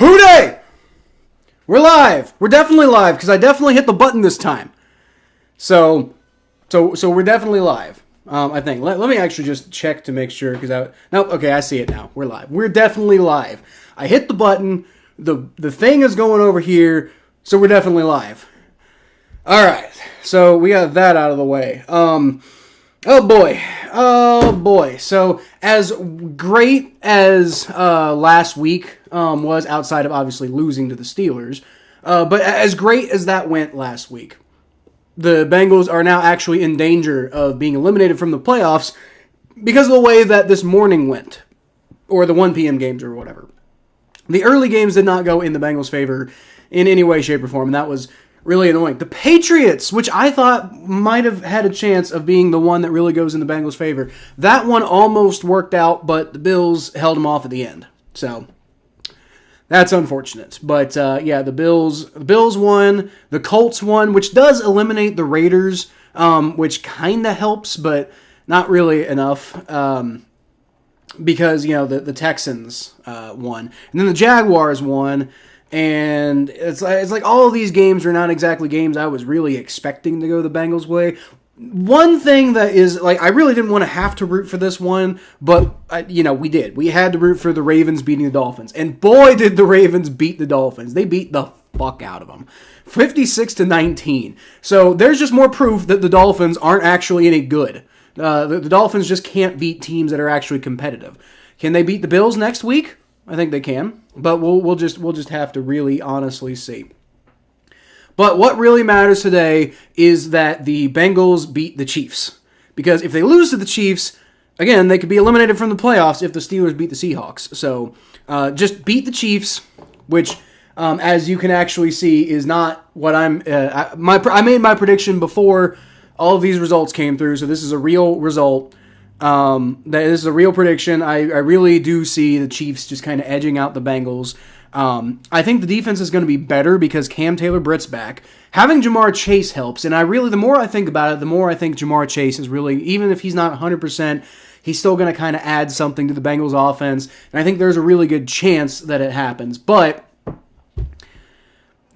Hooday! We're live. We're definitely live because I definitely hit the button this time. So we're definitely live. I think. Let me actually just check to make sure because okay, I see it now. We're live. We're definitely live. I hit the button. The thing is going over here, so we're definitely live. All right. So we got that out of the way. Oh boy. So as great as last week was, outside of obviously losing to the Steelers, but as great as that went last week, the Bengals are now actually in danger of being eliminated from the playoffs because of the way that this morning went, or the 1 p.m. games or whatever. The early games did not go in the Bengals' favor in any way, shape, or form, and that was really annoying. The Patriots, which I thought might have had a chance of being the one that really goes in the Bengals' favor, that one almost worked out, but the Bills held them off at the end. So that's unfortunate. But the Bills won. The Colts won, which does eliminate the Raiders, which kind of helps, but not really enough. Because the Texans won, and then the Jaguars won. And it's like all of these games are not exactly games I was really expecting to go the Bengals' way. One thing that is, I really didn't want to have to root for this one, but, we did. We had to root for the Ravens beating the Dolphins. And boy, did the Ravens beat the Dolphins. They beat the fuck out of them. 56-19. So there's just more proof that the Dolphins aren't actually any good. The Dolphins just can't beat teams that are actually competitive. Can they beat the Bills next week? I think they can, but we'll just have to really honestly see. But what really matters today is that the Bengals beat the Chiefs, because if they lose to the Chiefs, again, they could be eliminated from the playoffs if the Steelers beat the Seahawks. So just beat the Chiefs, which, as you can actually see, is not what I made my prediction before all of these results came through. So this is a real result. This is a real prediction. I really do see the Chiefs just kind of edging out the Bengals. I think the defense is going to be better because Cam Taylor-Britt's back. Having Jamar Chase helps, and the more I think about it, the more I think Jamar Chase is really, even if he's not 100%, he's still going to kind of add something to the Bengals offense, and I think there's a really good chance that it happens. But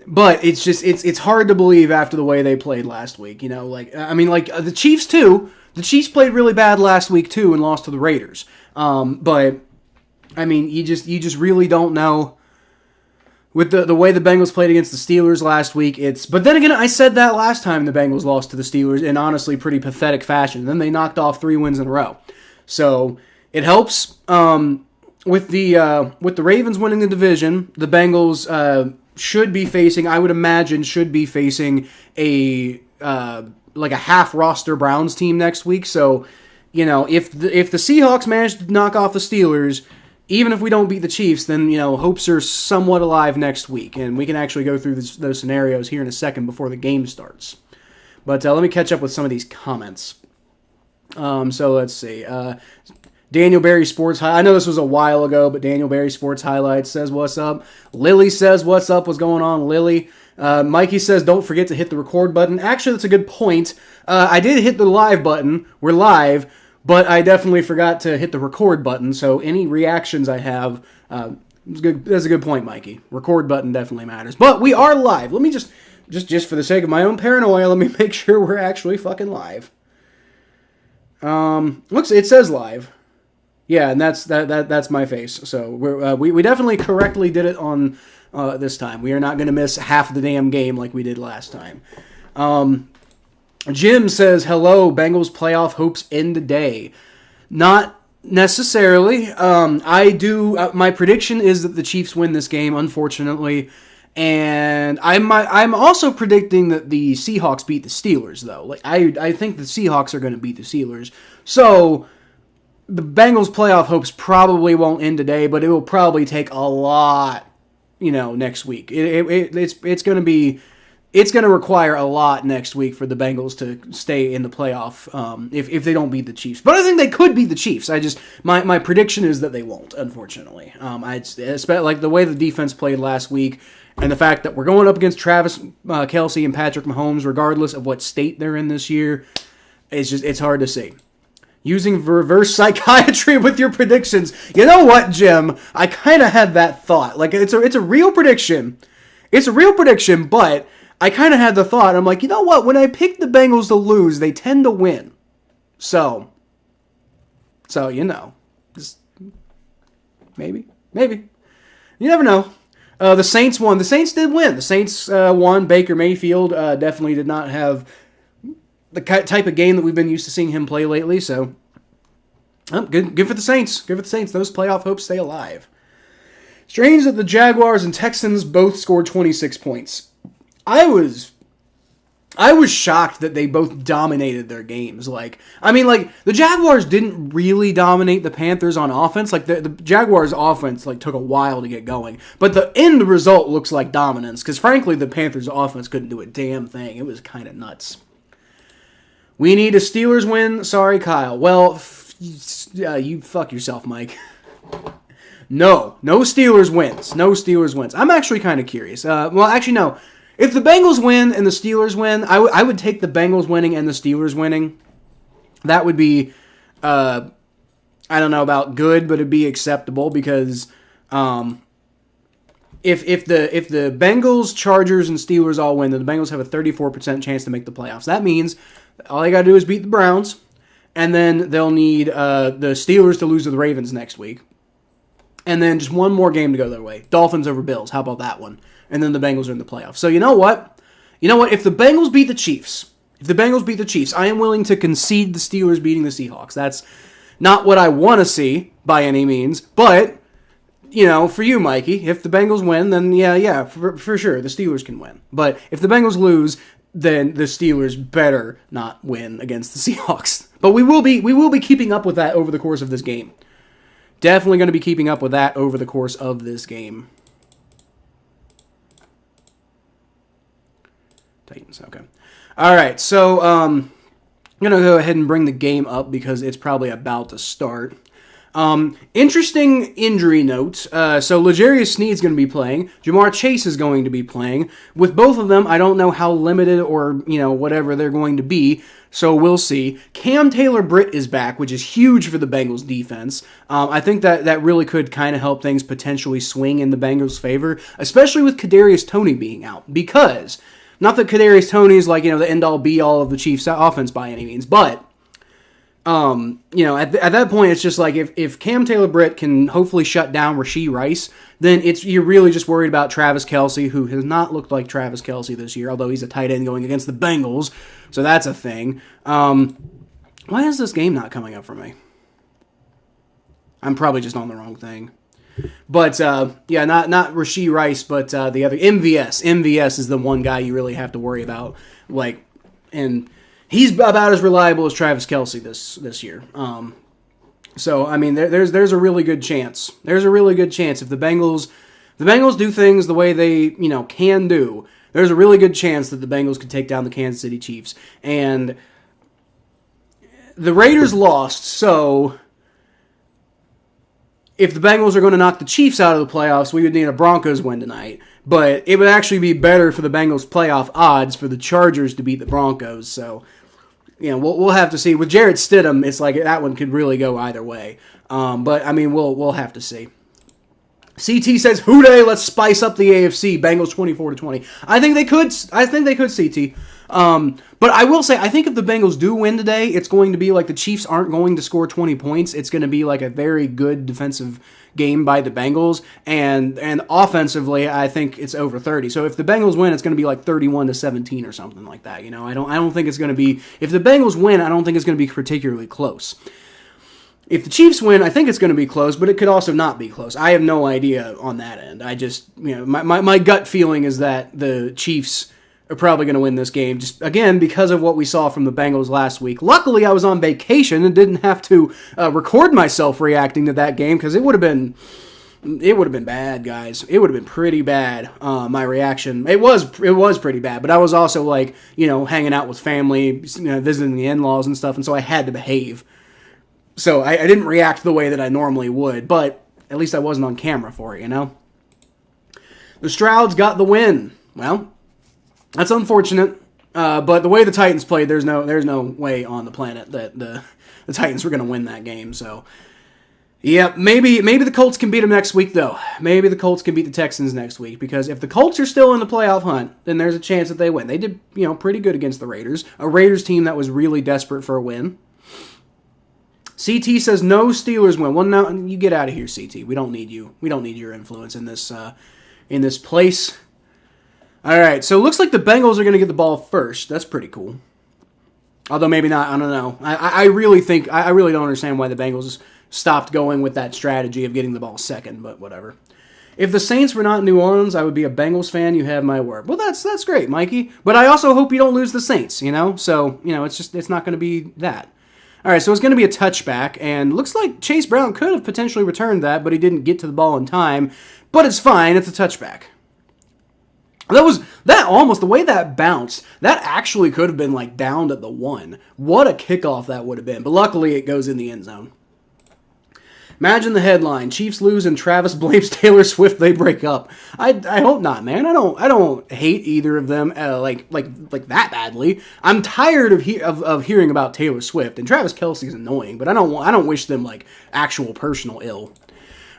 it's just, it's hard to believe after the way they played last week. The Chiefs too. The Chiefs played really bad last week too and lost to the Raiders. But you just really don't know with the way the Bengals played against the Steelers last week. But then again, I said that last time the Bengals lost to the Steelers in honestly pretty pathetic fashion. Then they knocked off 3 wins in a row. So it helps. With the Ravens winning the division, the Bengals I would imagine should be facing a half roster Browns team next week. So, if the Seahawks manage to knock off the Steelers, even if we don't beat the Chiefs, then, hopes are somewhat alive next week. And we can actually go through those scenarios here in a second before the game starts. But let me catch up with some of these comments. So let's see. Daniel Berry Sports I know this was a while ago, but Daniel Berry Sports Highlights says, what's up? Lily says, what's up? What's going on, Lily? Mikey says, don't forget to hit the record button. Actually, that's a good point. I did hit the live button. We're live, but I definitely forgot to hit the record button. So any reactions I have, that's a good point, Mikey. Record button definitely matters. But we are live. Let me just for the sake of my own paranoia, let me make sure we're actually fucking live. It says live. Yeah, and that's my face. So we definitely correctly did it on this time. We are not going to miss half the damn game like we did last time. Jim says, hello, Bengals playoff hopes end today. Not necessarily. My prediction is that the Chiefs win this game, unfortunately. And I'm also predicting that the Seahawks beat the Steelers, though. I think the Seahawks are going to beat the Steelers. So the Bengals playoff hopes probably won't end today, but it will probably take a lot, next week. It's going to require a lot next week for the Bengals to stay in the playoff if they don't beat the Chiefs. But I think they could beat the Chiefs. My prediction is that they won't, unfortunately. Like the way the defense played last week, and the fact that we're going up against Travis Kelce and Patrick Mahomes, regardless of what state they're in this year, it's hard to see. Using reverse psychiatry with your predictions. You know what, Jim? I kind of had that thought. Like, it's a real prediction. It's a real prediction, but I kind of had the thought. I'm like, you know what? When I pick the Bengals to lose, they tend to win. So you know. Just maybe. You never know. The Saints won. The Saints did win. The Saints won. Baker Mayfield definitely did not have the type of game that we've been used to seeing him play lately. So, good for the Saints. Good for the Saints. Those playoff hopes stay alive. Strange that the Jaguars and Texans both scored 26 points. I was shocked that they both dominated their games. The Jaguars didn't really dominate the Panthers on offense. Like, the Jaguars' offense, took a while to get going. But the end result looks like dominance, because, frankly, the Panthers' offense couldn't do a damn thing. It was kind of nuts. We need a Steelers win. Sorry, Kyle. Well, you fuck yourself, Mike. No Steelers wins. No Steelers wins. I'm actually kind of curious. No. If the Bengals win and the Steelers win, I would take the Bengals winning and the Steelers winning. That would be, I don't know about good, but it'd be acceptable because if the Bengals, Chargers, and Steelers all win, then the Bengals have a 34% chance to make the playoffs. That means all they got to do is beat the Browns, and then they'll need the Steelers to lose to the Ravens next week. And then just one more game to go their way. Dolphins over Bills. How about that one? And then the Bengals are in the playoffs. So you know what? If the Bengals beat the Chiefs, I am willing to concede the Steelers beating the Seahawks. That's not what I want to see by any means. But, for you, Mikey, if the Bengals win, then yeah, for sure, the Steelers can win. But if the Bengals lose, then the Steelers better not win against the Seahawks. But we will be keeping up with that over the course of this game. Definitely going to be keeping up with that over the course of this game. Titans, okay. All right, so I'm going to go ahead and bring the game up because it's probably about to start. Interesting injury note. So L'Jarius Sneed's going to be playing. Jamar Chase is going to be playing. With both of them, I don't know how limited or, whatever they're going to be. So we'll see. Cam Taylor-Britt is back, which is huge for the Bengals defense. I think that really could kind of help things potentially swing in the Bengals' favor, especially with Kadarius Toney being out. Because, not that Kadarius Toney is the end-all be-all of the Chiefs' offense by any means, but at that point, it's just if Cam Taylor-Britt can hopefully shut down Rashee Rice, then you're really just worried about Travis Kelce, who has not looked like Travis Kelce this year, although he's a tight end going against the Bengals, so that's a thing. Why is this game not coming up for me? I'm probably just on the wrong thing. But, not Rashee Rice, but the other, MVS. MVS is the one guy you really have to worry about, and he's about as reliable as Travis Kelce this year. There's a really good chance. There's a really good chance if the Bengals do things the way they, can do. There's a really good chance that the Bengals could take down the Kansas City Chiefs. And the Raiders lost, so if the Bengals are going to knock the Chiefs out of the playoffs, we would need a Broncos win tonight. But it would actually be better for the Bengals' playoff odds for the Chargers to beat the Broncos. So, we'll have to see. With Jarrett Stidham, it's that one could really go either way. We'll have to see. CT says, "Hooday, let's spice up the AFC. Bengals 24-20." I think they could. CT. But I will say, I think if the Bengals do win today, it's going to be the Chiefs aren't going to score 20 points. It's going to be a very good defensive game by the Bengals, and offensively, I think it's over 30. So if the Bengals win, it's going to be 31-17 or something like that. I don't think it's going to be. If the Bengals win, I don't think it's going to be particularly close. If the Chiefs win, I think it's going to be close, but it could also not be close. I have no idea on that end. I just, my gut feeling is that the Chiefs are probably going to win this game, just, again, because of what we saw from the Bengals last week. Luckily, I was on vacation and didn't have to record myself reacting to that game, because it would have been bad, guys. It would have been pretty bad, my reaction. It was pretty bad, but I was also, hanging out with family, visiting the in-laws and stuff, and so I had to behave. So I didn't react the way that I normally would, but at least I wasn't on camera for it, The Strouds got the win. Well, that's unfortunate, but the way the Titans played, there's no way on the planet that the the Titans were going to win that game. So, yeah, maybe the Colts can beat them next week, though. Maybe the Colts can beat the Texans next week, because if the Colts are still in the playoff hunt, then there's a chance that they win. They did, pretty good against the Raiders, a Raiders team that was really desperate for a win. CT says no Steelers win. Well, no, you get out of here, CT. We don't need you. We don't need your influence in this place. All right, so it looks like the Bengals are going to get the ball first. That's pretty cool. Although maybe not. I don't know. I really don't understand why the Bengals stopped going with that strategy of getting the ball second, but whatever. If the Saints were not in New Orleans, I would be a Bengals fan. You have my word. Well, that's great, Mikey. But I also hope you don't lose the Saints, So, it's not going to be that. All right, so it's going to be a touchback, and looks like Chase Brown could have potentially returned that, but he didn't get to the ball in time. But it's fine. It's a touchback. That almost, the way that bounced, that actually could have been downed at the 1. What a kickoff that would have been. But luckily, it goes in the end zone. Imagine the headline: Chiefs lose and Travis blames Taylor Swift. They break up. I hope not, man. I don't hate either of them like that badly. I'm tired of hearing about Taylor Swift, and Travis Kelce's annoying, but I don't wish them actual personal ill.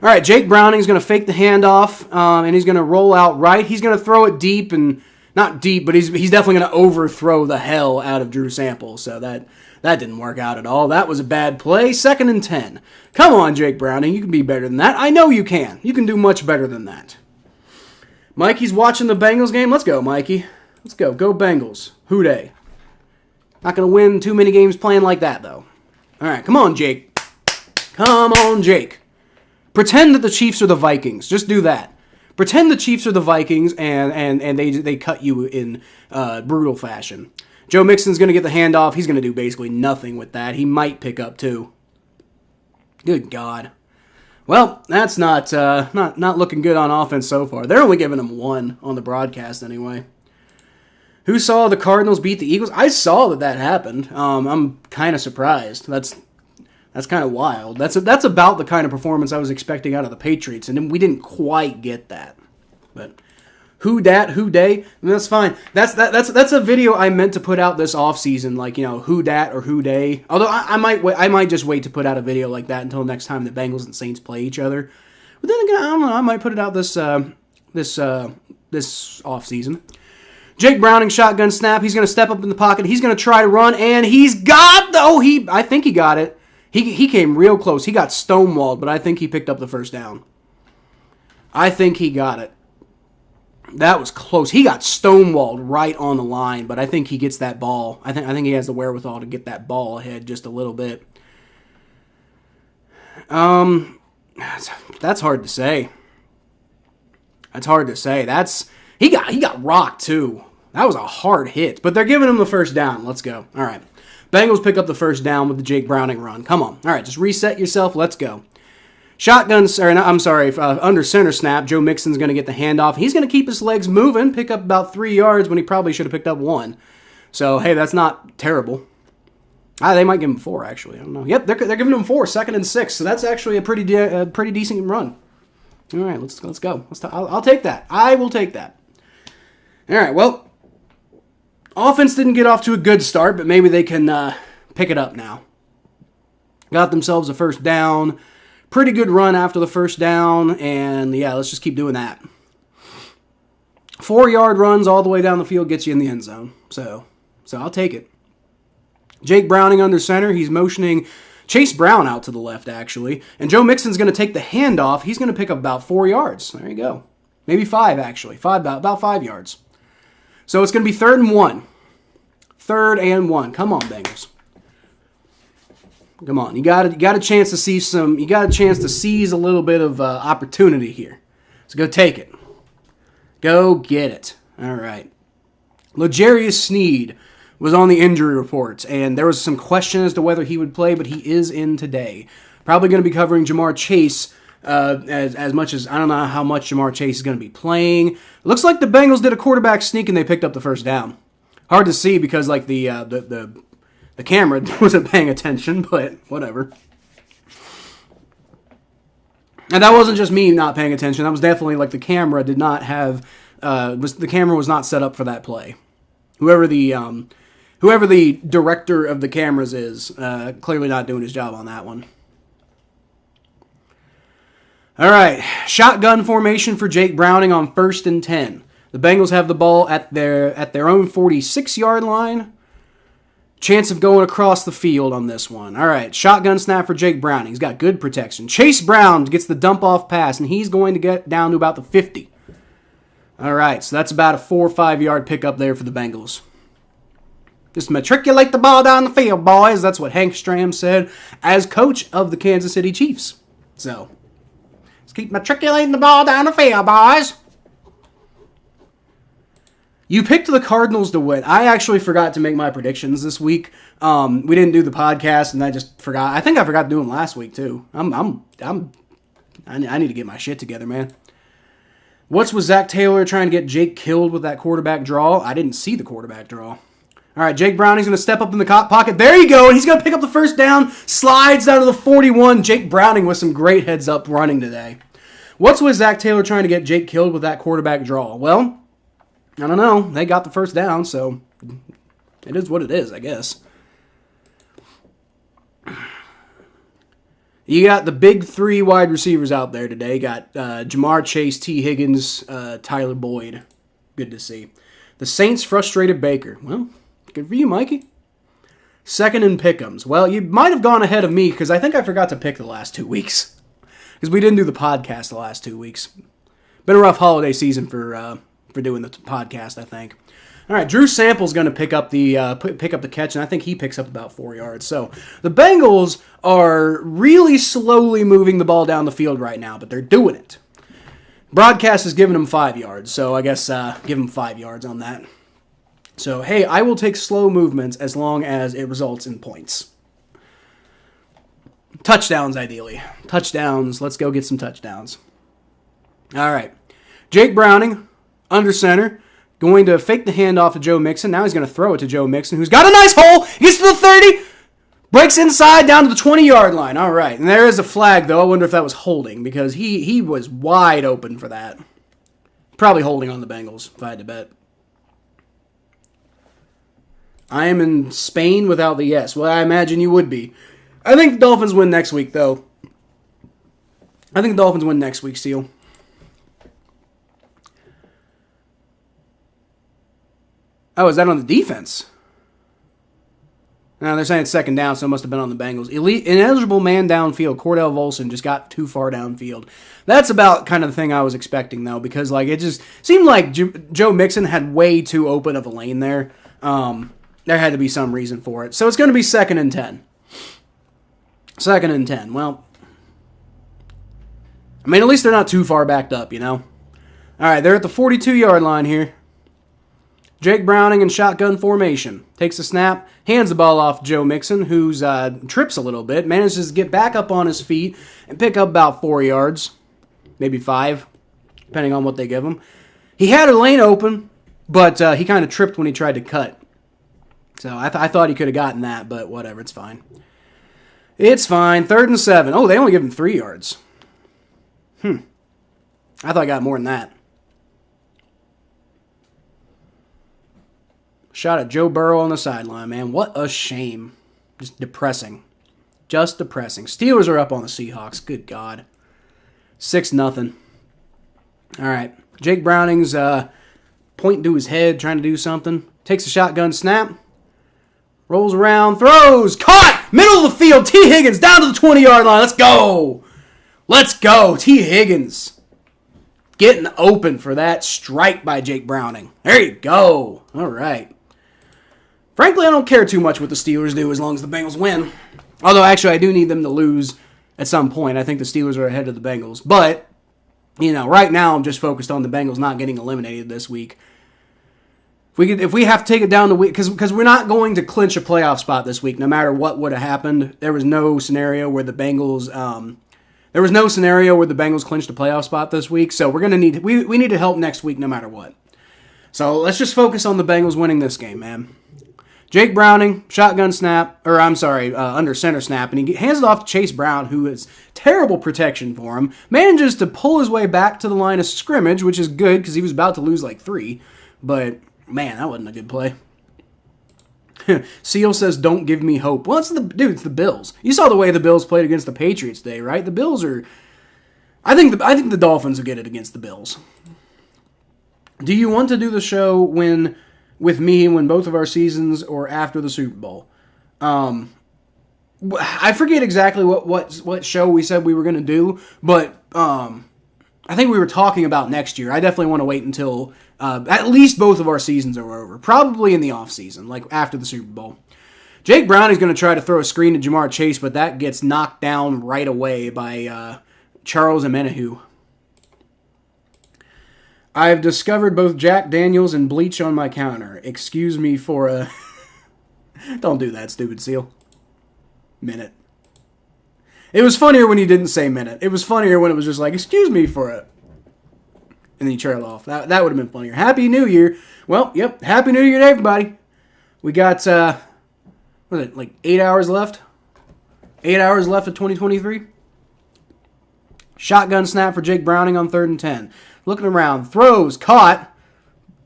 All right, Jake Browning's going to fake the handoff, and he's going to roll out right. He's going to throw it deep, and not deep, but he's definitely going to overthrow the hell out of Drew Sample. So that didn't work out at all. That was a bad play. 2nd and 10. Come on, Jake Browning. You can be better than that. I know you can. You can do much better than that. Mikey's watching the Bengals game. Let's go, Mikey. Let's go. Go Bengals. Hooday. Not going to win too many games playing like that, though. All right, come on, Jake. Come on, Jake. Pretend that the Chiefs are the Vikings. Just do that. Pretend the Chiefs are the Vikings, and they cut you in brutal fashion. Joe Mixon's going to get the handoff. He's going to do basically nothing with that. He might pick up 2. Good God. Well, that's not looking good on offense so far. They're only giving him 1 on the broadcast anyway. Who saw the Cardinals beat the Eagles? I saw that happened. I'm kind of surprised. That's kind of wild. That's about the kind of performance I was expecting out of the Patriots, and we didn't quite get that. But who dat, who day? I mean, that's fine. That's a video I meant to put out this offseason, who dat or who day. Although I might just wait to put out a video like that until next time the Bengals and Saints play each other. But then again, I don't know. I might put it out this offseason. Jake Browning shotgun snap. He's going to step up in the pocket. He's going to try to run, and I think he got it. He came real close. He got stonewalled, but I think he picked up the first down. I think he got it. That was close. He got stonewalled right on the line, but I think he gets that ball. I think he has the wherewithal to get that ball ahead just a little bit. That's hard to say. He got rocked too. That was a hard hit, but they're giving him the first down. Let's go. All right. Bengals pick up the first down with the Jake Browning run. Come on. All right, just reset yourself. Let's go. Under center snap, Joe Mixon's going to get the handoff. He's going to keep his legs moving, pick up about 3 yards when he probably should have picked up 1. So, hey, that's not terrible. They might give him 4, actually. I don't know. Yep, they're giving him 4, 2nd and 6. So that's actually a pretty decent run. All right, let's go. I'll take that. I will take that. All right, well, offense didn't get off to a good start, but maybe they can pick it up now. Got themselves a first down. Pretty good run after the first down, and yeah, let's just keep doing that. 4-yard runs all the way down the field gets you in the end zone. So I'll take it. Jake Browning under center. He's motioning Chase Brown out to the left, actually. And Joe Mixon's going to take the handoff. He's going to pick up about 4 yards. There you go. Maybe 5, actually. About 5 yards. So it's going to be 3rd and 1. 3rd and 1. Come on, Bengals. Come on. You got a chance to see some. You got a chance to seize a little bit of opportunity here. So go take it. Go get it. All right. L'Jarius Sneed was on the injury reports, and there was some question as to whether he would play, but he is in today. Probably going to be covering Jamar Chase as much as, I don't know how much Jamar Chase is going to be playing. It looks like the Bengals did a quarterback sneak and they picked up the first down. Hard to see because the camera wasn't paying attention, but whatever. And that wasn't just me not paying attention. That was definitely the camera did not have the camera was not set up for that play. Whoever the Whoever the director of the cameras is, clearly not doing his job on that one. All right, shotgun formation for Jake Browning on 1st and 10. The Bengals have the ball at their own 46-yard line. Chance of going across the field on this one. All right, shotgun snap for Jake Browning. He's got good protection. Chase Brown gets the dump-off pass, and he's going to get down to about the 50. All right, so that's about a 4 or 5-yard pickup there for the Bengals. Just matriculate the ball down the field, boys. That's what Hank Stram said as coach of the Kansas City Chiefs. So, let's keep matriculating the ball down the field, boys. You picked the Cardinals to win. I actually forgot to make my predictions this week. We didn't do the podcast, and I just forgot. I think I forgot to do them last week too. I need to get my shit together, man. What's with Zach Taylor trying to get Jake killed with that quarterback draw? I didn't see the quarterback draw. All right, Jake Browning's going to step up in the pocket. There you go. He's going to pick up the first down. Slides down to the 41. Jake Browning with some great heads-up running today. What's with Zach Taylor trying to get Jake killed with that quarterback draw? Well, I don't know. They got the first down, so it is what it is, I guess. You got the big 3 wide receivers out there today. You got Jamar Chase, T. Higgins, Tyler Boyd. Good to see. The Saints frustrated Baker. Well, good for you, Mikey. 2nd and pick'ems. Well, you might have gone ahead of me because I think I forgot to pick the last 2 weeks. Because we didn't do the podcast the last 2 weeks. Been a rough holiday season for doing the podcast, I think. All right, Drew Sample's going to pick up the catch, and I think he picks up about 4 yards. So the Bengals are really slowly moving the ball down the field right now, but they're doing it. Broadcast is giving them 5 yards, so I guess give them 5 yards on that. So, hey, I will take slow movements as long as it results in points. Touchdowns, ideally. Touchdowns. Let's go get some touchdowns. All right. Jake Browning, under center, going to fake the handoff to Joe Mixon. Now he's going to throw it to Joe Mixon, who's got a nice hole. He gets to the 30. Breaks inside down to the 20-yard line. All right. And there is a flag, though. I wonder if that was holding, because he was wide open for that. Probably holding on the Bengals, if I had to bet. I am in Spain without the yes. Well, I imagine you would be. I think the Dolphins win next week, though. I think the Dolphins win next week, Steele. Oh, is that on the defense? No, they're saying it's 2nd down, so it must have been on the Bengals. Ineligible man downfield. Cordell Volson just got too far downfield. That's about kind of the thing I was expecting, though, because it just seemed like Joe Mixon had way too open of a lane there. There had to be some reason for it. So it's going to be 2nd and 10. 2nd and 10. Well, I mean, at least they're not too far backed up, you know? All right, they're at the 42-yard line here. Jake Browning in shotgun formation. Takes a snap, hands the ball off Joe Mixon, who's trips a little bit, manages to get back up on his feet and pick up about 4 yards, maybe 5, depending on what they give him. He had a lane open, but he kind of tripped when he tried to cut. So I thought he could have gotten that, but whatever, it's fine. It's fine. 3rd and 7. Oh, they only give him 3 yards. I thought I got more than that. Shot at Joe Burrow on the sideline, man. What a shame. Just depressing. Just depressing. Steelers are up on the Seahawks. Good God. 6-0. All right. Jake Browning's pointing to his head, trying to do something. Takes a shotgun snap. Rolls around. Throws. Caught! Middle of the field. T. Higgins down to the 20-yard line. Let's go. Let's go. T. Higgins getting open for that strike by Jake Browning. There you go. All right. Frankly, I don't care too much what the Steelers do as long as the Bengals win. Although, actually, I do need them to lose at some point. I think the Steelers are ahead of the Bengals. But, right now I'm just focused on the Bengals not getting eliminated this week. If we have to take it down the week, because we're not going to clinch a playoff spot this week, no matter what would have happened. There was no scenario where the Bengals clinched a playoff spot this week. So we're gonna need we need to help next week, no matter what. So let's just focus on the Bengals winning this game, man. Jake Browning, shotgun snap, under center snap, and he hands it off to Chase Brown, who has terrible protection for him. Manages to pull his way back to the line of scrimmage, which is good because he was about to lose like 3. But, man, that wasn't a good play. Seal says, "Don't give me hope." Well, it's the Bills. You saw the way the Bills played against the Patriots today, right? The Bills are. I think the Dolphins will get it against the Bills. Do you want to do the show with me when both of our seasons or after the Super Bowl? I forget exactly what show we said we were going to do, but I think we were talking about next year. I definitely want to wait until at least both of our seasons are over. Probably in the off season, like after the Super Bowl. Jake Browning's going to try to throw a screen to Jamar Chase, but that gets knocked down right away by Charles Omenihu. I've discovered both Jack Daniels and bleach on my counter. Excuse me for a... Don't do that, stupid Seal. Minute. It was funnier when he didn't say minute. It was funnier when it was just like, excuse me for a... And then he trailed off. That would have been funnier. Happy New Year. Well, yep. Happy New Year to everybody. We got, what is it, like 8 hours left? 8 hours left of 2023. Shotgun snap for Jake Browning on 3rd and 10. Looking around. Throws. Caught.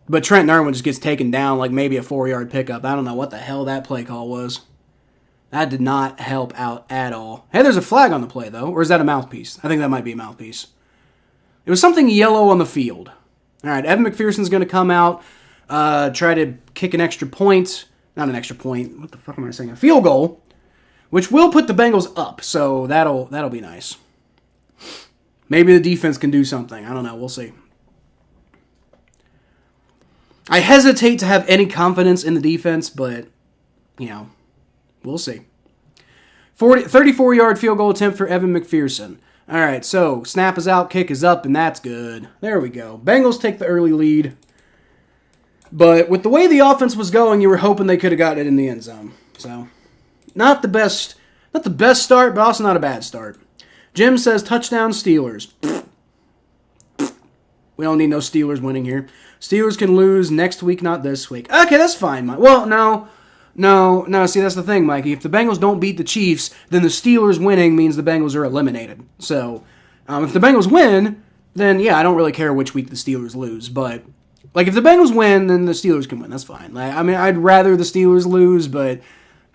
But Trent Irwin just gets taken down like maybe a 4-yard pickup. I don't know what the hell that play call was. That did not help out at all. Hey, there's a flag on the play, though. Or is that a mouthpiece? I think that might be a mouthpiece. It was something yellow on the field. All right, Evan McPherson's going to come out, try to kick an extra point. Not an extra point. What the fuck am I saying? A field goal, which will put the Bengals up. So that'll be nice. Maybe the defense can do something. I don't know. We'll see. I hesitate to have any confidence in the defense, but, we'll see. 34-yard field goal attempt for Evan McPherson. All right, so snap is out, kick is up, and that's good. There we go. Bengals take the early lead. But with the way the offense was going, you were hoping they could have gotten it in the end zone. So, not the best start, but also not a bad start. Jim says touchdown Steelers. We don't need no Steelers winning here. Steelers can lose next week, not this week. Okay, that's fine, Mike. Well, no. See, that's the thing, Mikey. If the Bengals don't beat the Chiefs, then the Steelers winning means the Bengals are eliminated. So, if the Bengals win, then, yeah, I don't really care which week the Steelers lose. But, like, if the Bengals win, then the Steelers can win. That's fine. Like, I mean, I'd rather the Steelers lose, but,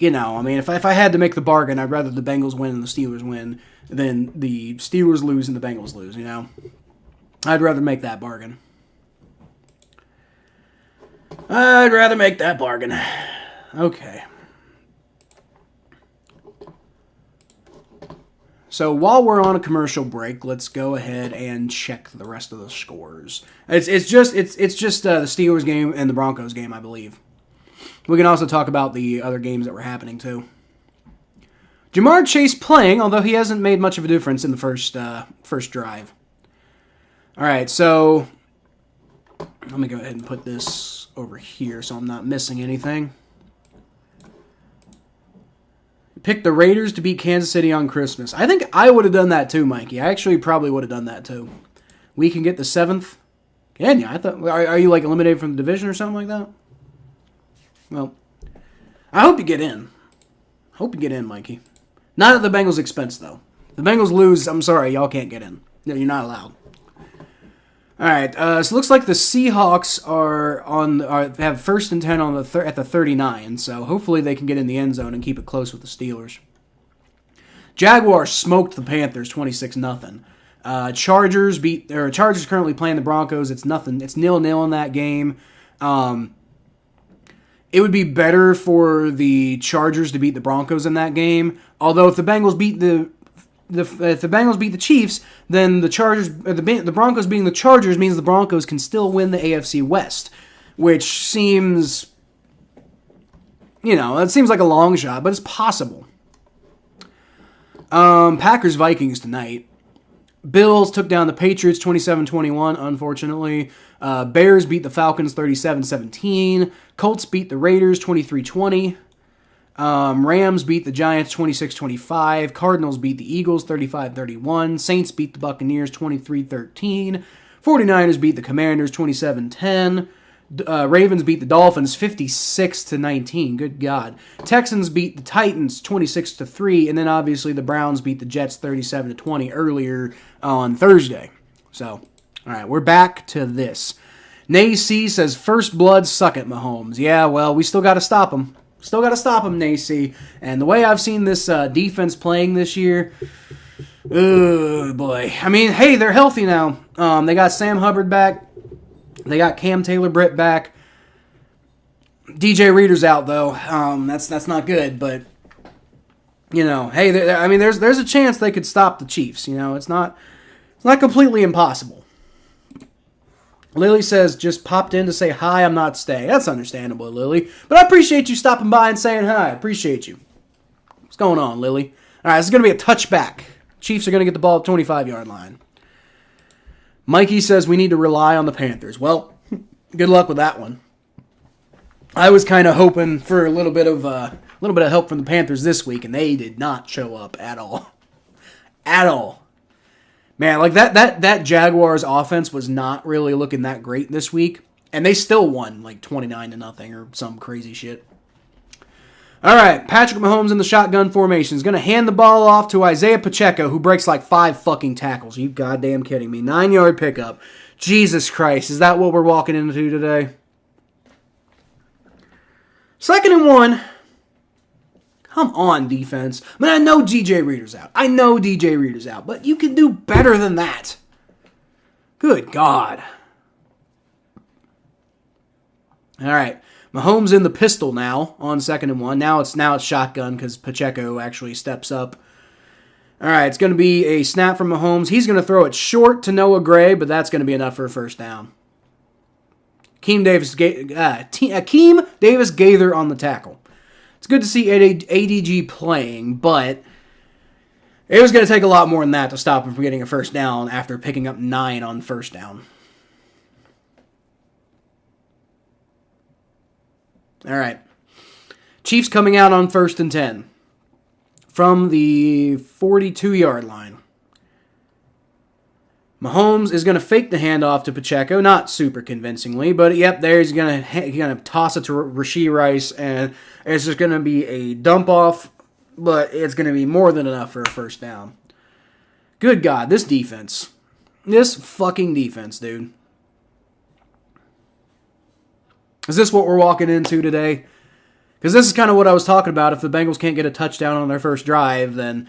if I had to make the bargain, I'd rather the Bengals win and the Steelers win than the Steelers lose and the Bengals lose, I'd rather make that bargain. Okay. So while we're on a commercial break, let's go ahead and check the rest of the scores. It's just the Steelers game and the Broncos game, I believe. We can also talk about the other games that were happening too. Jamar Chase playing, although he hasn't made much of a difference in the first drive. All right, so let me go ahead and put this over here so I'm not missing anything. Pick the Raiders to beat Kansas City on Christmas. I think I would have done that too, Mikey. I actually probably would have done that too. We can get the 7th. Can you? I thought. Are you like eliminated from the division or something like that? Well, I hope you get in. Mikey. Not at the Bengals' expense, though. If the Bengals lose, I'm sorry, y'all can't get in. No, you're not allowed. All right, so it looks like the Seahawks have 1st and 10 on at the 39, so hopefully they can get in the end zone and keep it close with the Steelers. Jaguars smoked the Panthers 26-0. Chargers currently playing the Broncos. It's nothing. It's 0-0 in that game. It would be better for the Chargers to beat the Broncos in that game. Although if the Bengals beat if the Bengals beat the Chiefs, then the Broncos beating the Chargers means the Broncos can still win the AFC West, which seems, it seems like a long shot, but it's possible. Packers-Vikings tonight. Bills took down the Patriots 27-21, unfortunately. Bears beat the Falcons 37-17. Colts beat the Raiders 23-20. Rams beat the Giants 26-25. Cardinals beat the Eagles 35-31. Saints beat the Buccaneers 23-13. 49ers beat the Commanders 27-10. Ravens beat the Dolphins 56-19. Good God. Texans beat the Titans 26-3. And then obviously the Browns beat the Jets 37-20 earlier on Thursday. So, all right, we're back to this. Nay C says, first blood suck it, Mahomes. Yeah, well, we still got to stop them. Still got to stop them, Nacy. And the way I've seen this defense playing this year, oh, boy. I mean, hey, they're healthy now. They got Sam Hubbard back. They got Cam Taylor-Britt back. DJ Reader's out, though. That's not good, but, you know, hey, there's a chance they could stop the Chiefs. You know, it's not completely impossible. Lily says, just popped in to say hi, I'm not staying. That's understandable, Lily. But I appreciate you stopping by and saying hi. I appreciate you. What's going on, Lily? All right, this is going to be a touchback. Chiefs are going to get the ball at the 25-yard line. Mikey says we need to rely on the Panthers. Well, good luck with that one. I was kind of hoping for a little bit of help from the Panthers this week, and they did not show up at all. At all. Man, like that Jaguars offense was not really looking that great this week, and they still won like 29-0 or some crazy shit. All right, Patrick Mahomes in the shotgun formation is going to hand the ball off to Isaiah Pacheco, who breaks like 5 fucking tackles. Are you goddamn kidding me? 9-yard pickup. Jesus Christ, is that what we're walking into today? 2nd and 1. Come on, defense. I mean, I know DJ Reader's out. But you can do better than that. Good God. All right. Mahomes in the pistol now on 2nd and 1. Now it's shotgun because Pacheco actually steps up. All right, it's going to be a snap from Mahomes. He's going to throw it short to Noah Gray, but that's going to be enough for a first down. Akeem Davis Gaither on the tackle. It's good to see ADG playing, but it was going to take a lot more than that to stop him from getting a first down after picking up 9 on first down. All right. Chiefs coming out on 1st and 10 from the 42-yard line. Mahomes is going to fake the handoff to Pacheco, not super convincingly, but yep, there he's going to toss it to Rashee Rice, and it's just going to be a dump off, but it's going to be more than enough for a first down. Good God, this defense. This fucking defense, dude. Is this what we're walking into today? Because this is kind of what I was talking about. If the Bengals can't get a touchdown on their first drive, then...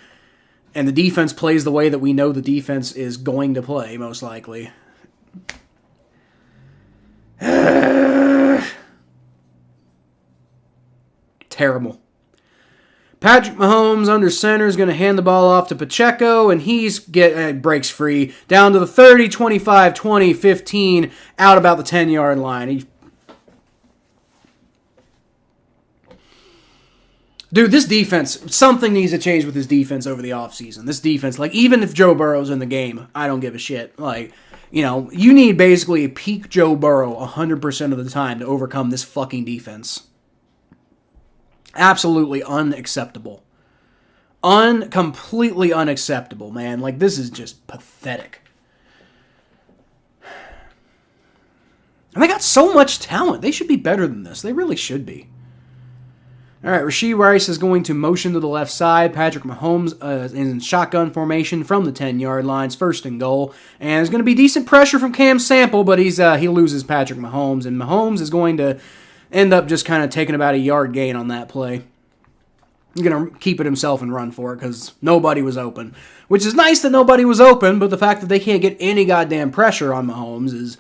and the defense plays the way that we know the defense is going to play, most likely. Terrible. Patrick Mahomes under center is going to hand the ball off to Pacheco, and breaks free down to the 30, 25, 20, 15, out about the 10-yard line. Dude, this defense, something needs to change with this defense over the offseason. This defense, like, even if Joe Burrow's in the game, I don't give a shit. Like, you know, you need basically a peak Joe Burrow 100% of the time to overcome this fucking defense. Absolutely unacceptable. Completely unacceptable, man. Like, this is just pathetic. And they got so much talent. They should be better than this. They really should be. All right, Rashee Rice is going to motion to the left side. Patrick Mahomes is in shotgun formation from the 10-yard lines, 1st and goal. And there's going to be decent pressure from Cam Sample, but he loses Patrick Mahomes. And Mahomes is going to end up just kind of taking about a yard gain on that play. He's going to keep it himself and run for it because nobody was open. Which is nice that nobody was open, but the fact that they can't get any goddamn pressure on Mahomes is...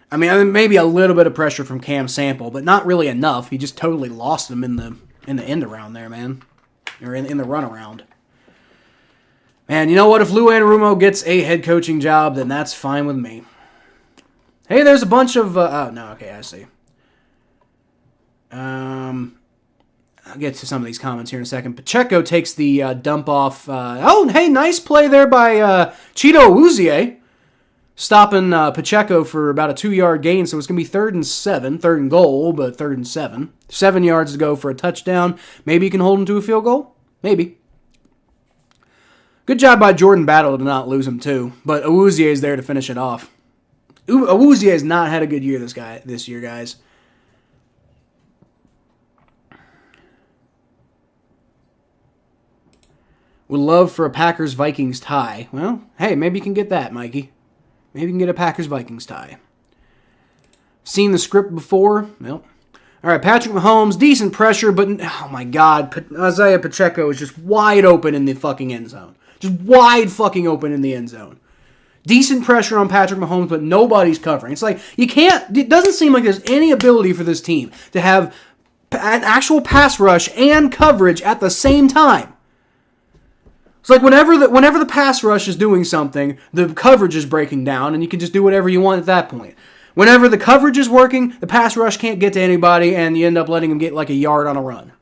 I mean, maybe a little bit of pressure from Cam Sample, but not really enough. He just totally lost him in the end around there, man. Or in the run around. Man, you know what? If Lou Anarumo gets a head coaching job, then that's fine with me. Hey, there's a bunch of... I see. I'll get to some of these comments here in a second. Pacheco takes the dump off... hey, nice play there by Cheeto Awuzie. Stopping Pacheco for about a 2-yard gain, so it's going to be 3rd and 7. 3rd and goal, but 3rd and 7. 7 yards to go for a touchdown. Maybe you can hold him to a field goal? Maybe. Good job by Jordan Battle to not lose him, too. But Awuzie is there to finish it off. Awuzie has not had a good year this year, guys. Would love for a Packers-Vikings tie. Well, hey, maybe you can get that, Mikey. Maybe you can get a Packers-Vikings tie. Seen the script before? Well, All right, Patrick Mahomes, decent pressure, but oh my God, Isaiah Pacheco is just wide open in the fucking end zone. Just wide fucking open in the end zone. Decent pressure on Patrick Mahomes, but nobody's covering. It's like, you can't, it doesn't seem like there's any ability for this team to have an actual pass rush and coverage at the same time. It's like whenever the pass rush is doing something, the coverage is breaking down, and you can just do whatever you want at that point. Whenever the coverage is working, the pass rush can't get to anybody, and you end up letting them get like a yard on a run.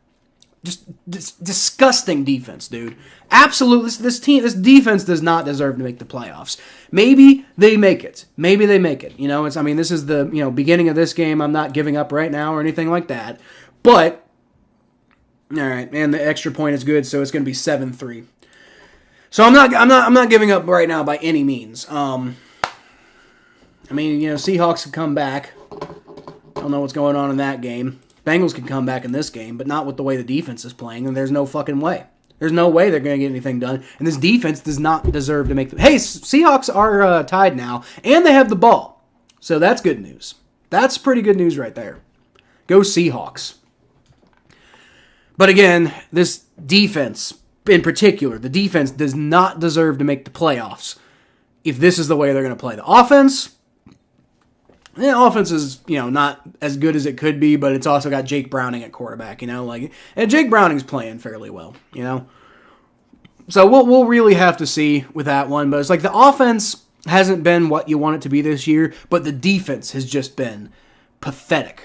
Just disgusting defense, dude. Absolutely, this defense does not deserve to make the playoffs. Maybe they make it. You know, this is the beginning of this game. I'm not giving up right now or anything like that. But all right, and the extra point is good, so it's going to be 7-3. So I'm not giving up right now by any means. Seahawks could come back. I don't know what's going on in that game. Bengals could come back in this game, but not with the way the defense is playing, and there's no fucking way. There's no way they're going to get anything done, and this defense does not deserve to make the... Hey, Seahawks are tied now, and they have the ball. So that's good news. That's pretty good news right there. Go Seahawks. But again, this defense, in particular, the defense does not deserve to make the playoffs if this is the way they're going to play. The offense is, not as good as it could be, but it's also got Jake Browning at quarterback, and Jake Browning's playing fairly well, So we'll really have to see with that one, but it's like the offense hasn't been what you want it to be this year, but the defense has just been pathetic.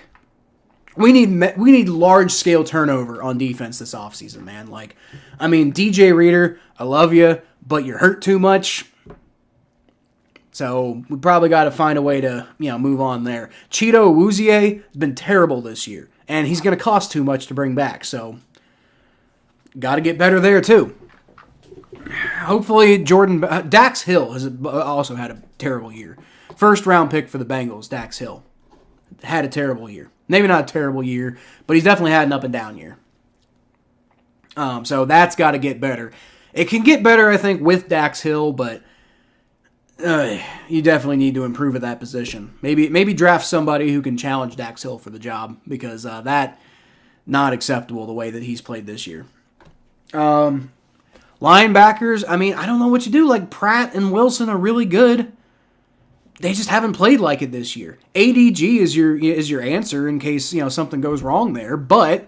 We need large-scale turnover on defense this offseason, man. DJ Reader, I love you, but you're hurt too much. So we probably got to find a way to, move on there. Cheeto Awuzie has been terrible this year, and he's going to cost too much to bring back. So got to get better there too. Hopefully Dax Hill has also had a terrible year. First round pick for the Bengals, Dax Hill, had a terrible year. Maybe not a terrible year, but he's definitely had an up and down year. So that's got to get better. It can get better, I think, with Dax Hill, but you definitely need to improve at that position. Maybe draft somebody who can challenge Dax Hill for the job, because that not acceptable the way that he's played this year. Linebackers, I don't know what you do. Like, Pratt and Wilson are really good. They just haven't played like it this year. ADG is your answer in case something goes wrong there, but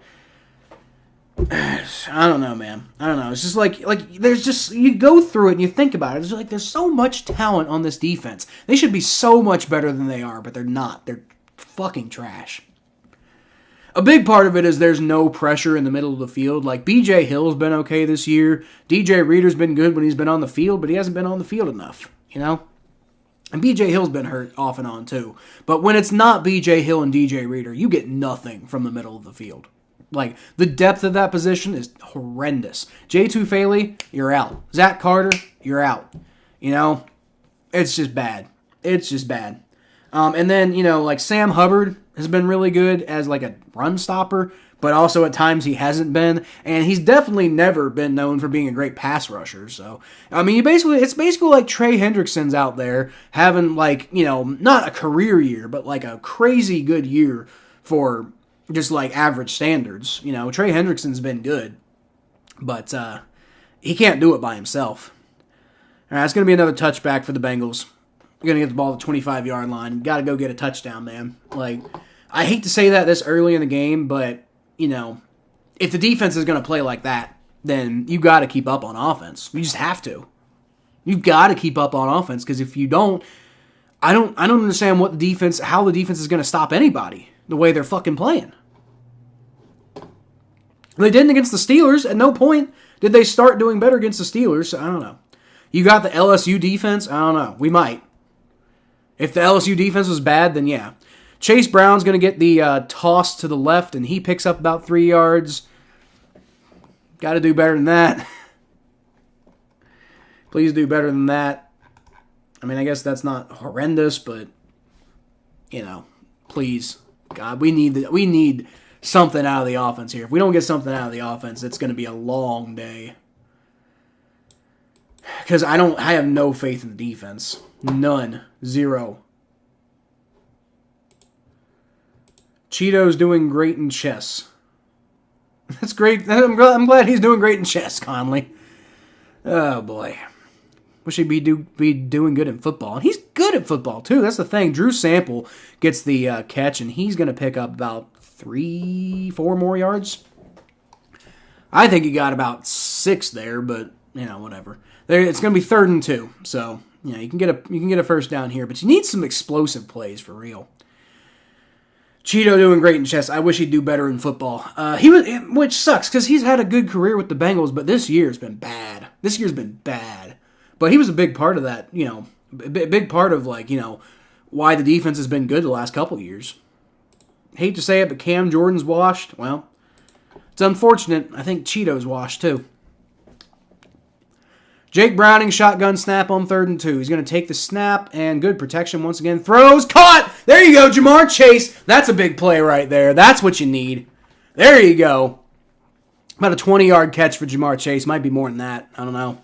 I don't know, man. I don't know. It's just like there's just, you go through it and you think about it. It's like there's so much talent on this defense. They should be so much better than they are, but they're not. They're fucking trash. A big part of it is there's no pressure in the middle of the field. Like, BJ Hill's been okay this year. DJ Reader's been good when he's been on the field, but he hasn't been on the field enough, And BJ Hill's been hurt off and on too. But when it's not BJ Hill and DJ Reader, you get nothing from the middle of the field. Like, the depth of that position is horrendous. J. Tufele, you're out. Zach Carter, you're out. It's just bad. It's just bad. And then, Sam Hubbard has been really good as like a run stopper, but also at times he hasn't been, and he's definitely never been known for being a great pass rusher. So, it's basically like Trey Hendrickson's out there having not a career year, but like a crazy good year for just like average standards. Trey Hendrickson's been good, but he can't do it by himself. All right, it's going to be another touchback for the Bengals. You're going to get the ball at the 25-yard line. Got to go get a touchdown, man. Like, I hate to say that this early in the game, but, if the defense is going to play like that, then you got to keep up on offense. You just have to. You've got to keep up on offense, because if you don't, I don't understand how the defense is going to stop anybody the way they're fucking playing. They didn't against the Steelers. At no point did they start doing better against the Steelers. I don't know. You got the LSU defense? I don't know. We might. If the LSU defense was bad, then yeah. Chase Brown's going to get the toss to the left, and he picks up about 3 yards. Got to do better than that. Please do better than that. I guess that's not horrendous, but, please. God, we need something out of the offense here. If we don't get something out of the offense, it's going to be a long day. Because I have no faith in the defense. None. Zero. Cheeto's doing great in chess. That's great. I'm glad he's doing great in chess, Conley. Oh, boy. Wish he'd be doing good in football. And he's good at football, too. That's the thing. Drew Sample gets the catch, and he's going to pick up about 3-4 more yards. I think he got about 6 there, but, whatever. It's going to be 3rd and 2. So, you can get a first down here, but you need some explosive plays for real. Cheeto doing great in chess. I wish he'd do better in football. Which sucks because he's had a good career with the Bengals, but this year's been bad. But he was a big part of that. Big part of why the defense has been good the last couple years. Hate to say it, but Cam Jordan's washed. Well, it's unfortunate. I think Cheeto's washed too. Jake Browning, shotgun snap on 3rd and 2. He's going to take the snap, and good protection once again. Throws, caught! There you go, Jamar Chase. That's a big play right there. That's what you need. There you go. About a 20-yard catch for Jamar Chase. Might be more than that. I don't know.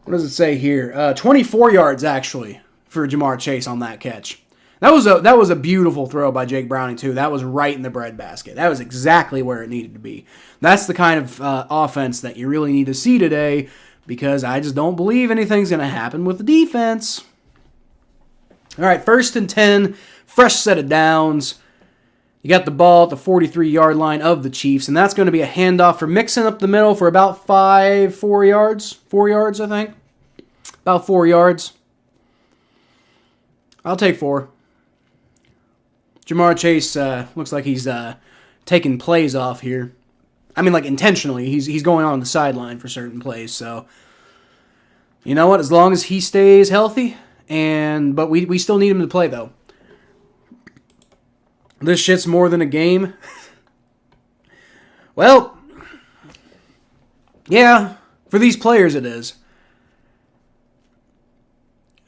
What does it say here? 24 yards, actually, for Jamar Chase on that catch. That was a beautiful throw by Jake Browning, too. That was right in the breadbasket. That was exactly where it needed to be. That's the kind of offense that you really need to see today, because I just don't believe anything's going to happen with the defense. All right, 1st and 10, fresh set of downs. You got the ball at the 43-yard line of the Chiefs, and that's going to be a handoff for Mixon up the middle for about 4 yards. 4 yards, I think. About 4 yards. I'll take 4. Jamar Chase looks like he's taking plays off here. I mean, intentionally. He's going on the sideline for certain plays. So, you know what? As long as he stays healthy, but we still need him to play, though. This shit's more than a game. Well, yeah, for these players it is.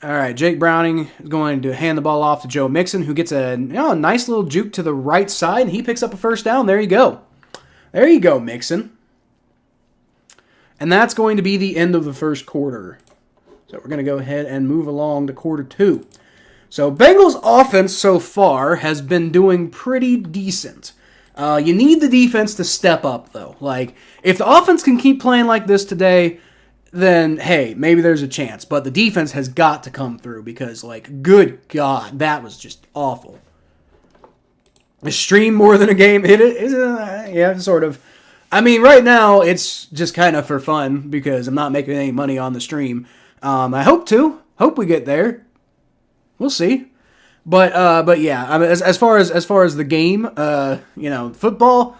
All right, Jake Browning is going to hand the ball off to Joe Mixon, who gets a nice little juke to the right side, and he picks up a first down. There you go. There you go, Mixon. And that's going to be the end of the first quarter. So we're going to go ahead and move along to quarter 2. So Bengals offense so far has been doing pretty decent. You need the defense to step up, though. If the offense can keep playing like this today, then, hey, maybe there's a chance. But the defense has got to come through because, good God, that was just awful. A stream more than a game. Yeah, sort of. I mean, right now, it's just kind of for fun because I'm not making any money on the stream. I hope to. Hope we get there. We'll see. But yeah, I mean, as far as the game, football,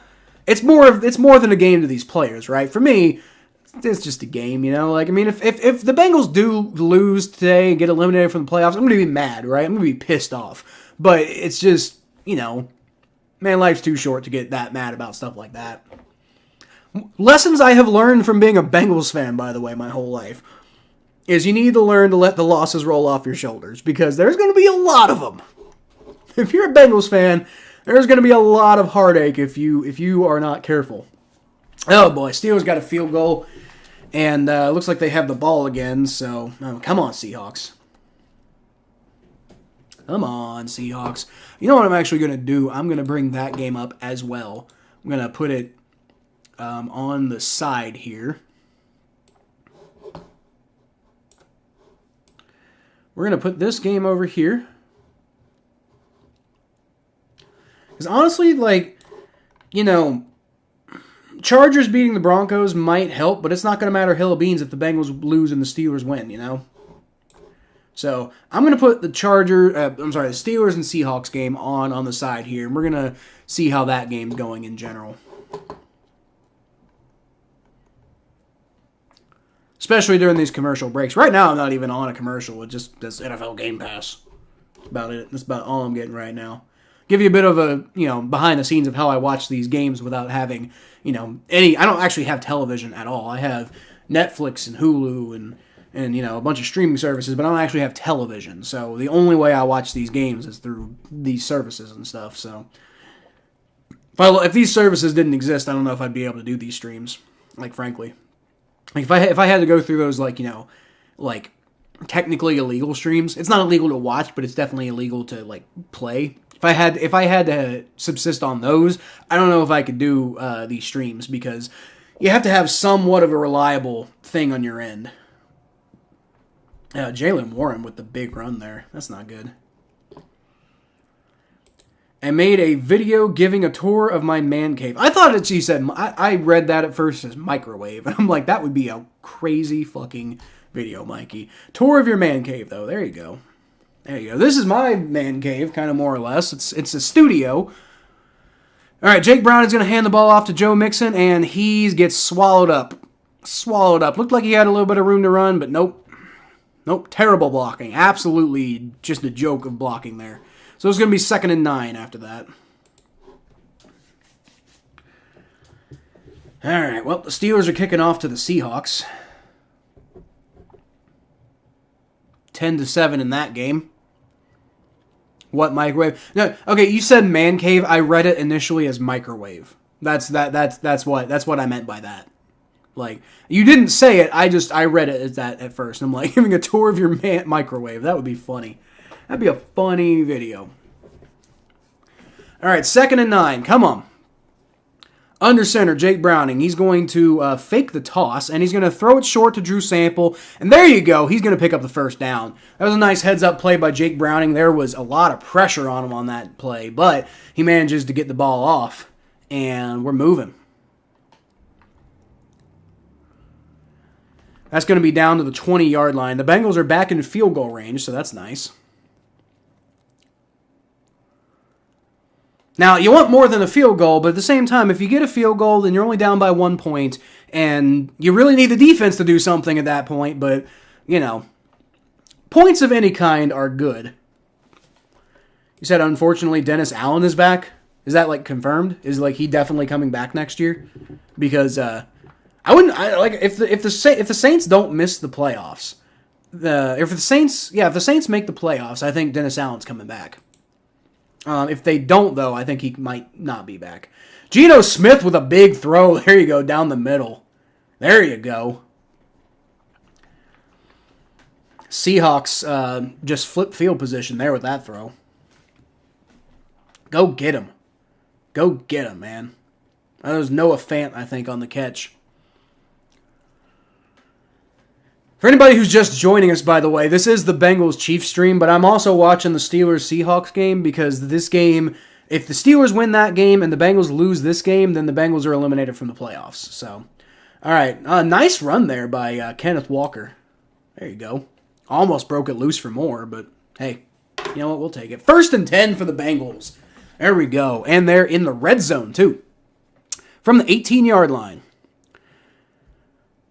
it's more than a game to these players, right? For me, it's just a game, I mean, if the Bengals do lose today and get eliminated from the playoffs, I'm going to be mad, right? I'm going to be pissed off. But it's just, man, life's too short to get that mad about stuff like that. Lessons I have learned from being a Bengals fan, by the way, my whole life, is you need to learn to let the losses roll off your shoulders, because there's going to be a lot of them. If you're a Bengals fan, there's going to be a lot of heartache if you are not careful. Oh boy, Steelers got a field goal, and looks like they have the ball again, so come on, Seahawks. Come on, Seahawks. You know what I'm actually going to do? I'm going to bring that game up as well. I'm going to put it on the side here. We're going to put this game over here. Because honestly, Chargers beating the Broncos might help, but it's not going to matter hill of beans if the Bengals lose and the Steelers win, So I'm going to put the Steelers and Seahawks game on the side here, and we're going to see how that game's going in general. Especially during these commercial breaks. Right now, I'm not even on a commercial. It just does NFL Game Pass. That's about it. That's about all I'm getting right now. Give you a bit of a, behind the scenes of how I watch these games without having, any. I don't actually have television at all. I have Netflix and Hulu and a bunch of streaming services, but I don't actually have television. So the only way I watch these games is through these services and stuff. So if these services didn't exist, I don't know if I'd be able to do these streams. Frankly. If I had to go through those, technically illegal streams, it's not illegal to watch, but it's definitely illegal to, play. If If I had to subsist on those, I don't know if I could do these streams because you have to have somewhat of a reliable thing on your end. Jalen Warren with the big run there. That's not good. I made a video giving a tour of my man cave. I thought she said, I read that at first as microwave. And I'm like, that would be a crazy fucking video, Mikey. Tour of your man cave, though. There you go. There you go. This is my man cave, kind of more or less. It's a studio. All right, Jake Brown is going to hand the ball off to Joe Mixon, and he gets swallowed up. Swallowed up. Looked like he had a little bit of room to run, but nope. Nope, terrible blocking. Absolutely just a joke of blocking there. So it's going to be 2nd and 9 after that. All right, well, the Steelers are kicking off to the Seahawks. 10-7 in that game. What microwave? No, okay, you said man cave. I read it initially as microwave. That's what I meant by that. Like, you didn't say it. I read it as that at first. I'm like, giving a tour of your microwave. That would be funny. That'd be a funny video. All right, 2nd and 9. Come on. Under center, Jake Browning. He's going to fake the toss, and he's going to throw it short to Drew Sample. And there you go. He's going to pick up the first down. That was a nice heads-up play by Jake Browning. There was a lot of pressure on him on that play, but he manages to get the ball off, and we're moving. That's going to be down to the 20-yard line. The Bengals are back in field goal range, so that's nice. Now, you want more than a field goal, but at the same time, if you get a field goal, then you're only down by 1 point, and you really need the defense to do something at that point, but, you know, points of any kind are good. You said, unfortunately, Dennis Allen is back? Is that, like, confirmed? Is, like, he definitely coming back next year? Because, if the Saints don't miss the playoffs, if the Saints make the playoffs, I think Dennis Allen's coming back. If they don't, though, I think he might not be back. Geno Smith with a big throw. There you go, down the middle. There you go. Seahawks just flip field position there with that throw. Go get him. Go get him, man. That was Noah Fant, I think, on the catch. For anybody who's just joining us, by the way, this is the Bengals-Chiefs stream, but I'm also watching the Steelers-Seahawks game because this game, if the Steelers win that game and the Bengals lose this game, then the Bengals are eliminated from the playoffs. So, all right, nice run there by Kenneth Walker. There you go. Almost broke it loose for more, but hey, you know what? We'll take it. 1st and 10 for the Bengals. There we go. And they're in the red zone, too. From the 18-yard line.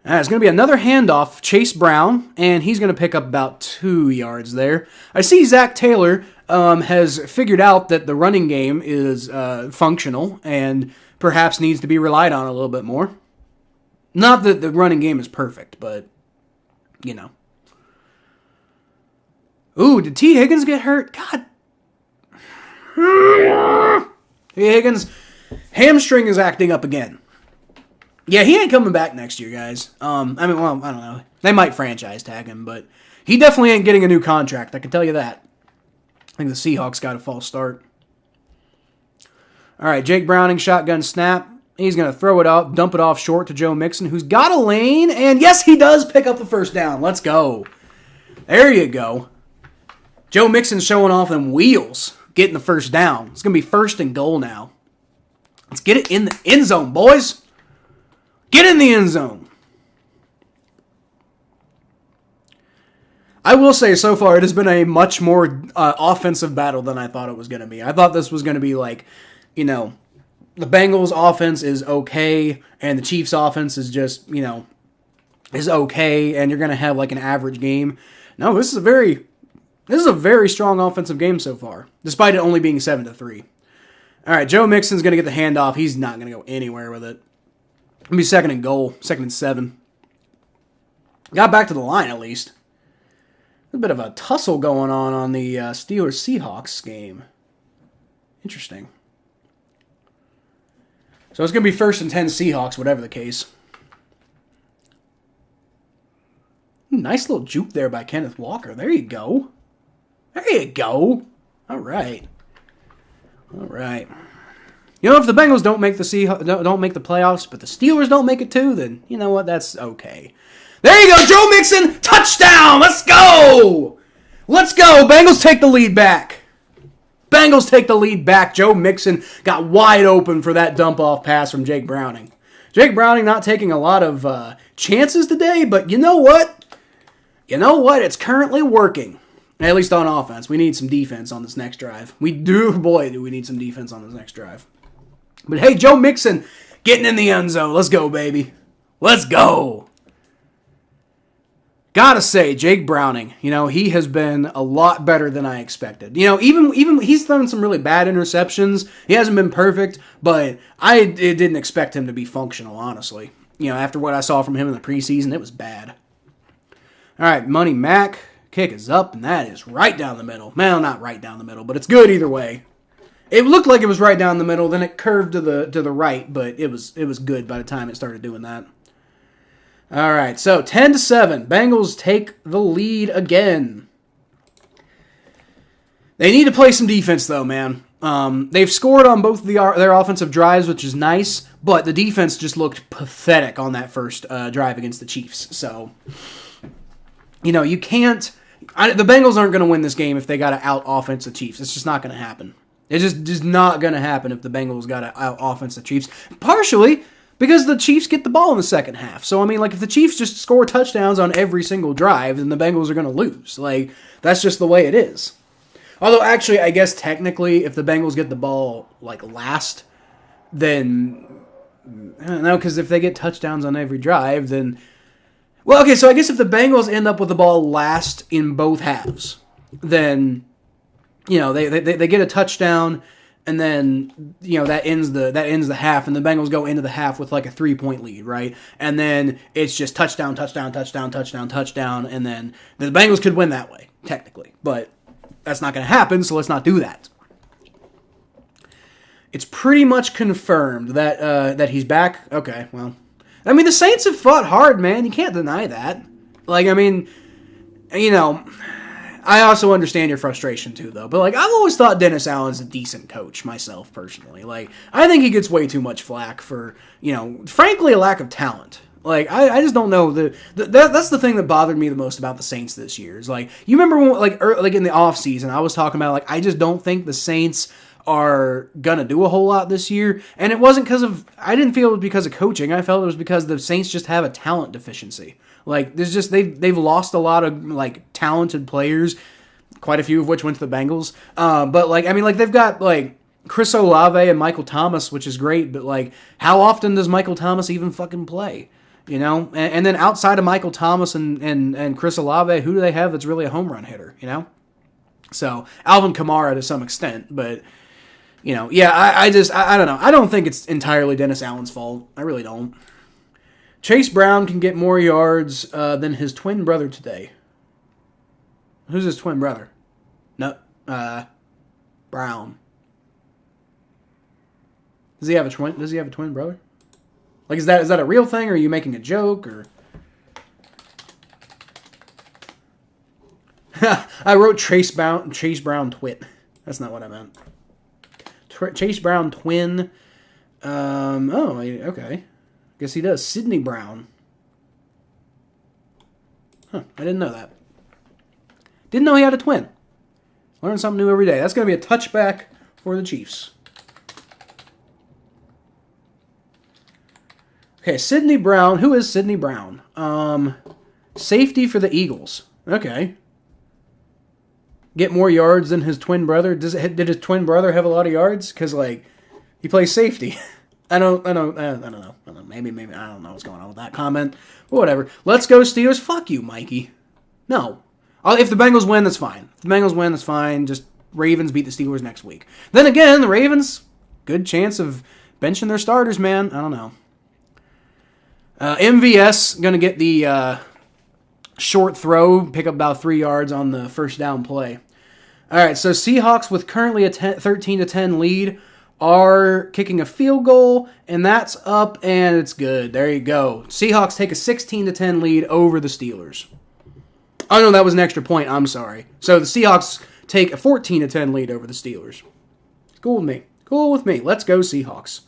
It's going to be another handoff, Chase Brown, and he's going to pick up about 2 yards there. I see Zach Taylor has figured out that the running game is functional and perhaps needs to be relied on a little bit more. Not that the running game is perfect, but, you know. Ooh, did T. Higgins get hurt? God. T. Higgins, hamstring is acting up again. Yeah, he ain't coming back next year, guys. I don't know. They might franchise tag him, but he definitely ain't getting a new contract. I can tell you that. I think the Seahawks got a false start. All right, Jake Browning, shotgun snap. He's going to throw it up, dump it off short to Joe Mixon, who's got a lane, and yes, he does pick up the first down. Let's go. There you go. Joe Mixon's showing off them wheels, getting the first down. It's going to be 1st and goal now. Let's get it in the end zone, boys. Get in the end zone. I will say, so far, it has been a much more offensive battle than I thought it was going to be. I thought this was going to be like, you know, the Bengals' offense is okay, and the Chiefs' offense is just, you know, is okay, and you're going to have like an average game. No, this is a very strong offensive game so far, despite it only being 7-3. All right, Joe Mixon's going to get the handoff. He's not going to go anywhere with it. It'll be 2nd and goal, 2nd and 7. Got back to the line, at least. A bit of a tussle going on the Steelers-Seahawks game. Interesting. So it's going to be 1st and 10 Seahawks, whatever the case. Nice little juke there by Kenneth Walker. There you go. There you go. All right. All right. You know, if the Bengals don't make the playoffs, but the Steelers don't make it too, then you know what? That's okay. There you go, Joe Mixon, touchdown! Let's go! Let's go! Bengals take the lead back. Bengals take the lead back. Joe Mixon got wide open for that dump-off pass from Jake Browning. Jake Browning not taking a lot of chances today, but you know what? You know what? It's currently working. At least on offense. We need some defense on this next drive. We do, boy, do we need some defense on this next drive. But hey, Joe Mixon getting in the end zone. Let's go, baby. Let's go. Gotta say, Jake Browning, you know, he has been a lot better than I expected. You know, even he's thrown some really bad interceptions. He hasn't been perfect, but I didn't expect him to be functional, honestly. You know, after what I saw from him in the preseason, it was bad. All right, Money Mac, kick is up, and that is right down the middle. Well, not right down the middle, but it's good either way. It looked like it was right down the middle, then it curved to the right, but it was good by the time it started doing that. All right, so 10-7. Bengals take the lead again. They need to play some defense, though, man. They've scored on both their offensive drives, which is nice, but the defense just looked pathetic on that first drive against the Chiefs. So, you know, you can't... the Bengals aren't going to win this game if they got to out-offense the Chiefs. It's just not going to happen. It's just not going to happen if the Bengals got to out-offense the Chiefs. Partially... because the Chiefs get the ball in the second half. So, I mean, like, if the Chiefs just score touchdowns on every single drive, then the Bengals are going to lose. Like, that's just the way it is. Although, actually, I guess technically, if the Bengals get the ball, like, last, then... I don't know, because if they get touchdowns on every drive, then... Well, okay, so I guess if the Bengals end up with the ball last in both halves, then, you know, they get a touchdown... and then, you know, that ends the half, and the Bengals go into the half with like a 3-point lead, right? And then it's just touchdown, touchdown, touchdown, touchdown, touchdown, and then the Bengals could win that way, technically. But that's not going to happen, so let's not do that. It's pretty much confirmed that he's back. Okay, well, I mean, the Saints have fought hard, man. You can't deny that. Like, I mean, you know... I also understand your frustration, too, though. But, like, I've always thought Dennis Allen's a decent coach, myself, personally. Like, I think he gets way too much flack for, you know, frankly, a lack of talent. Like, I just don't know. That's the thing that bothered me the most about the Saints this year. Is, like, you remember, when, like in the offseason, I was talking about, like, I just don't think the Saints are gonna do a whole lot this year. And it wasn't because of... I didn't feel it was because of coaching. I felt it was because the Saints just have a talent deficiency. Like, there's just they've lost a lot of like talented players, quite a few of which went to the Bengals. But like, I mean, like they've got like Chris Olave and Michael Thomas, which is great. But like, how often does Michael Thomas even fucking play? You know, and then outside of Michael Thomas and Chris Olave, who do they have that's really a home run hitter? You know, so Alvin Kamara to some extent, but you know, yeah, I don't know. I don't think it's entirely Dennis Allen's fault. I really don't. Chase Brown can get more yards than his twin brother today. Who's his twin brother? No, Brown. Does he have a twin brother? Like, is that a real thing, or are you making a joke, or? I wrote Chase Brown twit. That's not what I meant. Chase Brown twin. Oh, okay. Guess he does. Sidney Brown. Huh, I didn't know that. Didn't know he had a twin. Learn something new every day. That's going to be a touchback for the Chiefs. Okay, Sidney Brown. Who is Sidney Brown? Safety for the Eagles. Okay. Get more yards than his twin brother. Did his twin brother have a lot of yards? Because, like, he plays safety. I don't know. Maybe, I don't know what's going on with that comment. But whatever. Let's go Steelers. Fuck you, Mikey. No. If the Bengals win, that's fine. If the Bengals win, that's fine. Just Ravens beat the Steelers next week. Then again, the Ravens, good chance of benching their starters, man. I don't know. MVS going to get the short throw, pick up about 3 yards on the first down play. All right, so Seahawks with currently a 13-10 lead are kicking a field goal, and that's up, and it's good. There you go. Seahawks take a 16-10 lead over the Steelers. Oh, no, that was an extra point. I'm sorry. So the Seahawks take a 14-10 lead over the Steelers. Cool with me. Cool with me. Let's go Seahawks.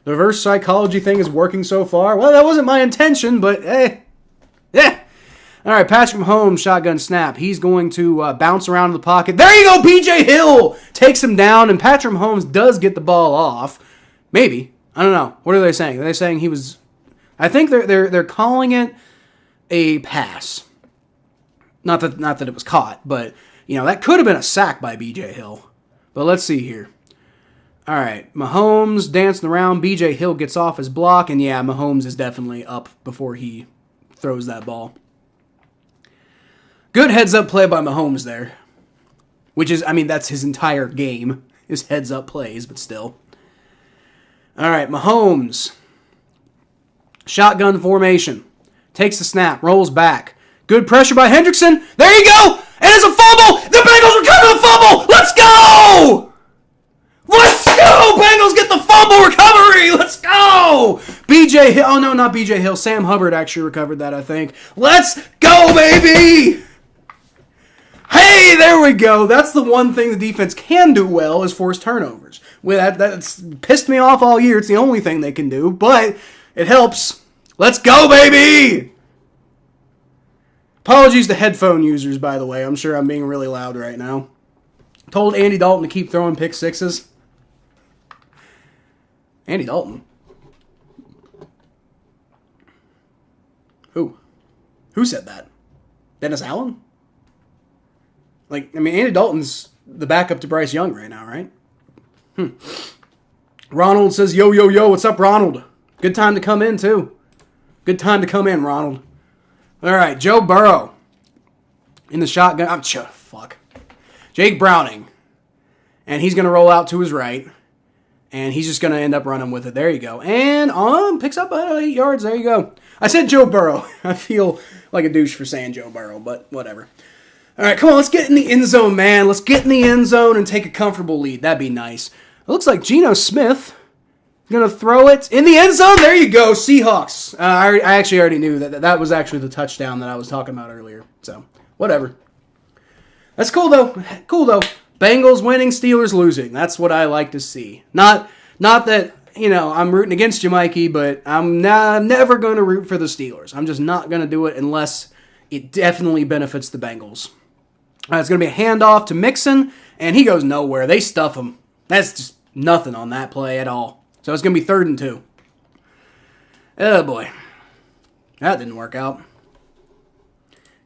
The reverse psychology thing is working so far. Well, that wasn't my intention, but yeah. All right, Patrick Mahomes, shotgun snap. He's going to bounce around in the pocket. There you go, B.J. Hill takes him down, and Patrick Mahomes does get the ball off. Maybe. I don't know. What are they saying? Are they saying he was... I think they're calling it a pass. Not that it was caught, but, that could have been a sack by B.J. Hill. But let's see here. All right, Mahomes dancing around. B.J. Hill gets off his block, and yeah, Mahomes is definitely up before he throws that ball. Good heads-up play by Mahomes there. Which is, that's his entire game, is heads-up plays, but still. All right, Mahomes. Shotgun formation. Takes the snap, rolls back. Good pressure by Hendrickson. There you go! And it's a fumble! The Bengals recover the fumble! Let's go! Let's go! Bengals get the fumble recovery! Let's go! B.J. Hill. Oh, no, not B.J. Hill. Sam Hubbard actually recovered that, I think. Let's go, baby! Hey, there we go. That's the one thing the defense can do well is force turnovers. Well, that's pissed me off all year. It's the only thing they can do, but it helps. Let's go, baby! Apologies to headphone users, by the way. I'm sure I'm being really loud right now. Told Andy Dalton to keep throwing pick sixes. Andy Dalton? Who? Who said that? Dennis Allen? Andy Dalton's the backup to Bryce Young right now, right? Ronald says, yo, yo, yo, what's up, Ronald? Good time to come in, too. Good time to come in, Ronald. All right, Joe Burrow in the shotgun. Jake Browning. And he's going to roll out to his right. And he's just going to end up running with it. There you go. And picks up 8 yards. There you go. I said Joe Burrow. I feel like a douche for saying Joe Burrow, but whatever. All right, come on, let's get in the end zone, man. Let's get in the end zone and take a comfortable lead. That'd be nice. It looks like Geno Smith is going to throw it in the end zone. There you go, Seahawks. I actually already knew that was actually the touchdown that I was talking about earlier. So, whatever. That's cool, though. Bengals winning, Steelers losing. That's what I like to see. Not that, I'm rooting against you, Mikey, but I'm never going to root for the Steelers. I'm just not going to do it unless it definitely benefits the Bengals. It's going to be a handoff to Mixon, and he goes nowhere. They stuff him. That's just nothing on that play at all. So it's going to be 3rd and 2. Oh, boy. That didn't work out.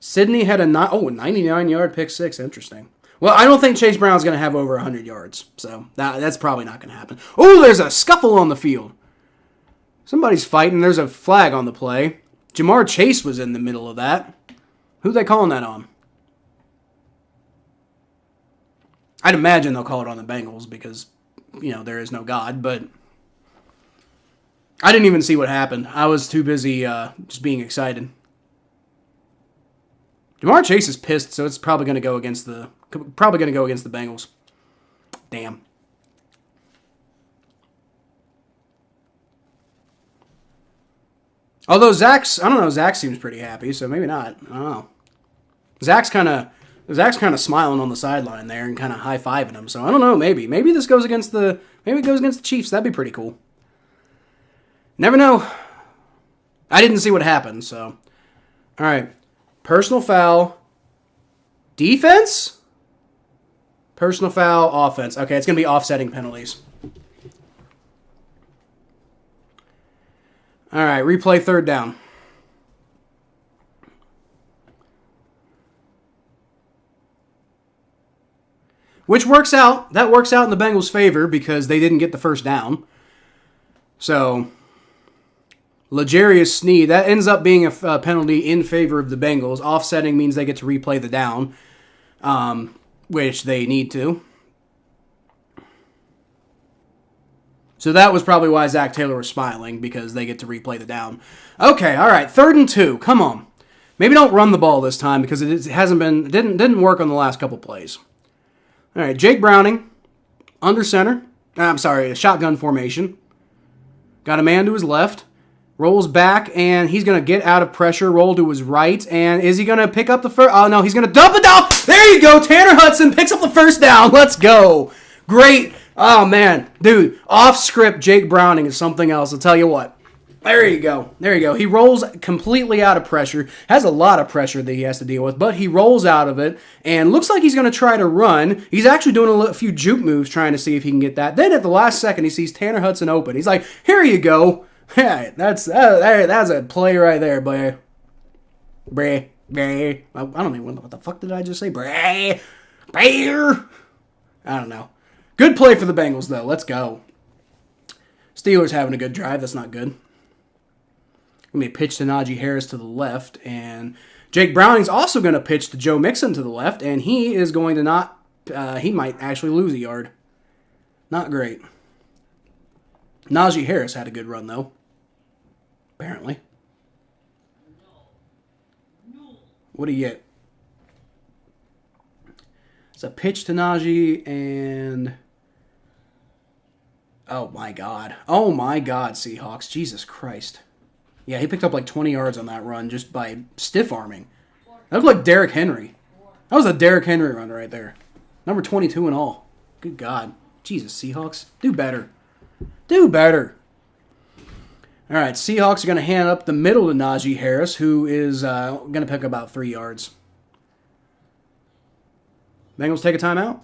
Sidney had a 99-yard pick six. Interesting. Well, I don't think Chase Brown's going to have over 100 yards, so that's probably not going to happen. Oh, there's a scuffle on the field. Somebody's fighting. There's a flag on the play. Jamar Chase was in the middle of that. Who they calling that on? I'd imagine they'll call it on the Bengals because, there is no God, but I didn't even see what happened. I was too busy just being excited. Jamar Chase is pissed, so it's probably going to go against the Bengals. Damn. Although Zach seems pretty happy, so maybe not. I don't know. Zach's kind of smiling on the sideline there and kind of high-fiving him. So I don't know, maybe this goes against the Chiefs. That'd be pretty cool. Never know. I didn't see what happened, so. All right. Personal foul. Defense? Personal foul, offense. Okay, it's going to be offsetting penalties. All right, replay 3rd down. Which works out. That works out in the Bengals' favor because they didn't get the first down. So, L'Jarius Sneed, that ends up being a penalty in favor of the Bengals. Offsetting means they get to replay the down, which they need to. So that was probably why Zach Taylor was smiling, because they get to replay the down. Okay, all right, 3rd and 2. Come on. Maybe don't run the ball this time because it didn't work on the last couple plays. All right, Jake Browning, under center. A shotgun formation. Got a man to his left. Rolls back, and he's going to get out of pressure. Roll to his right, and is he going to pick up the first? Oh, no, he's going to dump it down. There you go. Tanner Hudson picks up the first down. Let's go. Great Oh, man. Dude, off-script Jake Browning is something else. I'll tell you what. There you go. There you go. He rolls completely out of pressure. Has a lot of pressure that he has to deal with, but he rolls out of it and looks like he's going to try to run. He's actually doing a few juke moves trying to see if he can get that. Then at the last second, he sees Tanner Hudson open. He's like, here you go. Yeah, that's a play right there, boy. Bray. I don't even know what the fuck did I just say. Bray. Bear. I don't know. Good play for the Bengals, though. Let's go. Steelers having a good drive. That's not good. Going to be a pitch to Najee Harris to the left, and Jake Browning's also going to pitch to Joe Mixon to the left, and he is going to not, he might actually lose a yard. Not great. Najee Harris had a good run, though. Apparently. What do you get? It's a pitch to Najee, and... Oh, my God. Oh, my God, Seahawks. Jesus Christ. Yeah, he picked up like 20 yards on that run just by stiff-arming. That looked like Derrick Henry. That was a Derrick Henry run right there. Number 22 and all. Good God. Jesus, Seahawks. Do better. Do better. All right, Seahawks are going to hand up the middle to Najee Harris, who is going to pick about 3 yards. Bengals take a timeout?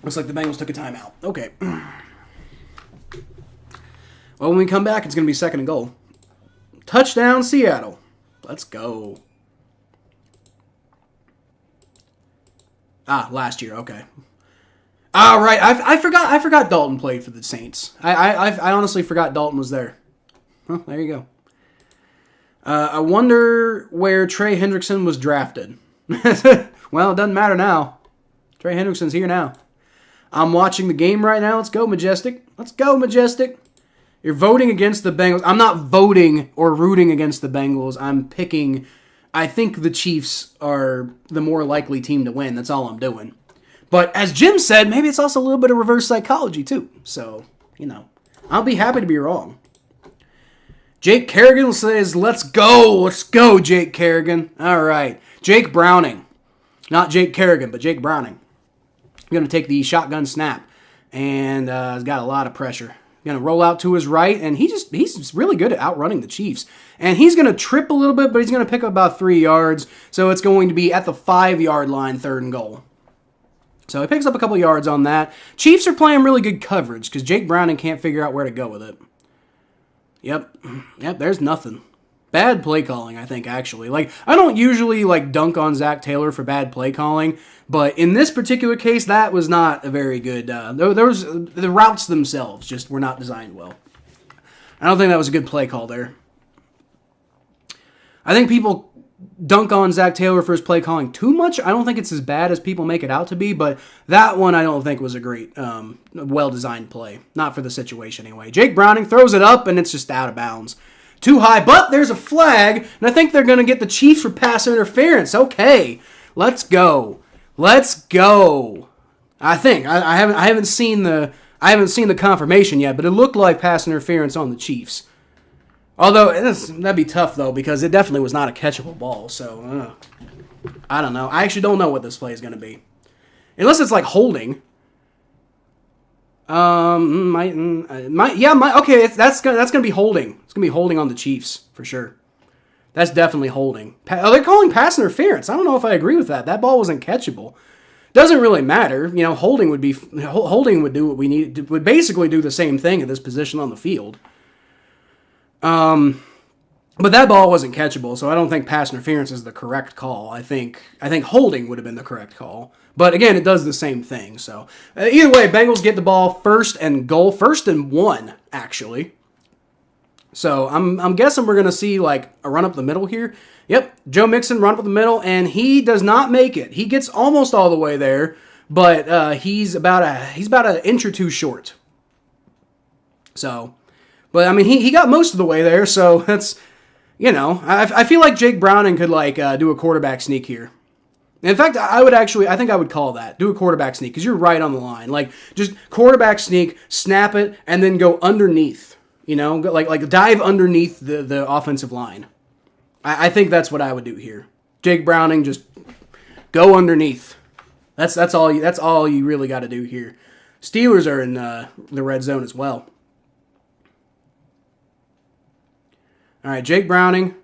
Looks like the Bengals took a timeout. Okay. Well, when we come back, it's going to be 2nd and goal. Touchdown, Seattle. Let's go. Last year. Okay. All right. I forgot Dalton played for the Saints. I honestly forgot Dalton was there. Well, there you go. I wonder where Trey Hendrickson was drafted. Well, it doesn't matter now. Trey Hendrickson's here now. I'm watching the game right now. Let's go, Majestic. Let's go, Majestic. You're voting against the Bengals. I'm not voting or rooting against the Bengals. I'm picking... I think the Chiefs are the more likely team to win. That's all I'm doing. But as Jim said, maybe it's also a little bit of reverse psychology, too. So, I'll be happy to be wrong. Jake Kerrigan says, let's go. Let's go, Jake Kerrigan. All right. Jake Browning. Not Jake Kerrigan, but Jake Browning. Going to take the shotgun snap. And he's got a lot of pressure. Going to roll out to his right, and he's really good at outrunning the Chiefs. And he's going to trip a little bit, but he's going to pick up about 3 yards. So it's going to be at the 5-yard line, 3rd and goal. So he picks up a couple yards on that. Chiefs are playing really good coverage because Jake Browning can't figure out where to go with it. Yep, there's nothing. Bad play calling, I think, actually. I don't usually, dunk on Zach Taylor for bad play calling, but in this particular case, that was not a very good... the routes themselves just were not designed well. I don't think that was a good play call there. I think people dunk on Zach Taylor for his play calling too much. I don't think it's as bad as people make it out to be, but that one I don't think was a great, well-designed play. Not for the situation, anyway. Jake Browning throws it up, and it's just out of bounds. Too high, but there's a flag, and I think they're going to get the Chiefs for pass interference. Okay, let's go. Let's go. I think I haven't seen the confirmation yet, but it looked like pass interference on the Chiefs. Although that'd be tough though because it definitely was not a catchable ball. So I don't know. I actually don't know what this play is going to be, unless it's holding. Okay, that's gonna be holding. It's gonna be holding on the Chiefs for sure. That's definitely holding. They're calling pass interference. I don't know if I agree with that. That ball wasn't catchable. Doesn't really matter. Holding would do what we need. Would basically do the same thing at this position on the field. But that ball wasn't catchable, so I don't think pass interference is the correct call. I think holding would have been the correct call. But again, it does the same thing. So either way, Bengals get the ball 1st and goal, 1st and 1 actually. So I'm guessing we're gonna see a run up the middle here. Yep, Joe Mixon run up the middle, and he does not make it. He gets almost all the way there, but he's about an inch or two short. So, but I mean he got most of the way there. So that's I feel like Jake Browning could do a quarterback sneak here. In fact, I think I would call that. Do a quarterback sneak, because you're right on the line. Just quarterback sneak, snap it, and then go underneath. Dive underneath the offensive line. I think that's what I would do here. Jake Browning, just go underneath. That's all you really got to do here. Steelers are in the red zone as well. All right, Jake Browning.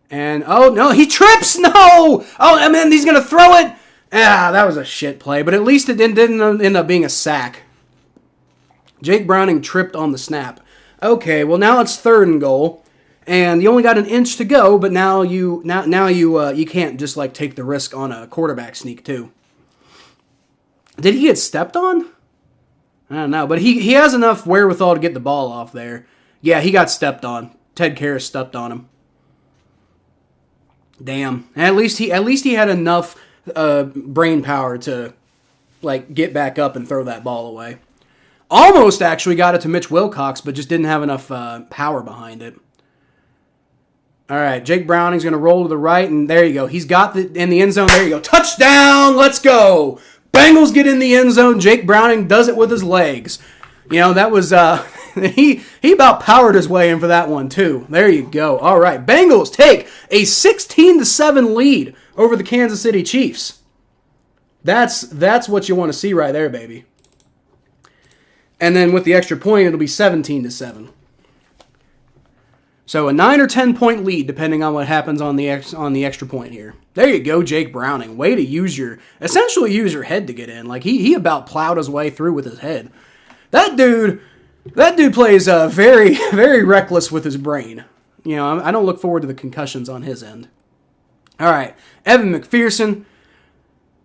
And, oh, no, he trips! No! Oh, I mean, he's going to throw it! Ah, that was a shit play, but at least it didn't end up being a sack. Jake Browning tripped on the snap. Okay, well, now it's 3rd and goal, and you only got an inch to go, but now you can't just, like, take the risk on a quarterback sneak, too. Did he get stepped on? I don't know, but he has enough wherewithal to get the ball off there. Yeah, he got stepped on. Ted Karras stepped on him. Damn. And at least he had enough brain power to like get back up and throw that ball away. Almost actually got it to Mitch Wilcox, but just didn't have enough power behind it. All right, Jake Browning's going to roll to the right, and there you go. He's got in the end zone. There you go. Touchdown! Let's go! Bengals get in the end zone. Jake Browning does it with his legs. You know, that was... He about powered his way in for that one, too. There you go. All right. Bengals take a 16-7 lead over the Kansas City Chiefs. That's what you want to see right there, baby. And then with the extra point, it'll be 17-7. So a 9 or 10 point lead, depending on what happens on the extra point here. There you go, Jake Browning. Way to essentially use your head to get in. Like he about plowed his way through with his head. That dude plays very, very reckless with his brain. You know, I don't look forward to the concussions on his end. All right, Evan McPherson.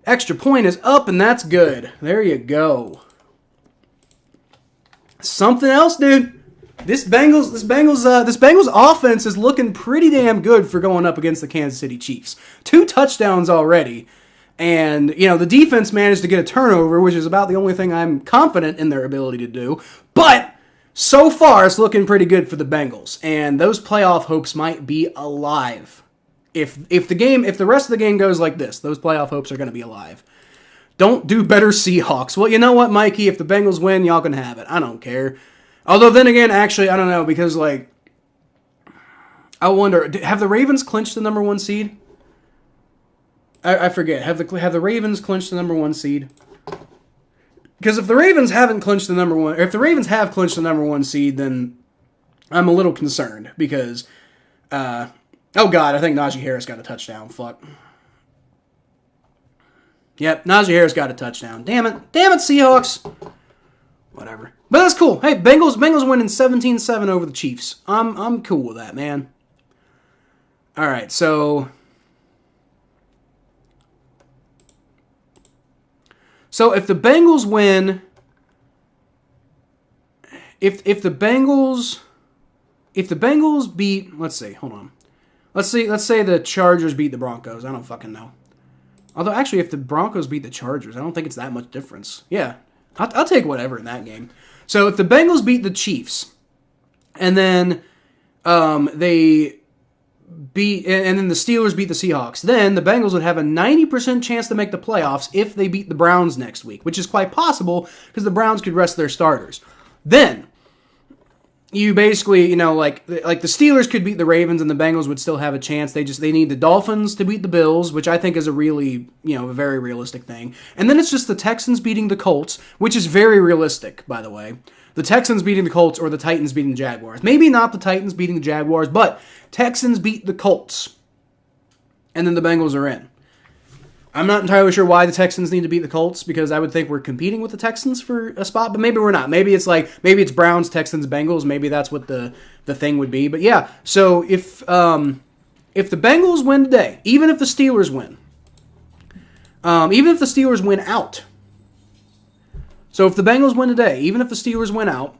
Extra point is up, and that's good. There you go. Something else, dude. This Bengals offense is looking pretty damn good for going up against the Kansas City Chiefs. 2 touchdowns already. And, you know, the defense managed to get a turnover, which is about the only thing I'm confident in their ability to do. But so far, it's looking pretty good for the Bengals. And those playoff hopes might be alive. If the rest of the game goes like this, those playoff hopes are going to be alive. Don't do better, Seahawks. Well, you know what, Mikey? If the Bengals win, y'all can have it. I don't care. Although, then again, actually, I don't know, because, like, I wonder, have the Ravens clinched the number 1 seed? I forget. Have the Ravens clinched the number 1 seed? Because if the Ravens haven't clinched the number 1, or if the Ravens have clinched the number 1 seed, then I'm a little concerned because, oh God, I think Najee Harris got a touchdown. Fuck. Yep, Najee Harris got a touchdown. Damn it, Seahawks. Whatever. But that's cool. Hey, Bengals winning 17-7 over the Chiefs. I'm cool with that, man. All right, so if the Bengals win, if the Bengals beat, let's see, hold on. Let's say the Chargers beat the Broncos. I don't fucking know. Although actually, if the Broncos beat the Chargers, I don't think it's that much difference. Yeah, I'll take whatever in that game. So if the Bengals beat the Chiefs, and then the Steelers beat the Seahawks, then the Bengals would have a 90% chance to make the playoffs if they beat the Browns next week, which is quite possible because the Browns could rest their starters. Then you basically, you know, like the Steelers could beat the Ravens and the Bengals would still have a chance. They need the Dolphins to beat the Bills, which I think is a really, you know, a very realistic thing. And then it's just the Texans beating the Colts, which is very realistic, by the way. The Texans beating the Colts or the Titans beating the Jaguars. Maybe not the Titans beating the Jaguars, but Texans beat the Colts. And then the Bengals are in. I'm not entirely sure why the Texans need to beat the Colts, because I would think we're competing with the Texans for a spot, but maybe we're not. Maybe it's Browns, Texans, Bengals. Maybe that's what the thing would be. But yeah, so if the Bengals win today, even if the Steelers win out. So if the Bengals win today, even if the Steelers win out,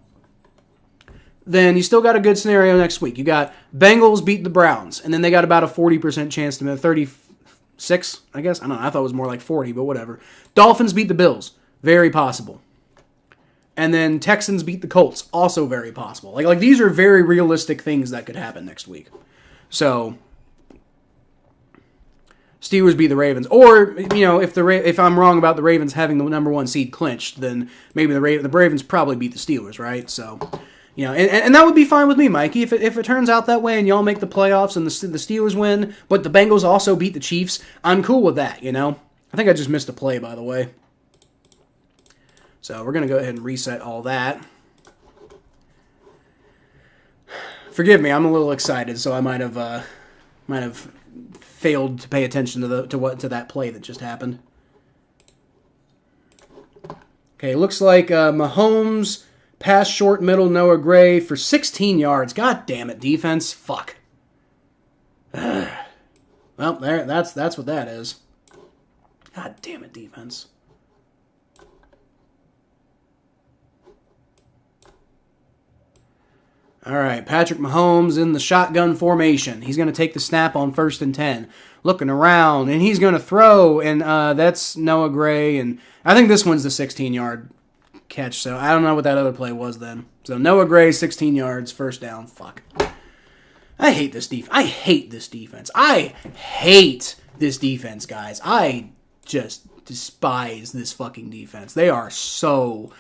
then you still got a good scenario next week. You got Bengals beat the Browns, and then they got about a 40% chance to 36, I guess. I don't know. I thought it was more like 40, but whatever. Dolphins beat the Bills. Very possible. And then Texans beat the Colts. Also very possible. Like these are very realistic things that could happen next week. So Steelers beat the Ravens. Or, you know, if I'm wrong about the Ravens having the number 1 seed clinched, then maybe the Ravens probably beat the Steelers, right? So, you know, and that would be fine with me, Mikey. If it turns out that way and y'all make the playoffs and the Steelers win, but the Bengals also beat the Chiefs, I'm cool with that, you know? I think I just missed a play, by the way. So we're going to go ahead and reset all that. Forgive me, I'm a little excited, so I might have failed to pay attention to that play that just happened. Okay, looks like Mahomes pass short middle Noah Gray for 16 yards. God damn it, defense. Fuck. Well, that's what that is. God damn it, defense. All right, Patrick Mahomes in the shotgun formation. He's going to take the snap on 1st and 10. Looking around, and he's going to throw, and that's Noah Gray. And I think this one's the 16-yard catch, so I don't know what that other play was then. So Noah Gray, 16 yards, 1st down. Fuck. I hate this defense. I hate this defense. I hate this defense, guys. I just despise this fucking defense. They are so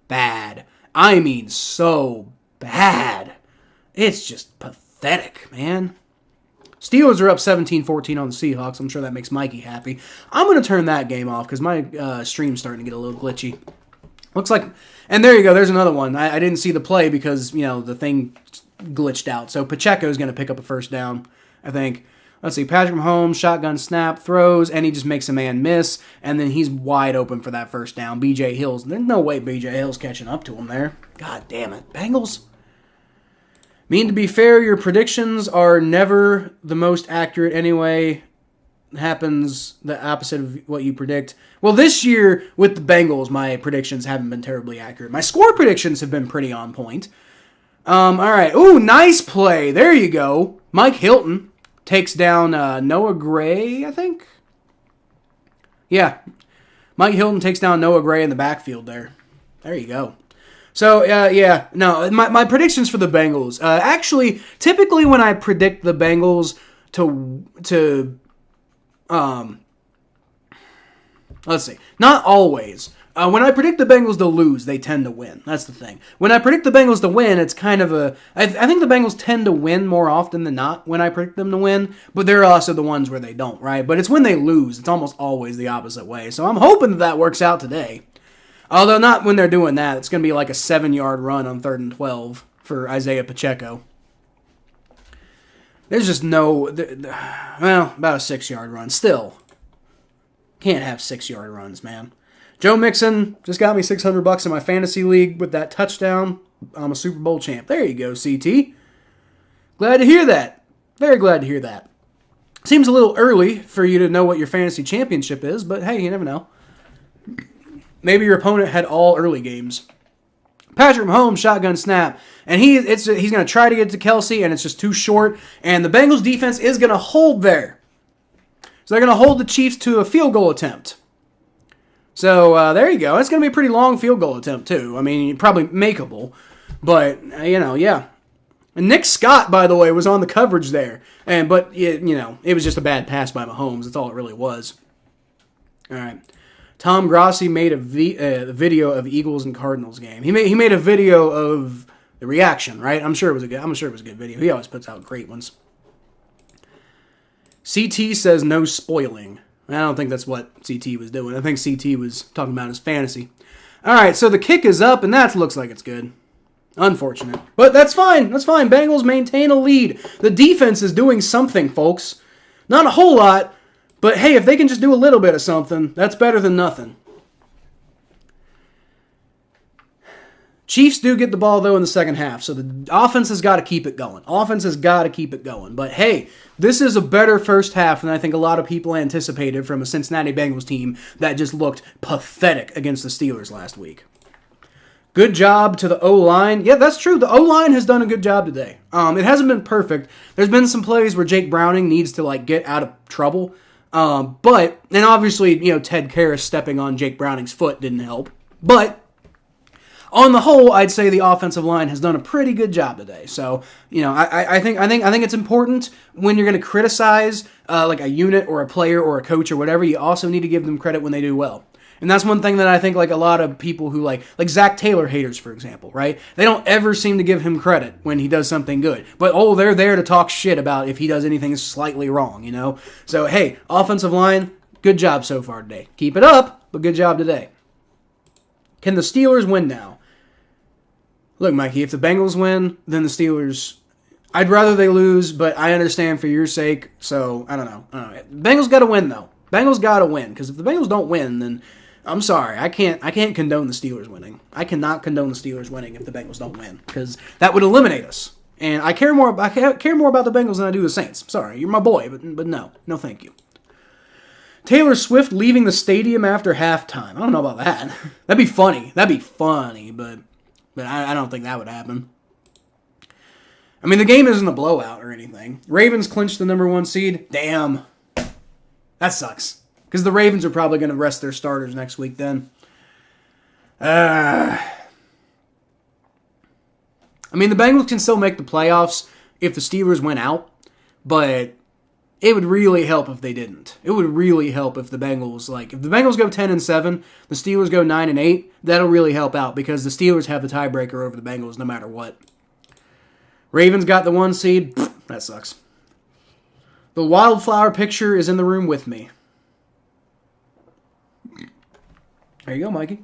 bad. I mean, so bad. It's just pathetic, man. Steelers are up 17-14 on the Seahawks. I'm sure that makes Mikey happy. I'm going to turn that game off because my stream's starting to get a little glitchy. Looks like, and there you go. There's another one. I didn't see the play because, the thing glitched out. So Pacheco's going to pick up a 1st down, I think. Let's see. Patrick Mahomes, shotgun snap, throws, and he just makes a man miss, and then he's wide open for that 1st down. B.J. Hill's, there's no way B.J. Hill's catching up to him there. God damn it. Bengals? To be fair, your predictions are never the most accurate anyway. Happens the opposite of what you predict. Well, this year with the Bengals, my predictions haven't been terribly accurate. My score predictions have been pretty on point. All right. Ooh, nice play. There you go. Mike Hilton takes down Noah Gray, I think. Yeah. Mike Hilton takes down Noah Gray in the backfield there. There you go. So, no, my predictions for the Bengals. Actually, typically when I predict the Bengals let's see, not always. When I predict the Bengals to lose, they tend to win. That's the thing. When I predict the Bengals to win, it's kind of I think the Bengals tend to win more often than not when I predict them to win, but there are also the ones where they don't, right? But it's when they lose, it's almost always the opposite way. So I'm hoping that works out today. Although not when they're doing that. It's going to be like a 7-yard run on 3rd and 12 for Isaiah Pacheco. There's just no, about a 6-yard run. Still, can't have 6-yard runs, man. Joe Mixon just got me $600 in my fantasy league with that touchdown. I'm a Super Bowl champ. There you go, CT. Glad to hear that. Very glad to hear that. Seems a little early for you to know what your fantasy championship is, but hey, you never know. Maybe your opponent had all early games. Patrick Mahomes, shotgun snap. And he's going to try to get to Kelsey, and it's just too short. And the Bengals defense is going to hold there. So they're going to hold the Chiefs to a field goal attempt. So there you go. It's going to be a pretty long field goal attempt, too. I mean, probably makeable. But, yeah. And Nick Scott, by the way, was on the coverage there. But it was just a bad pass by Mahomes. That's all it really was. All right. Tom Grossi made a video of Eagles and Cardinals game. He made a video of the reaction, right? I'm sure it was a good video. He always puts out great ones. CT says no spoiling. I don't think that's what CT was doing. I think CT was talking about his fantasy. All right, so the kick is up, and that looks like it's good. Unfortunate. But that's fine. That's fine. Bengals maintain a lead. The defense is doing something, folks. Not a whole lot, but hey, if they can just do a little bit of something, that's better than nothing. Chiefs do get the ball, though, in the second half, so the offense has got to keep it going. But hey, this is a better first half than I think a lot of people anticipated from a Cincinnati Bengals team that just looked pathetic against the Steelers last week. Good job to the O-line. Yeah, that's true. The O-line has done a good job today. It hasn't been perfect. There's been some plays where Jake Browning needs to get out of trouble. And obviously, Ted Karras stepping on Jake Browning's foot didn't help. But on the whole, I'd say the offensive line has done a pretty good job today. So, I think it's important when you're going to criticize a unit or a player or a coach or whatever. You also need to give them credit when they do well. And that's one thing that I think a lot of people who like Zach Taylor haters, for example, right? They don't ever seem to give him credit when he does something good. But, they're there to talk shit about if he does anything slightly wrong, So, hey, offensive line, Good job so far today. Keep it up, but good job today. Can the Steelers win now? Look, Mikey, if the Bengals win, then the Steelers... I'd rather they lose, but I understand for your sake, so I don't know. Bengals got to win, though. Bengals got to win, because if the Bengals don't win, then I'm sorry. I can't condone the Steelers winning. I cannot condone the Steelers winning if the Bengals don't win, because that would eliminate us. And I care more about the Bengals than I do the Saints. Sorry, you're my boy, but no, thank you. Taylor Swift leaving the stadium after halftime. I don't know about that. That'd be funny, but I don't think that would happen. I mean, the game isn't a blowout or anything. Ravens clinched the number 1 seed. Damn. That sucks. Because the Ravens are probably going to rest their starters next week then. I mean, the Bengals can still make the playoffs if the Steelers win out, but it would really help if they didn't. It would really help if the Bengals, if the Bengals go 10-7, the Steelers go 9-8, that'll really help out because the Steelers have the tiebreaker over the Bengals no matter what. Ravens got the 1 seed. That sucks. The wildflower picture is in the room with me. There you go, Mikey.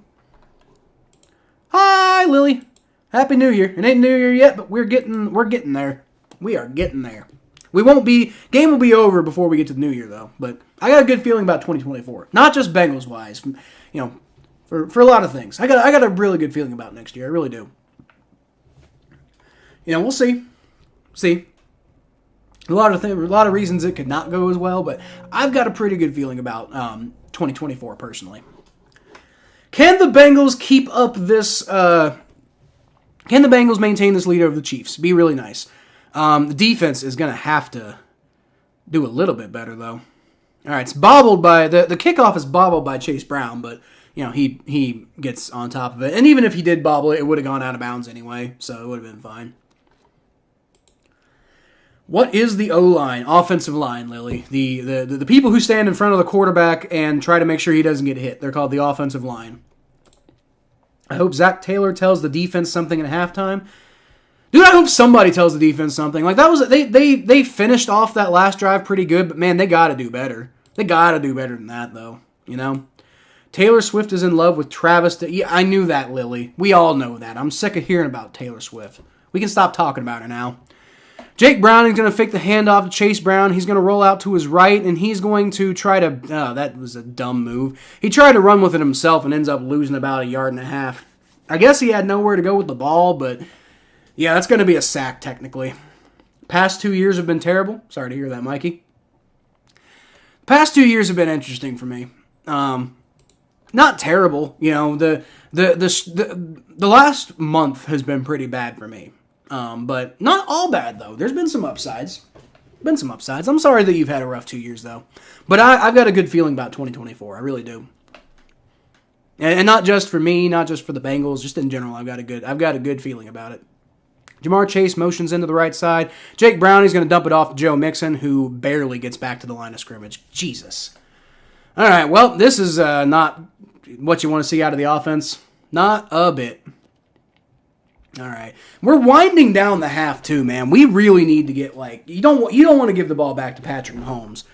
Hi, Lily. Happy New Year. It ain't New Year yet, but we're getting there. We are getting there. Game will be over before we get to the New Year, though. But I got a good feeling about 2024. Not just Bengals-wise. For a lot of things. I got a really good feeling about next year. I really do. We'll see. A lot of reasons it could not go as well, but I've got a pretty good feeling about 2024 personally. Can the Bengals keep up this? Can the Bengals maintain this lead over the Chiefs? Be really nice. The defense is going to have to do a little bit better, though. All right, it's bobbled by the kickoff is bobbled by Chase Brown, but he gets on top of it, and even if he did bobble it, it would have gone out of bounds anyway, so it would have been fine. What is the O-line, offensive line, Lily? The people who stand in front of the quarterback and try to make sure he doesn't get hit. They're called the offensive line. I hope Zach Taylor tells the defense something at halftime. Dude, I hope somebody tells the defense something. That was they finished off that last drive pretty good, but man, they got to do better. They got to do better than that, though. Taylor Swift is in love with Travis. Yeah, I knew that, Lily. We all know that. I'm sick of hearing about Taylor Swift. We can stop talking about her now. Jake Browning's going to fake the handoff to Chase Brown. He's going to roll out to his right, and he's going to try to... Oh, that was a dumb move. He tried to run with it himself and ends up losing about 1.5 yards. I guess he had nowhere to go with the ball, but... Yeah, that's going to be a sack, technically. Past 2 years have been terrible. Sorry to hear that, Mikey. Past 2 years have been interesting for me. Not terrible. The last month has been pretty bad for me. But not all bad, though. There's been some upsides. I'm sorry that you've had a rough 2 years, though. But I've got a good feeling about 2024. I really do. And not just for me, not just for the Bengals, just in general, I've got a good feeling about it. Jamar Chase motions into the right side. Jake Browning's going to dump it off to Joe Mixon, who barely gets back to the line of scrimmage. Jesus. All right, well, this is not what you want to see out of the offense. Not a bit. All right. We're winding down the half, too, man. We really need to get, you don't want to give the ball back to Patrick Mahomes.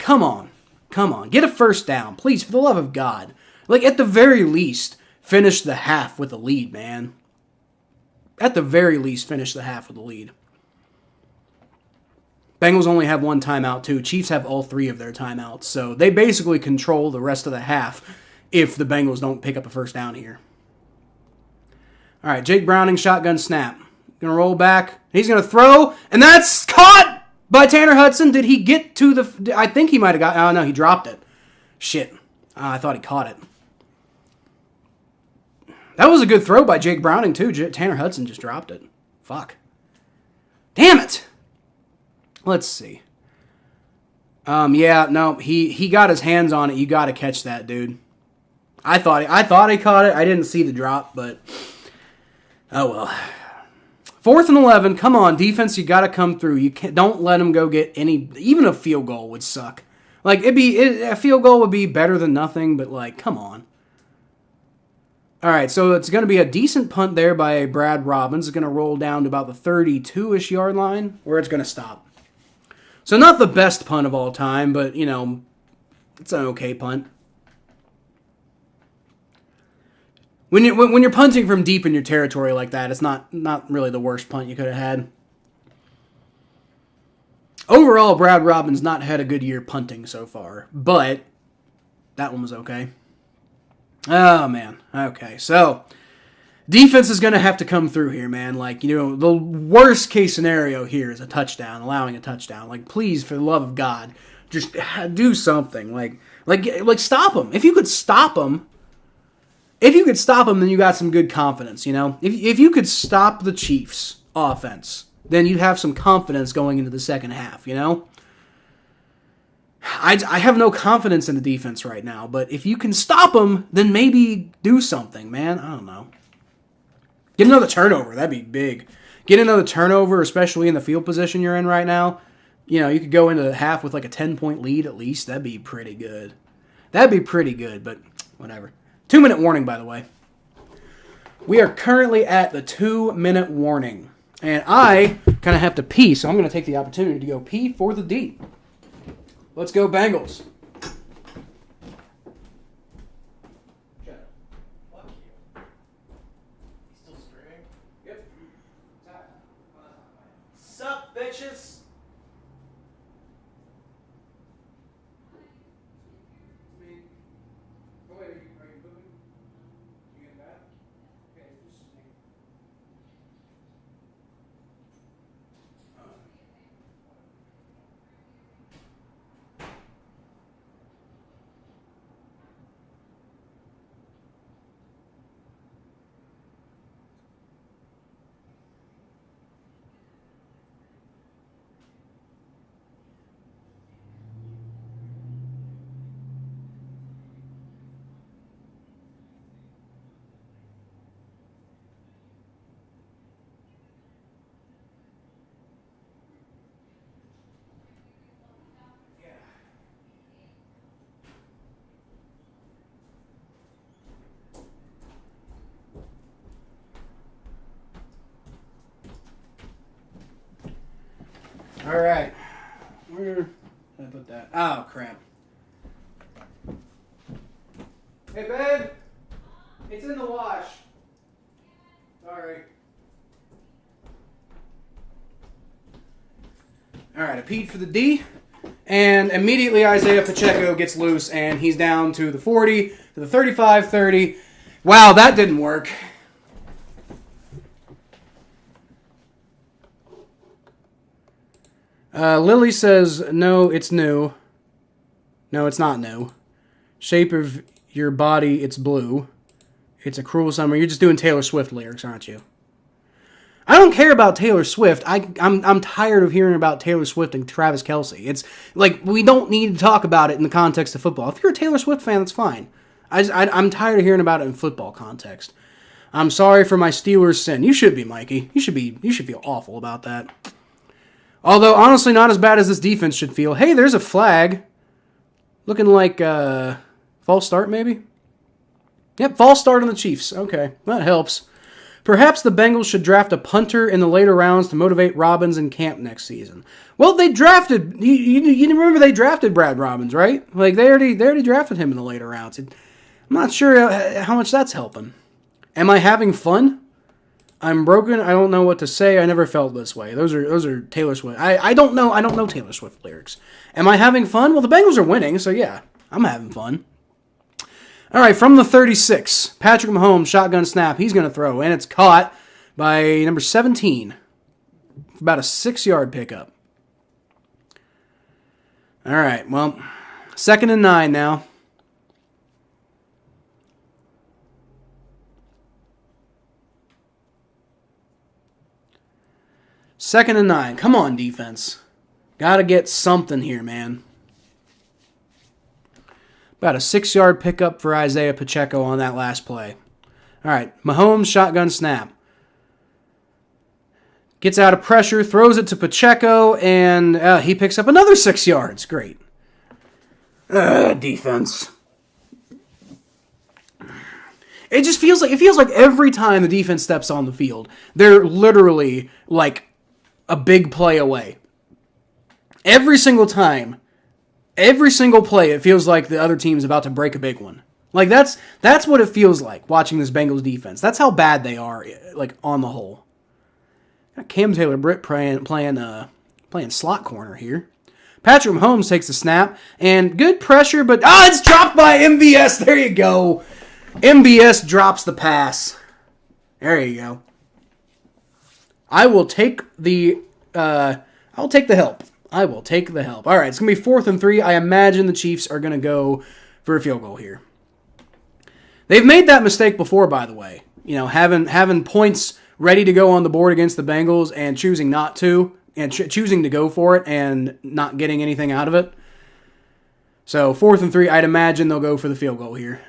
Come on. Get a first down. Please, for the love of God. At the very least, finish the half with a lead, man. At the very least, finish the half with a lead. Bengals only have 1 timeout, too. Chiefs have all 3 of their timeouts. So they basically control the rest of the half if the Bengals don't pick up a first down here. All right, Jake Browning, shotgun snap. Going to roll back. He's going to throw, and that's caught by Tanner Hudson. Did he get to the... I think he might have got... Oh, no, he dropped it. Shit. I thought he caught it. That was a good throw by Jake Browning, too. Tanner Hudson just dropped it. Fuck. Damn it. Let's see. Yeah, no, he got his hands on it. You got to catch that, dude. I thought he caught it. I didn't see the drop, but... Oh, well. 4th and 11. Come on, defense, you got to come through. Don't let them go get any... Even a field goal would suck. A field goal would be better than nothing, but, come on. All right, so it's going to be a decent punt there by Brad Robbins. It's going to roll down to about the 32-ish yard line, where it's going to stop. So not the best punt of all time, but, It's an okay punt. When you're punting from deep in your territory like that, it's not really the worst punt you could have had. Overall, Brad Robbins not had a good year punting so far, but that one was okay. Oh, man. Okay, so defense is going to have to come through here, man. Like, the worst case scenario here is a touchdown, allowing a touchdown. Like, please, for the love of God, just do something. Like stop them. If you could stop them, then you got some good confidence, If you could stop the Chiefs' offense, then you have some confidence going into the second half, I have no confidence in the defense right now, but if you can stop them, then maybe do something, man. I don't know. Get another turnover. That'd be big. Get another turnover, especially in the field position you're in right now. You could go into the half with like a 10-point lead at least. That'd be pretty good. But whatever. 2-minute warning, by the way. We are currently at the 2-minute warning. And I kind of have to pee, so I'm going to take the opportunity to go pee for the D. Let's go Bengals. Fuck you. Still streaming? Yep. Sup, bitches? All right. Where did I put that? Oh, crap. Hey, babe. It's in the wash. Sorry. All right, I peed for the D. And immediately Isaiah Pacheco gets loose, and he's down to the 40, to the 35, 30. Wow, that didn't work. Lily says, no, it's new. No, it's not new. Shape of your body, it's blue. It's a cruel summer. You're just doing Taylor Swift lyrics, aren't you? I don't care about Taylor Swift. I'm tired of hearing about Taylor Swift and Travis Kelce. It's like, we don't need to talk about it in the context of football. If you're a Taylor Swift fan, that's fine. I'm tired of hearing about it in football context. I'm sorry for my Steelers' sin. You should be, Mikey. You should feel awful about that. Although, honestly, not as bad as this defense should feel. Hey, there's a flag. Looking like false start, maybe? Yep, false start on the Chiefs. Okay, that helps. Perhaps the Bengals should draft a punter in the later rounds to motivate Robbins in camp next season. Well, they drafted... You remember they drafted Brad Robbins, right? Like, they already drafted him in the later rounds. I'm not sure how much that's helping. Am I having fun? I'm broken. I don't know what to say. I never felt this way. Those are Taylor Swift. I don't know Taylor Swift lyrics. Am I having fun? Well, the Bengals are winning, so yeah, I'm having fun. All right, from the 36, Patrick Mahomes, shotgun snap. He's going to throw, and it's caught by number 17. About a 6-yard pickup. All right, well, 2nd and 9 now. Second and 9. Come on, defense. Got to get something here, man. About a 6-yard pickup for Isaiah Pacheco on that last play. All right, Mahomes, shotgun snap. Gets out of pressure, throws it to Pacheco, and he picks up another 6 yards. Great. Defense. It just feels like every time the defense steps on the field, they're literally like a big play away. Every single time Every single play, it feels like the other team's about to break a big one. Like, that's what it feels like watching this Bengals defense. That's how bad they are, like, on the whole. Got Cam Taylor-Britt playing slot corner here. Patrick Mahomes takes the snap, and good pressure, but it's dropped by MVS. There you go. MVS drops the pass. There you go. I will take the help. I will take the help. All right, it's going to be 4th and 3. I imagine the Chiefs are going to go for a field goal here. They've made that mistake before, by the way. You know, having points ready to go on the board against the Bengals and choosing not to, and choosing to go for it and not getting anything out of it. So 4th and 3, I'd imagine they'll go for the field goal here.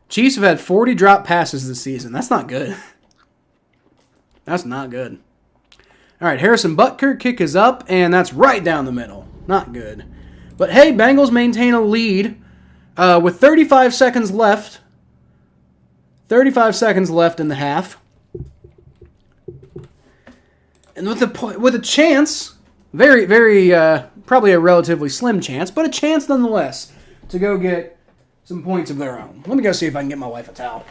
Chiefs have had 40 drop passes this season. That's not good. That's not good. All right, Harrison Butker kick is up, and that's right down the middle. Not good. But hey, Bengals maintain a lead with 35 seconds left. 35 seconds left in the half. And with a chance, very, very, probably a relatively slim chance, but a chance nonetheless to go get some points of their own. Let me go see if I can get my wife a towel.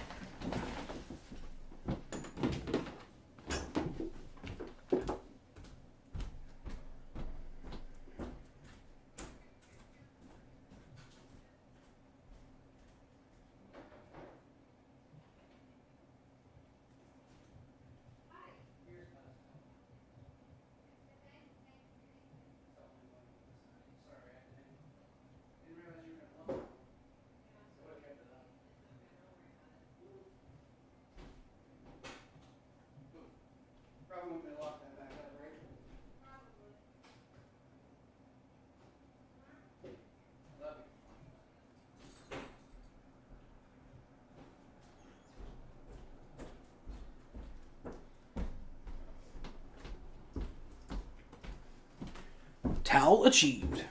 Towel achieved.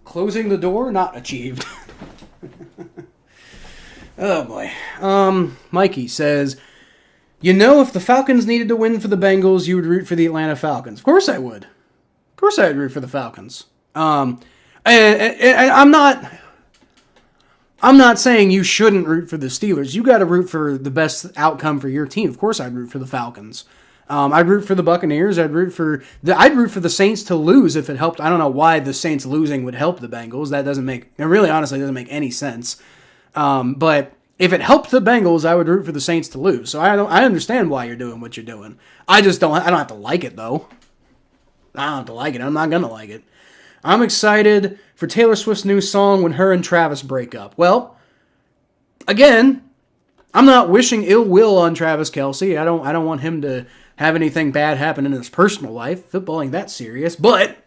Closing the door, not achieved. Oh boy. Mikey says, you know, if the Falcons needed to win for the Bengals, you would root for the Atlanta Falcons. Of course I would. Of course I would root for the Falcons. And I'm not saying you shouldn't root for the Steelers. You got to root for the best outcome for your team. Of course I'd root for the Falcons. I'd root for the Buccaneers. I'd root for the Saints to lose if it helped. I don't know why the Saints losing would help the Bengals. It really honestly doesn't make any sense. But if it helped the Bengals, I would root for the Saints to lose. So I understand why you're doing what you're doing. I don't have to like it though. I don't have to like it. I'm not gonna like it. I'm excited for Taylor Swift's new song when her and Travis break up. Well, again, I'm not wishing ill will on Travis Kelce. I don't want him to have anything bad happen in his personal life. Football ain't that serious, but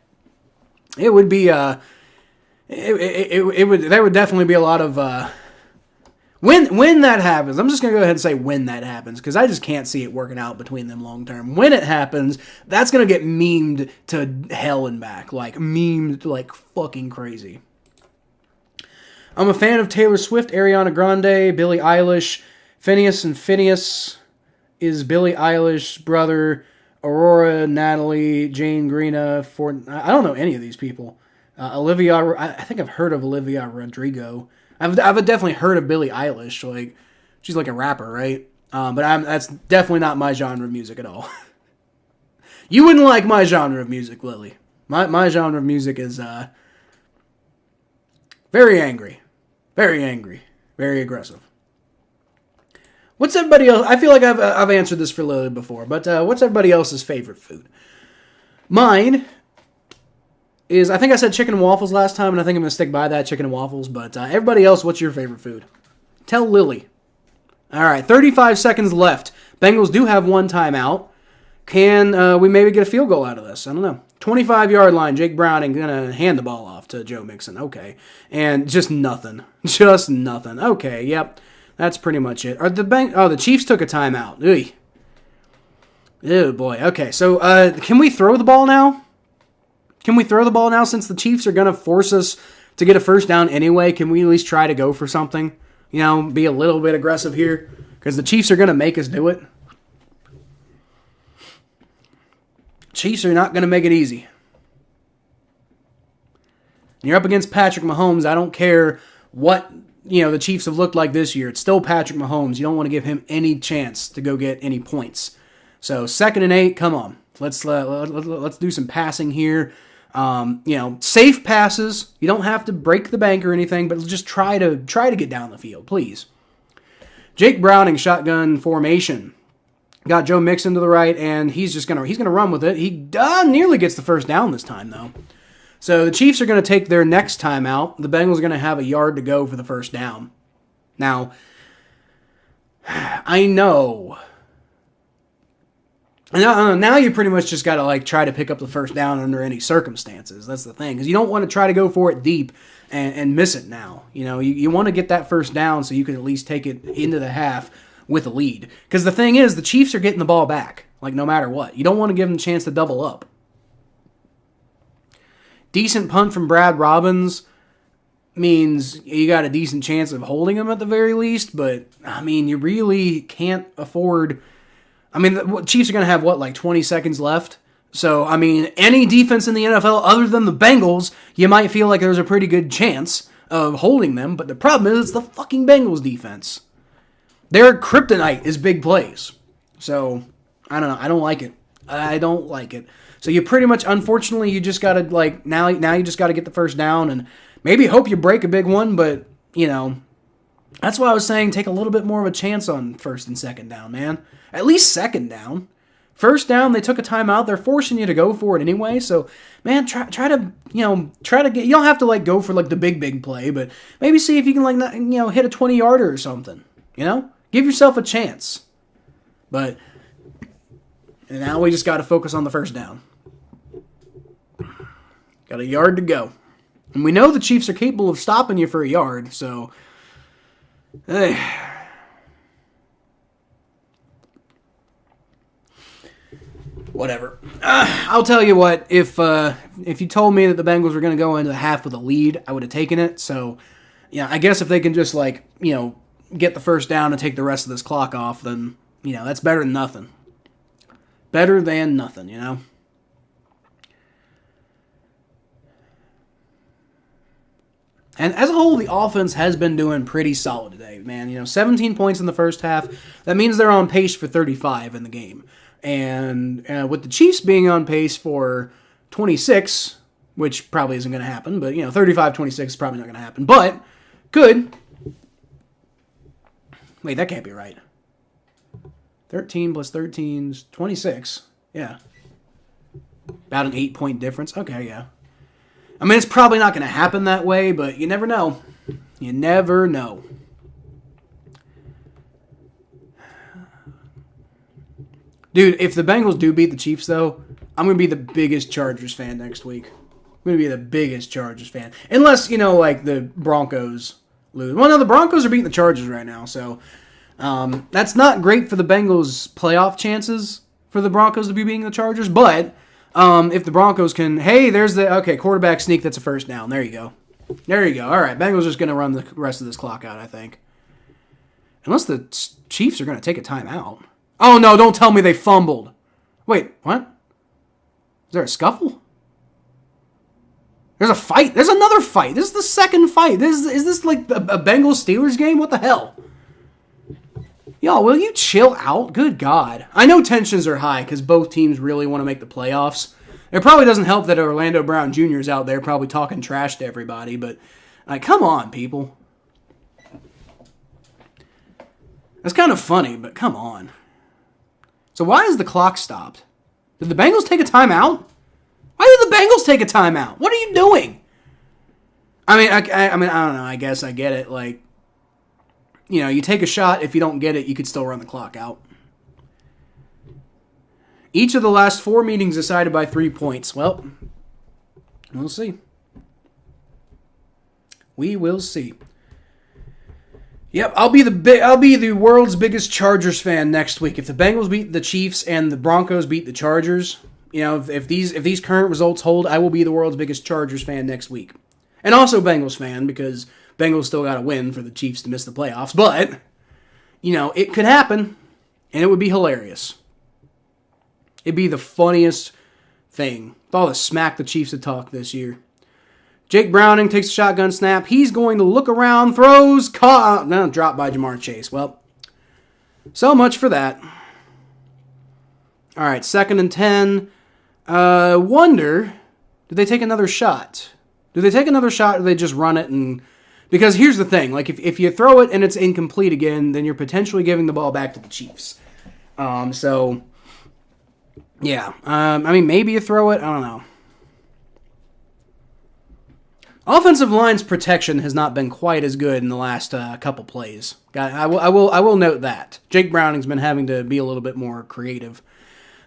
it would be there would definitely be a lot of when that happens. I'm just gonna go ahead and say when that happens because I just can't see it working out between them long term. When it happens, that's gonna get memed to hell and back, like memed like fucking crazy. I'm a fan of Taylor Swift, Ariana Grande, Billie Eilish, Phineas and Phineas is Billie Eilish's brother, Aurora, Natalie, Jane Greena, I don't know any of these people. Olivia, I think I've heard of Olivia Rodrigo. I've definitely heard of Billie Eilish. Like, she's like a rapper, right? But that's definitely not my genre of music at all. You wouldn't like my genre of music, Lily. My genre of music is very angry, very aggressive. What's everybody else? I feel like I've answered this for Lily before, but what's everybody else's favorite food? Mine is, I think I said chicken and waffles last time, and I think I'm going to stick by that, chicken and waffles. But everybody else, what's your favorite food? Tell Lily. All right, 35 seconds left. Bengals do have one timeout. Can we maybe get a field goal out of this? I don't know. 25-yard line, Jake Browning going to hand the ball off to Joe Mixon. Okay. And just nothing. Just nothing. Okay, yep. That's pretty much it. The Chiefs took a timeout. Ugh. Oh, boy. Okay, so can we throw the ball now? Can we throw the ball now since the Chiefs are going to force us to get a first down anyway? Can we at least try to go for something? You know, be a little bit aggressive here? Because the Chiefs are going to make us do it. Chiefs are not going to make it easy. You're up against Patrick Mahomes. I don't care what the Chiefs have looked like this year. It's still Patrick Mahomes. You don't want to give him any chance to go get any points. So 2nd and 8. Come on, let's do some passing here. Safe passes. You don't have to break the bank or anything, but just try to get down the field, please. Jake Browning, shotgun formation. Got Joe Mixon to the right, and he's gonna run with it. He nearly gets the first down this time, though. So the Chiefs are going to take their next time out. The Bengals are going to have a yard to go for the first down. Now, I know. Now you pretty much just got to try to pick up the first down under any circumstances. That's the thing, because you don't want to try to go for it deep and miss it now. You want to get that first down so you can at least take it into the half with a lead. Because the thing is, the Chiefs are getting the ball back, no matter what. You don't want to give them a chance to double up. Decent punt from Brad Robbins means you got a decent chance of holding him at the very least, but, you really can't afford... the Chiefs are going to have, 20 seconds left? So, any defense in the NFL other than the Bengals, you might feel like there's a pretty good chance of holding them, but the problem is it's the fucking Bengals defense. Their kryptonite is big plays. So, I don't know. I don't like it. I don't like it. So you pretty much, unfortunately, you just got to, now you just got to get the first down and maybe hope you break a big one, but, that's why I was saying take a little bit more of a chance on 1st and 2nd down, man. At least 2nd down. 1st down, they took a timeout. They're forcing you to go for it anyway, so, man, try to get, you don't have to, go for, the big play, but maybe see if you can, hit a 20-yarder or something, Give yourself a chance. But now we just got to focus on the first down. Got a yard to go. And we know the Chiefs are capable of stopping you for a yard, so... Whatever. I'll tell you what, if you told me that the Bengals were going to go into the half with a lead, I would have taken it. So, I guess if they can just, get the first down and take the rest of this clock off, then, that's better than nothing. Better than nothing, And as a whole, the offense has been doing pretty solid today, man. 17 points in the first half. That means they're on pace for 35 in the game. And with the Chiefs being on pace for 26, which probably isn't going to happen, but, 35-26 is probably not going to happen. But, good. Wait, that can't be right. 13 plus 13 is 26. Yeah. About an 8-point difference. Okay, yeah. It's probably not going to happen that way, but you never know. You never know. Dude, if the Bengals do beat the Chiefs, though, I'm going to be the biggest Chargers fan next week. I'm going to be the biggest Chargers fan. Unless, the Broncos lose. Well, no, the Broncos are beating the Chargers right now, so that's not great for the Bengals' playoff chances for the Broncos to be beating the Chargers, but... if the Broncos can, there's the, quarterback sneak, that's a first down. There you go. All right, Bengals just going to run the rest of this clock out, I think. Unless the Chiefs are going to take a timeout. Oh, no, don't tell me they fumbled. Wait, what? Is there a scuffle? There's a fight. There's another fight. This is the second fight. Is this like a Bengals-Steelers game? What the hell? Y'all, will you chill out? Good God. I know tensions are high because both teams really want to make the playoffs. It probably doesn't help that Orlando Brown Jr. is out there probably talking trash to everybody, but come on, people. That's kind of funny, but come on. So why is the clock stopped? Did the Bengals take a timeout? Why did the Bengals take a timeout? What are you doing? I don't know. I guess I get it. You take a shot. If you don't get it, you could still run the clock out. Each of the last 4 meetings decided by 3 points. Well, we'll see. We will see. Yep, I'll be the world's biggest Chargers fan next week. If the Bengals beat the Chiefs and the Broncos beat the Chargers, if these current results hold, I will be the world's biggest Chargers fan next week. And also Bengals fan, because Bengals still got to win for the Chiefs to miss the playoffs. But, it could happen, and it would be hilarious. It'd be the funniest thing. With all the smack the Chiefs have talked this year. Jake Browning takes a shotgun snap. He's going to look around, throws, caught. No, dropped by Jamar Chase. Well, so much for that. All right, 2nd and 10. Wonder, did they take another shot? Do they take another shot or do they just run it? And because here's the thing. Like, if you throw it and it's incomplete again, then you're potentially giving the ball back to the Chiefs. So, yeah. I mean, maybe you throw it. I don't know. Offensive line's protection has not been quite as good in the last couple plays. I will note that. Jake Browning's been having to be a little bit more creative.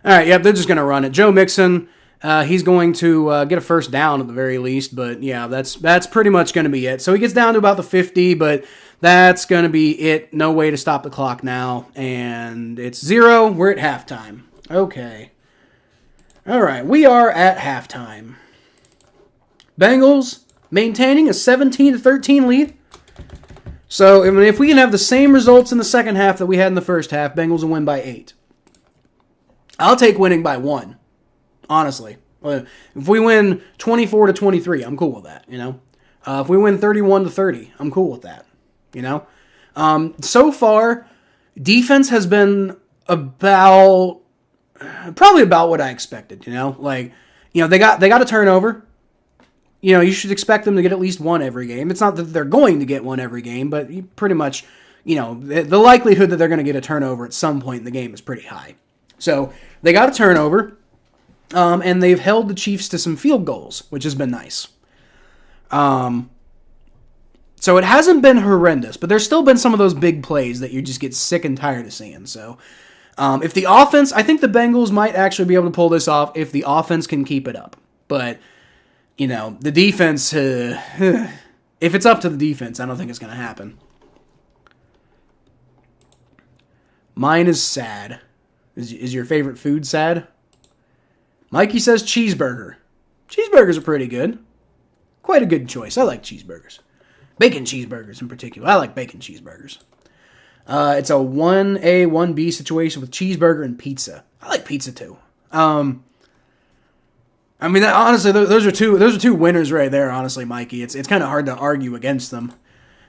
All right, yep, they're just going to run it. Joe Mixon, he's going to get a first down at the very least, but yeah, that's pretty much going to be it. So he gets down to about the 50, but that's going to be it. No way to stop the clock now, and it's 0. We're at halftime. Okay. All right, we are at halftime. Bengals maintaining a 17-13 lead. So if we can have the same results in the second half that we had in the first half, Bengals will win by 8. I'll take winning by 1, honestly. If we win 24-23, I'm cool with that, you know. If we win 31-30, I'm cool with that, you know. So far, defense has been probably about what I expected, you know. Like, you know, they got a turnover. You know, you should expect them to get at least one every game. It's not that they're going to get one every game, but you pretty much, you know, the likelihood that they're going to get a turnover at some point in the game is pretty high. So they got a turnover, and they've held the Chiefs to some field goals, which has been nice. So it hasn't been horrendous, but there's still been some of those big plays that you just get sick and tired of seeing. So if the offense, I think the Bengals might actually be able to pull this off if the offense can keep it up. But you know, the defense, if it's up to the defense, I don't think it's going to happen. Mine is sad. Is your favorite food sad? Mikey says cheeseburger. Cheeseburgers are pretty good. Quite a good choice. I like cheeseburgers. Bacon cheeseburgers in particular. I like bacon cheeseburgers. It's a 1A, 1B situation with cheeseburger and pizza. I like pizza too. I mean, honestly, those are two winners right there. Honestly, Mikey, it's kind of hard to argue against them.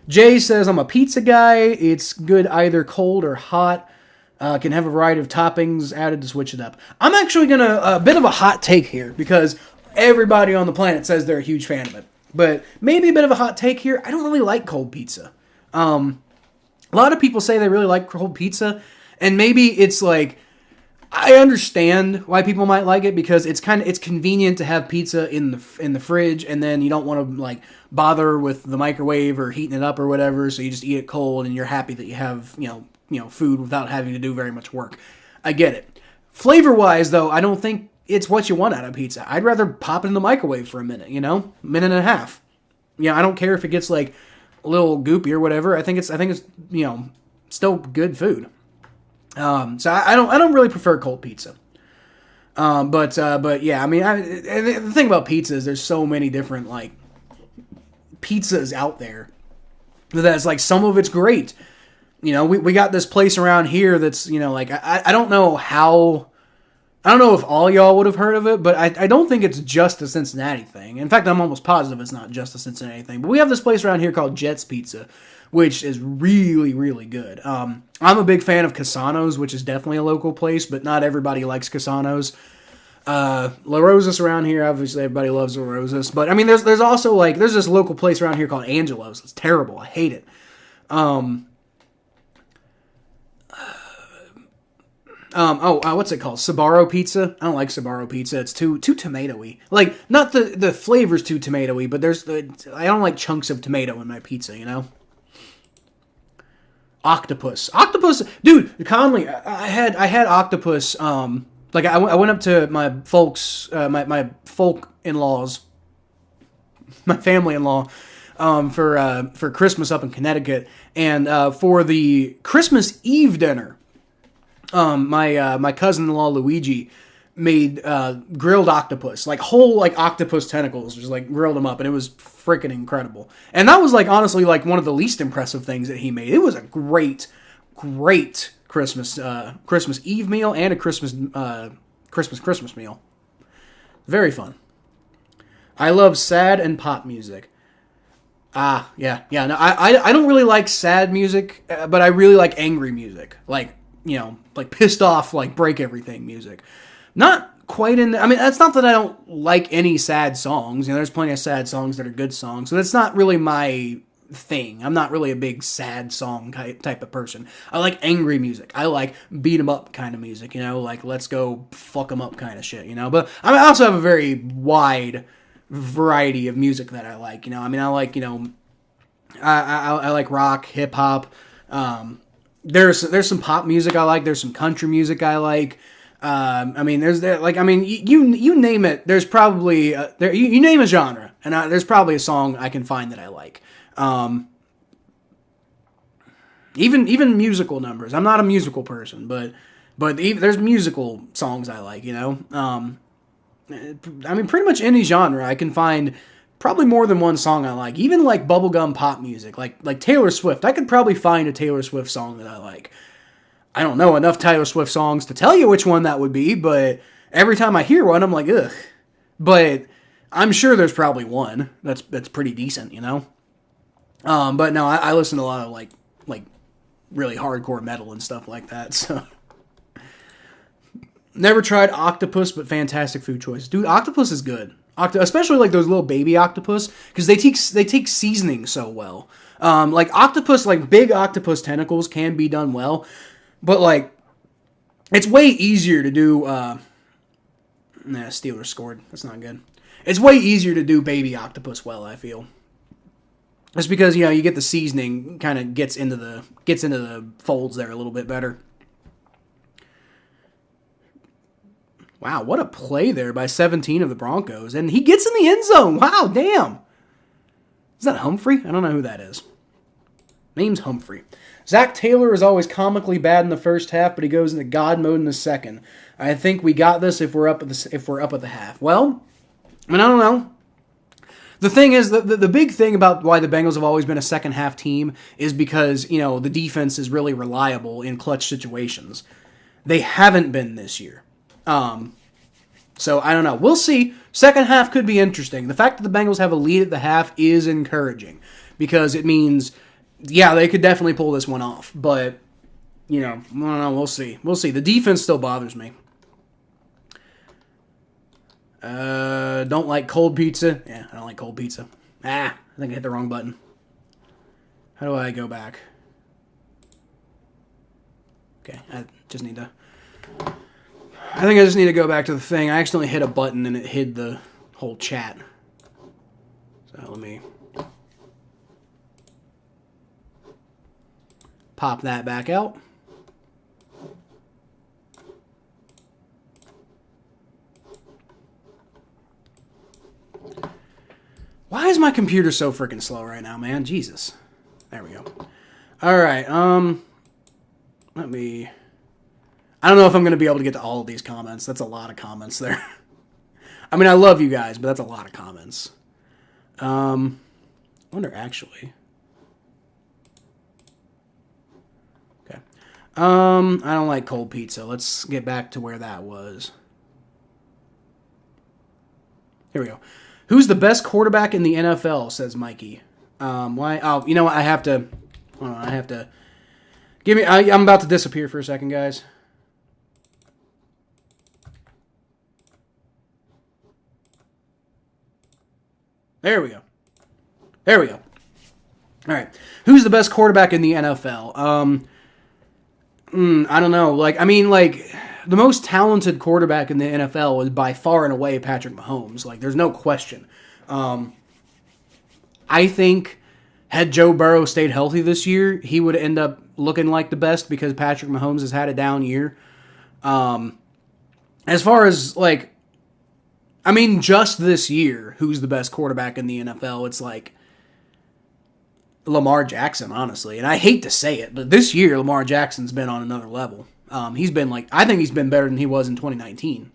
Jay says I'm a pizza guy. It's good either cold or hot. Can have a variety of toppings added to switch it up. I'm actually gonna a bit of a hot take here because everybody on the planet says they're a huge fan of it. But maybe a bit of a hot take here. I don't really like cold pizza. A lot of people say they really like cold pizza, and maybe it's like, I understand why people might like it because it's convenient to have pizza in the fridge, and then you don't want to like bother with the microwave or heating it up or whatever, so you just eat it cold and you're happy that you have you know food without having to do very much work. I get it. Flavor wise though, I don't think it's what you want out of pizza. I'd rather pop it in the microwave for a minute, minute and a half. I don't care if it gets like a little goopy or whatever. I think it's still good food. So I don't really prefer cold pizza. But yeah, I mean, the thing about pizza is there's so many different like pizzas out there that's like some of it's great. We got this place around here that's like I don't know if all y'all would have heard of it, but I don't think it's just a Cincinnati thing. In fact, I'm almost positive it's not just a Cincinnati thing. But we have this place around here called Jet's Pizza, which is really, really good. I'm a big fan of Casanos, which is definitely a local place, but not everybody likes Casanos. La Rosa's around here, obviously everybody loves La Rosa's. But, I mean, there's also, like, there's this local place around here called Angelo's. It's terrible. I hate it. What's it called? Sbarro pizza? I don't like Sbarro pizza. It's too tomatoey. Like, not the flavor's too tomatoey, but I don't like chunks of tomato in my pizza, Octopus, dude, Conley, I had octopus, like I went up to my folks, my folk-in-laws, my family-in-law, for Christmas up in Connecticut, and for the Christmas Eve dinner, my cousin-in-law Luigi made grilled octopus, like whole like octopus tentacles, just like grilled them up, and it was freaking incredible. And that was like honestly like one of the least impressive things that he made. It was a great Christmas Eve meal and a Christmas meal. Very fun. I love sad and pop music. Yeah. No, I don't really like sad music, but I really like angry music. Like, like pissed off, like break everything music. Not quite in. I mean, that's not that I don't like any sad songs. There's plenty of sad songs that are good songs. So that's not really my thing. I'm not really a big sad song type of person. I like angry music. I like beat 'em up kind of music. Like let's go fuck 'em up kind of shit. But I also have a very wide variety of music that I like. I like I like rock, hip hop. There's some pop music I like. There's some country music I like. You name it. There's probably you name a genre, and there's probably a song I can find that I like. Even musical numbers. I'm not a musical person, but there's musical songs I like. Pretty much any genre I can find probably more than one song I like. Even like bubblegum pop music, like Taylor Swift. I could probably find a Taylor Swift song that I like. I don't know enough Taylor Swift songs to tell you which one that would be, but every time I hear one, I'm like, ugh. But I'm sure there's probably one that's pretty decent, But no, I listen to a lot of like really hardcore metal and stuff like that. So never tried octopus, but fantastic food choice, dude. Octopus is good, especially like those little baby octopus because they take seasoning so well. Like octopus, like big octopus tentacles can be done well, but like it's way easier to do. Steelers scored. That's not good. It's way easier to do baby octopus well, I feel. Just because you get the seasoning kind of gets into the folds there a little bit better. Wow, what a play there by 17 of the Broncos, and he gets in the end zone. Wow, damn. Is that Humphrey? I don't know who that is. Name's Humphrey. Zach Taylor is always comically bad in the first half, but he goes into God mode in the second. I think we got this if we're up at the half. Well, I don't know. The thing is, the big thing about why the Bengals have always been a second half team is because, the defense is really reliable in clutch situations. They haven't been this year. So I don't know. We'll see. Second half could be interesting. The fact that the Bengals have a lead at the half is encouraging because it means, they could definitely pull this one off. But, I don't know. We'll see. The defense still bothers me. Don't like cold pizza. Yeah, I don't like cold pizza. I think I hit the wrong button. How do I go back? Okay, I just need to go back to the thing. I accidentally hit a button and it hid the whole chat. So let me pop that back out. Why is my computer so freaking slow right now, man? Jesus. There we go. All right. Let me... I don't know if I'm going to be able to get to all of these comments. That's a lot of comments there. I mean, I love you guys, but that's a lot of comments. I wonder, actually... Okay. I don't like cold pizza. Let's get back to where that was. Here we go. Who's the best quarterback in the NFL, says Mikey. Why? Oh, you know what? I have to... Hold on, I have to... Give me... I'm about to disappear for a second, guys. There we go. All right. Who's the best quarterback in the NFL? I don't know. The most talented quarterback in the NFL is by far and away Patrick Mahomes. There's no question. I think had Joe Burrow stayed healthy this year, he would end up looking like the best because Patrick Mahomes has had a down year. As far as, just this year, who's the best quarterback in the NFL? It's Lamar Jackson, honestly. And I hate to say it, but this year, Lamar Jackson's been on another level. He's been I think he's been better than he was in 2019.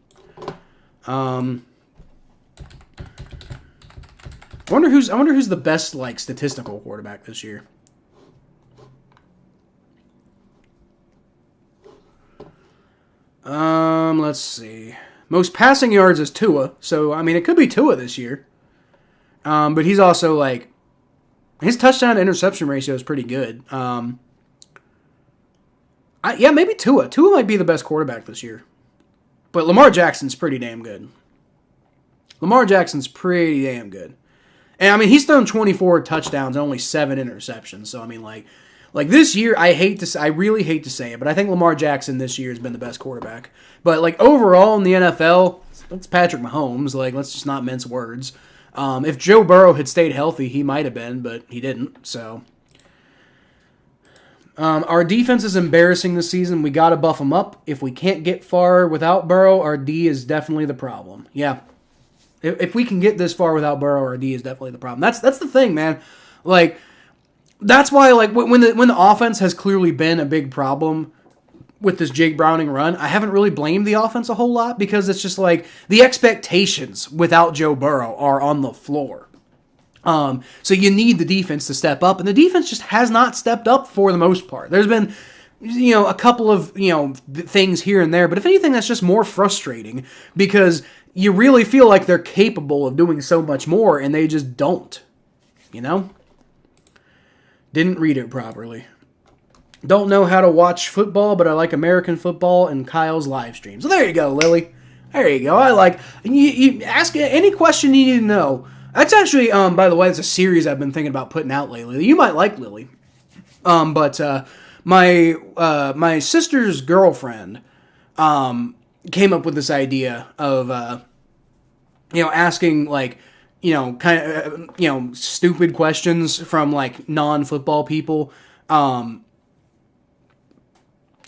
I wonder who's the best statistical quarterback this year. Let's see. Most passing yards is Tua. So, I mean, it could be Tua this year. But he's also, like, his touchdown to interception ratio is pretty good. Maybe Tua. Tua might be the best quarterback this year. But Lamar Jackson's pretty damn good. And, I mean, he's thrown 24 touchdowns and only 7 interceptions. So, I mean, like this year, I really hate to say it, but I think Lamar Jackson this year has been the best quarterback. But, like, overall in the NFL, it's Patrick Mahomes. Like, let's just not mince words. If Joe Burrow had stayed healthy, he might have been, but he didn't. So, our defense is embarrassing this season. We got to buff them up. If we can't get far without Burrow, our D is definitely the problem. Yeah. If we can get this far without Burrow, our D is definitely the problem. That's the thing, man. Like, that's why, like, when the offense has clearly been a big problem with this Jake Browning run, I haven't really blamed the offense a whole lot because it's just like the expectations without Joe Burrow are on the floor. So you need the defense to step up, and the defense just has not stepped up for the most part. There's been, a couple of, things here and there, but if anything, that's just more frustrating because you really feel like they're capable of doing so much more, and they just don't, Didn't read it properly. Don't know how to watch football, but I like American football and Kyle's live streams. So there you go, Lily. There you go. I like, you ask any question you need to know. That's actually, by the way, it's a series I've been thinking about putting out lately. You might like Lily. But my sister's girlfriend came up with this idea of, asking, like, kind of, stupid questions from, like, non-football people,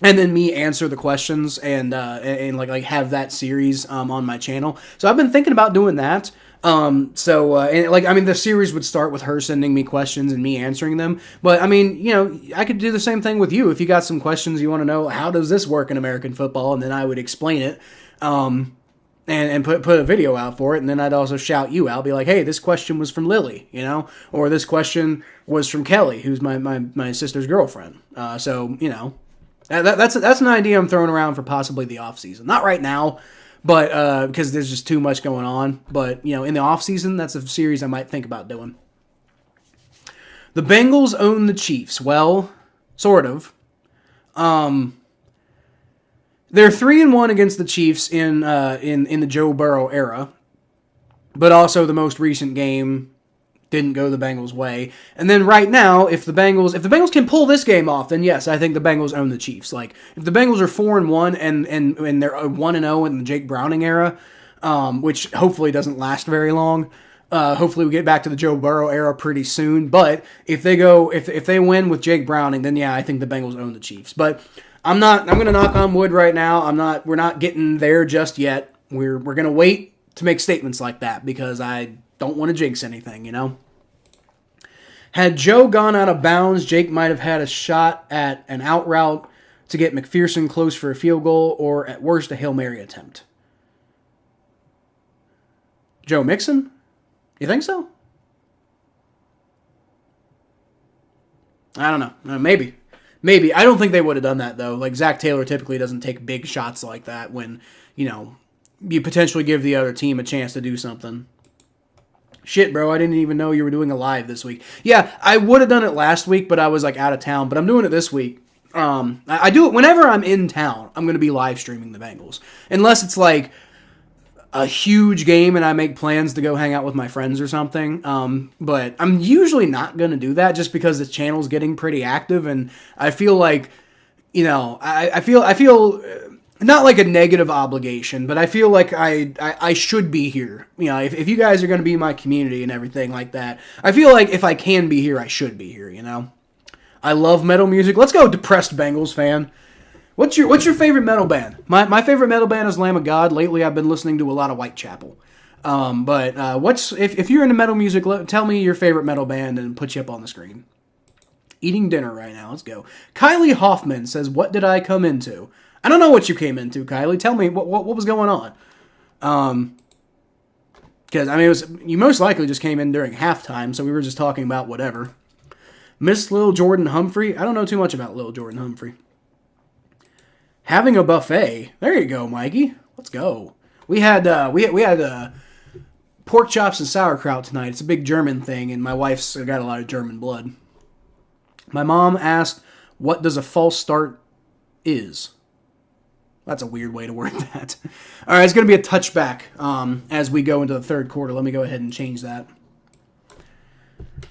and then me answer the questions and like have that series on my channel. So I've been thinking about doing that. The series would start with her sending me questions and me answering them. But I mean, I could do the same thing with you if you got some questions you want to know. How does this work in American football? And then I would explain it, and put a video out for it. And then I'd also shout you out, be like, hey, this question was from Lily, or this question was from Kelly, who's my sister's girlfriend. That's an idea I'm throwing around for possibly the off season. Not right now, but because there's just too much going on. But in the off season, that's a series I might think about doing. The Bengals own the Chiefs. Well, sort of. They're 3-1 against the Chiefs in the Joe Burrow era, but also the most recent game didn't go the Bengals' way. And then right now, if the Bengals can pull this game off, then yes, I think the Bengals own the Chiefs. Like, if the Bengals are 4-1 and they're 1-0 in the Jake Browning era, which hopefully doesn't last very long. Hopefully we get back to the Joe Burrow era pretty soon. But if they win with Jake Browning, then yeah, I think the Bengals own the Chiefs. But I'm going to knock on wood right now. We're not getting there just yet. We're going to wait to make statements like that because I don't want to jinx anything, Had Joe gone out of bounds, Jake might have had a shot at an out route to get McPherson close for a field goal, or at worst, a Hail Mary attempt. Joe Mixon? You think so? I don't know. Maybe. I don't think they would have done that, though. Like, Zach Taylor typically doesn't take big shots like that when, you potentially give the other team a chance to do something. Shit, bro, I didn't even know you were doing a live this week. Yeah, I would have done it last week, but I was, like, out of town. But I'm doing it this week. I do it whenever I'm in town. I'm going to be live streaming the Bengals. Unless it's, like, a huge game and I make plans to go hang out with my friends or something. But I'm usually not going to do that just because the channel's getting pretty active. And I feel like, I feel not like a negative obligation, but I feel like I should be here. If you guys are going to be my community and everything like that, I feel like if I can be here, I should be here, I love metal music. Let's go, depressed Bengals fan. What's your favorite metal band? My favorite metal band is Lamb of God. Lately, I've been listening to a lot of Whitechapel. But if you're into metal music, tell me your favorite metal band and put you up on the screen. Eating dinner right now. Let's go. Kylie Hoffman says, "What did I come into?" I don't know what you came into, Kylie. Tell me what was going on. Because you most likely just came in during halftime, so we were just talking about whatever. Miss Lil Jordan Humphrey. I don't know too much about Lil Jordan Humphrey. Having a buffet. There you go, Mikey. Let's go. We had pork chops and sauerkraut tonight. It's a big German thing, and my wife's got a lot of German blood. My mom asked, "What does a false start is?" That's a weird way to word that. All right, it's going to be a touchback as we go into the third quarter. Let me go ahead and change that.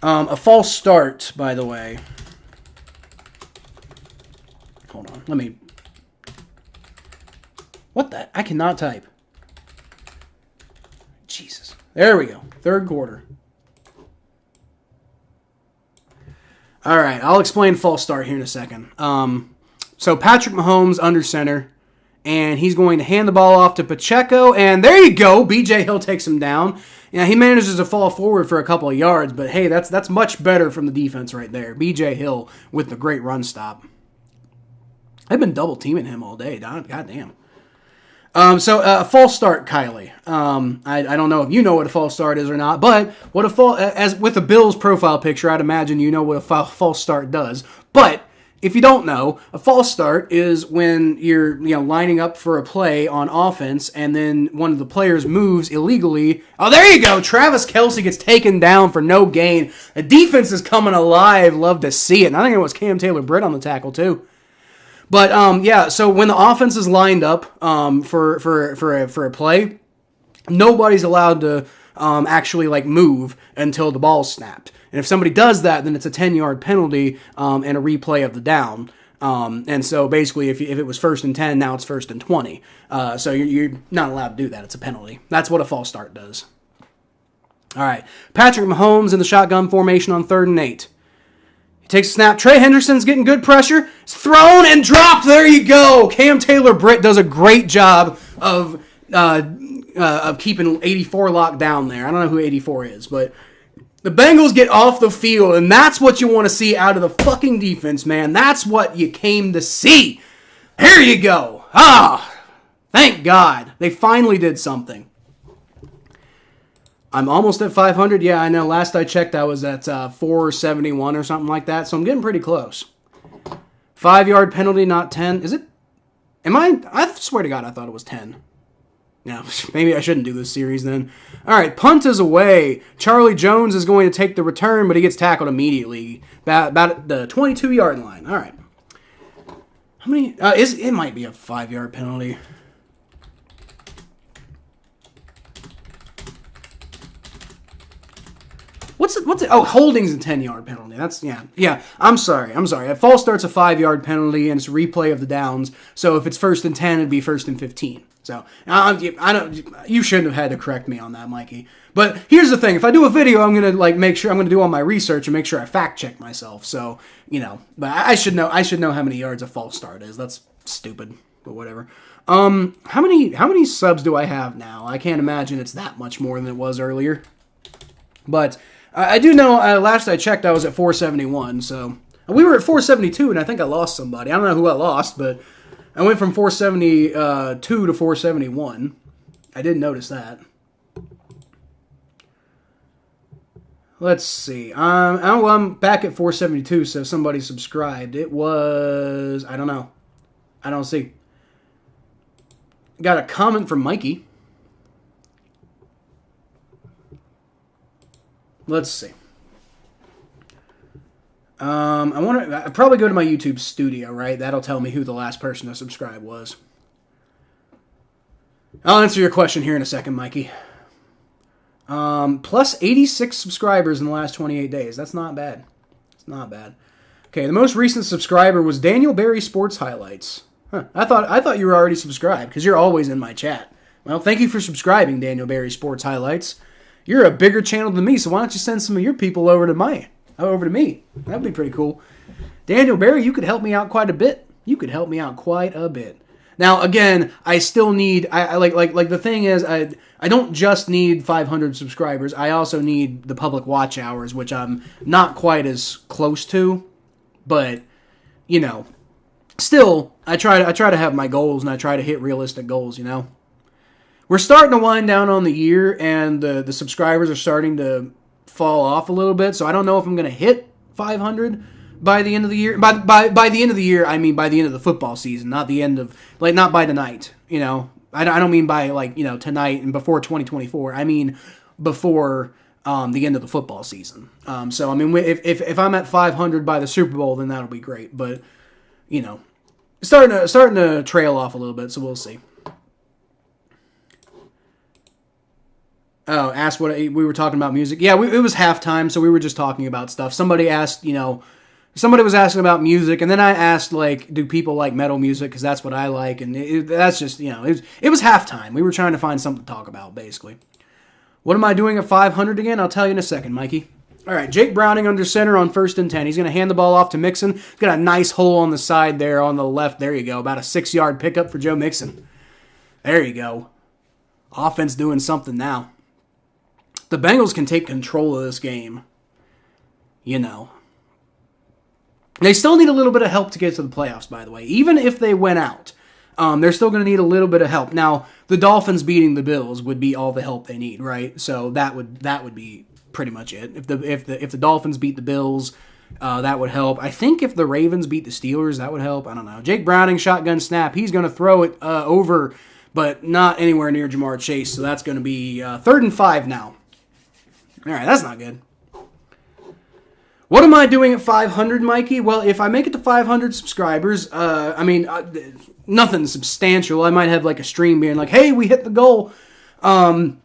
A false start, by the way. Hold on. Let me... What the... I cannot type. Jesus. There we go. Third quarter. All right, I'll explain false start here in a second. So Patrick Mahomes under center, and he's going to hand the ball off to Pacheco, and there you go. B.J. Hill takes him down. Yeah, he manages to fall forward for a couple of yards, but hey, that's much better from the defense right there. B.J. Hill with the great run stop. I've been double teaming him all day. God damn. So a false start, Kylie. I don't know if you know what a false start is or not, but as with the Bills profile picture, I'd imagine you know what a false start does. But if you don't know, a false start is when you're lining up for a play on offense, and then one of the players moves illegally. Oh, there you go. Travis Kelce gets taken down for no gain. The defense is coming alive. Love to see it. And I think it was Cam Taylor-Britt on the tackle too. But so when the offense is lined up for a play, nobody's allowed to actually move until the ball's snapped. And if somebody does that, then it's a 10-yard penalty and a replay of the down. And so basically, if it was 1st and 10, now it's 1st and 20. So you're not allowed to do that. It's a penalty. That's what a false start does. All right, Patrick Mahomes in the shotgun formation on 3rd and 8. Takes a snap. Trey Hendrickson's getting good pressure. It's thrown and dropped. There you go. Cam Taylor-Britt does a great job of keeping 84 locked down there. I don't know who 84 is, but the Bengals get off the field, and that's what you want to see out of the fucking defense, man. That's what you came to see. Here you go. Thank God. They finally did something. I'm almost at 500. Yeah, I know. Last I checked, I was at 471 or something like that, so I'm getting pretty close. 5-yard penalty, not 10. Is it? I swear to God, I thought it was 10. Yeah, maybe I shouldn't do this series then. All right, punt is away. Charlie Jones is going to take the return, but he gets tackled immediately. About at the 22-yard line. All right. How many? It might be a 5-yard penalty. What's it? Oh, holding's a 10-yard penalty. That's yeah. I'm sorry. A false start's a 5-yard penalty, and it's a replay of the downs. So if it's 1st and 10, it'd be 1st and 15. So I don't. You shouldn't have had to correct me on that, Mikey. But here's the thing: if I do a video, I'm gonna make sure I'm gonna do all my research and make sure I fact check myself. So but I should know. I should know how many yards a false start is. That's stupid, but whatever. How many subs do I have now? I can't imagine it's that much more than it was earlier. But I do know, last I checked, I was at 471, so we were at 472, and I think I lost somebody. I don't know who I lost, but I went from 472 to 471. I did notice that. Let's see. I'm back at 472, so somebody subscribed. It was, I don't know. I don't see. Got a comment from Mikey. Let's see. I probably go to my YouTube studio, right? That'll tell me who the last person to subscribe was. I'll answer your question here in a second, Mikey. Plus 86 subscribers in the last 28 days. That's not bad. It's not bad. Okay, the most recent subscriber was Daniel Barry Sports Highlights. Huh. I thought you were already subscribed because you're always in my chat. Well, thank you for subscribing, Daniel Barry Sports Highlights. You're a bigger channel than me, so why don't you send some of your people over to me? That'd be pretty cool. Daniel Barry, you could help me out quite a bit. Now, again, I still need. I like the thing is, I don't just need 500 subscribers. I also need the public watch hours, which I'm not quite as close to. But still, I try to have my goals, and I try to hit realistic goals. We're starting to wind down on the year, and the subscribers are starting to fall off a little bit. So I don't know if I'm going to hit 500 by the end of the year. By the end of the year, I mean by the end of the football season, not the end of not by tonight. I don't mean by tonight and before 2024. I mean before the end of the football season. So I mean, if I'm at 500 by the Super Bowl, then that'll be great. But starting to trail off a little bit, so we'll see. Oh, asked what we were talking about music. Yeah, it was halftime, so we were just talking about stuff. Somebody asked, somebody was asking about music, and then I asked, do people like metal music? Because that's what I like, and that's just, it was halftime. We were trying to find something to talk about, basically. What am I doing at 500 again? I'll tell you in a second, Mikey. All right, Jake Browning under center on 1st and 10. He's going to hand the ball off to Mixon. He's got a nice hole on the side there on the left. There you go, about a 6-yard pickup for Joe Mixon. There you go. Offense doing something now. The Bengals can take control of this game. They still need a little bit of help to get to the playoffs, by the way. Even if they went out, they're still going to need a little bit of help. Now, the Dolphins beating the Bills would be all the help they need, right? So that would be pretty much it. If the Dolphins beat the Bills, that would help. I think if the Ravens beat the Steelers, that would help. I don't know. Jake Browning, shotgun snap. He's going to throw it over, but not anywhere near Jamar Chase. So that's going to be 3rd and 5 now. All right, that's not good. What am I doing at 500, Mikey? Well, if I make it to 500 subscribers, nothing substantial. I might have a stream being like, hey, we hit the goal. But I'm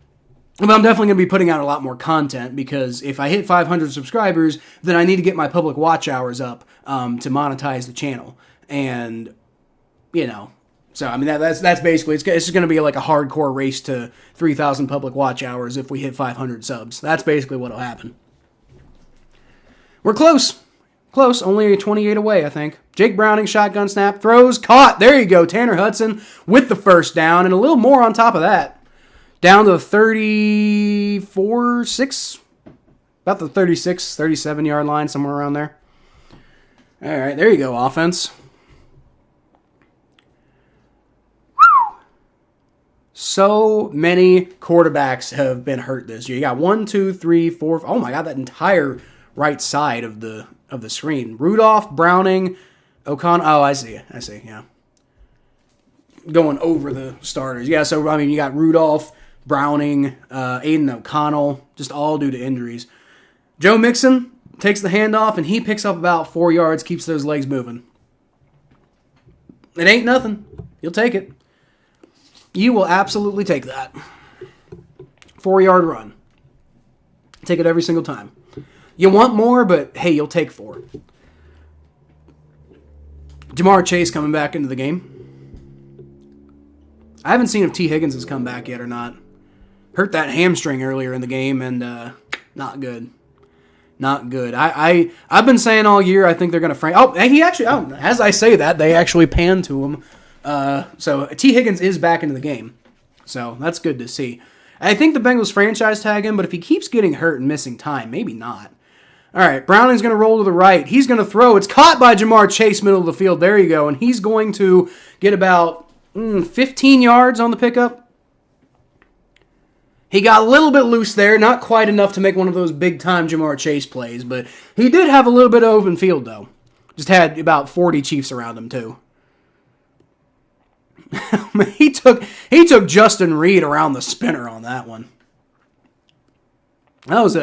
definitely going to be putting out a lot more content because if I hit 500 subscribers, then I need to get my public watch hours up to monetize the channel. And, so, I mean, that's basically, it's just going to be like a hardcore race to 3,000 public watch hours if we hit 500 subs. That's basically what will happen. We're close. Close. Only 28 away, I think. Jake Browning, shotgun snap, throws, caught. There you go. Tanner Hudson with the first down, and a little more on top of that. Down to 34-6. About the 36, 37-yard line, somewhere around there. All right, there you go, offense. So many quarterbacks have been hurt this year. You got 1, 2, 3, 4. Oh my God, that entire right side of the screen. Rudolph, Browning, O'Connell. Oh, I see. Yeah, going over the starters. Yeah, so I mean, you got Rudolph, Browning, Aiden O'Connell, just all due to injuries. Joe Mixon takes the handoff and he picks up about 4 yards, keeps those legs moving. It ain't nothing. You'll take it. You will absolutely take that. 4-yard run. Take it every single time. You want more, but hey, you'll take 4. Jamar Chase coming back into the game. I haven't seen if T. Higgins has come back yet or not. Hurt that hamstring earlier in the game, and not good. Not good. I've been saying all year I think they're going to frame. As I say that, they actually pan to him. So T. Higgins is back into the game. So that's good to see. I think the Bengals franchise tag him, but if he keeps getting hurt and missing time, maybe not. All right, Browning's going to roll to the right. He's going to throw. It's caught by Jamar Chase, middle of the field. There you go. And he's going to get about 15 yards on the pickup. He got a little bit loose there, not quite enough to make one of those big-time Jamar Chase plays, but he did have a little bit of open field, though. Just had about 40 Chiefs around him, too. he took Justin Reed around the spinner on that one. That was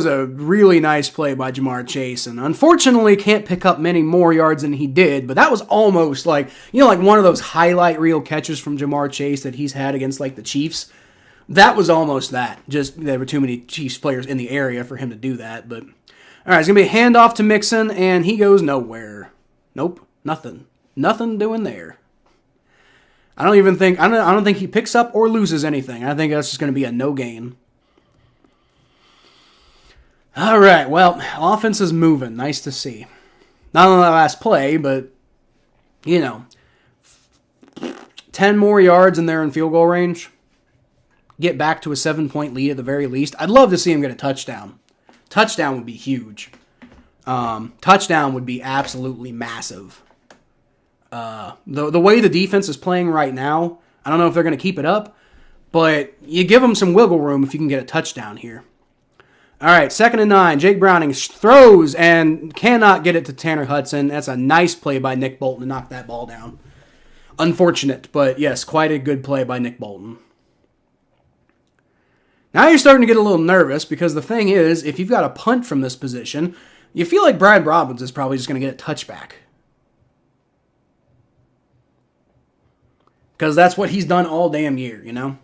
a really nice play by Jamar Chase, and unfortunately can't pick up many more yards than he did, but that was almost like one of those highlight reel catches from Jamar Chase that he's had against the Chiefs. That was almost that. Just there were too many Chiefs players in the area for him to do that. But all right, it's gonna be a handoff to Mixon, and he goes nowhere. Nope, nothing doing there. I don't think he picks up or loses anything. I think that's just gonna be a no gain. All right, well, offense is moving. Nice to see. Not on that last play, but 10 more yards and they're in field goal range. Get back to a 7-point lead at the very least. I'd love to see him get a touchdown. Touchdown would be huge. Touchdown would be absolutely massive. The way the defense is playing right now, I don't know if they're going to keep it up, but you give them some wiggle room if you can get a touchdown here. All right, 2nd and 9. Jake Browning throws and cannot get it to Tanner Hudson. That's a nice play by Nick Bolton to knock that ball down. Unfortunate, but yes, quite a good play by Nick Bolton. Now you're starting to get a little nervous because the thing is, if you've got a punt from this position, you feel like Brad Robbins is probably just going to get a touchback. Because that's what he's done all damn year, you know?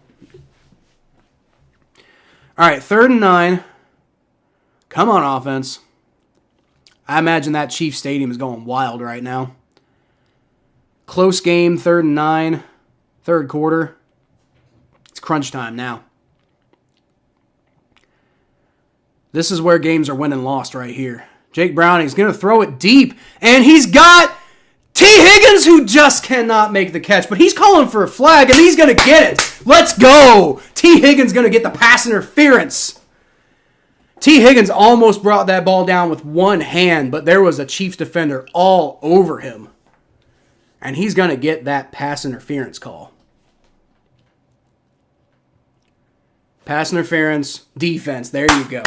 All right, 3rd and 9. Come on, offense. I imagine that Chiefs Stadium is going wild right now. Close game, 3rd and 9. Third quarter. It's crunch time now. This is where games are won and lost right here. Jake Browning's going to throw it deep, and he's got T. Higgins, who just cannot make the catch, but he's calling for a flag, and he's going to get it. Let's go. T. Higgins going to get the pass interference. T. Higgins almost brought that ball down with one hand, but there was a Chiefs defender all over him, and he's going to get that pass interference call. Pass interference, defense, there you go.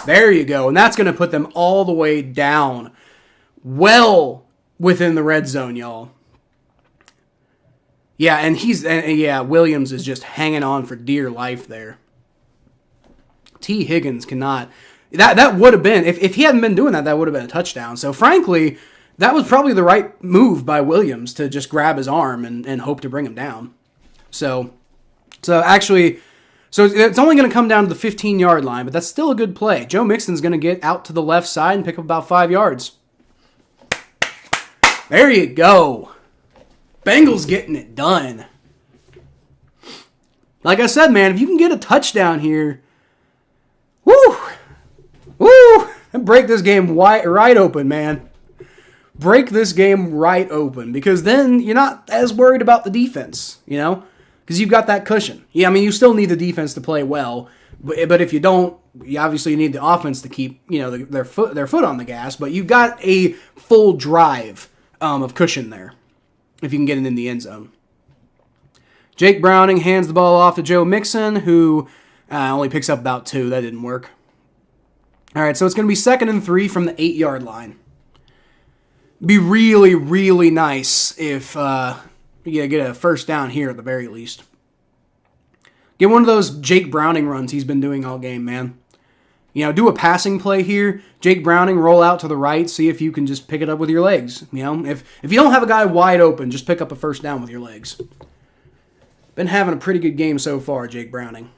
There you go. And that's going to put them all the way down. Well within the red zone, y'all. Yeah, and Williams is just hanging on for dear life there. T. Higgins cannot. That would have been, if he hadn't been doing that, that would have been a touchdown. So frankly, that was probably the right move by Williams to just grab his arm and hope to bring him down. So it's only going to come down to the 15-yard line, but that's still a good play. Joe Mixon's going to get out to the left side and pick up about 5 yards. There you go. Bengals getting it done. Like I said, man, if you can get a touchdown here, woo, and break this game right open, man. Break this game right open, because then you're not as worried about the defense, you know? Because you've got that cushion. Yeah, I mean, you still need the defense to play well, but if you don't, you obviously need the offense to keep, you know, their foot on the gas. But you've got a full drive of cushion there if you can get it in the end zone. Jake Browning hands the ball off to Joe Mixon, who only picks up about 2. That didn't work. All right, so it's going to be 2nd and 3 from the 8-yard line. Be really, really nice if you get a first down here at the very least. Get one of those Jake Browning runs he's been doing all game, man. You know, do a passing play here. Jake Browning, roll out to the right. See if you can just pick it up with your legs. You know, if you don't have a guy wide open, just pick up a first down with your legs. Been having a pretty good game so far, Jake Browning.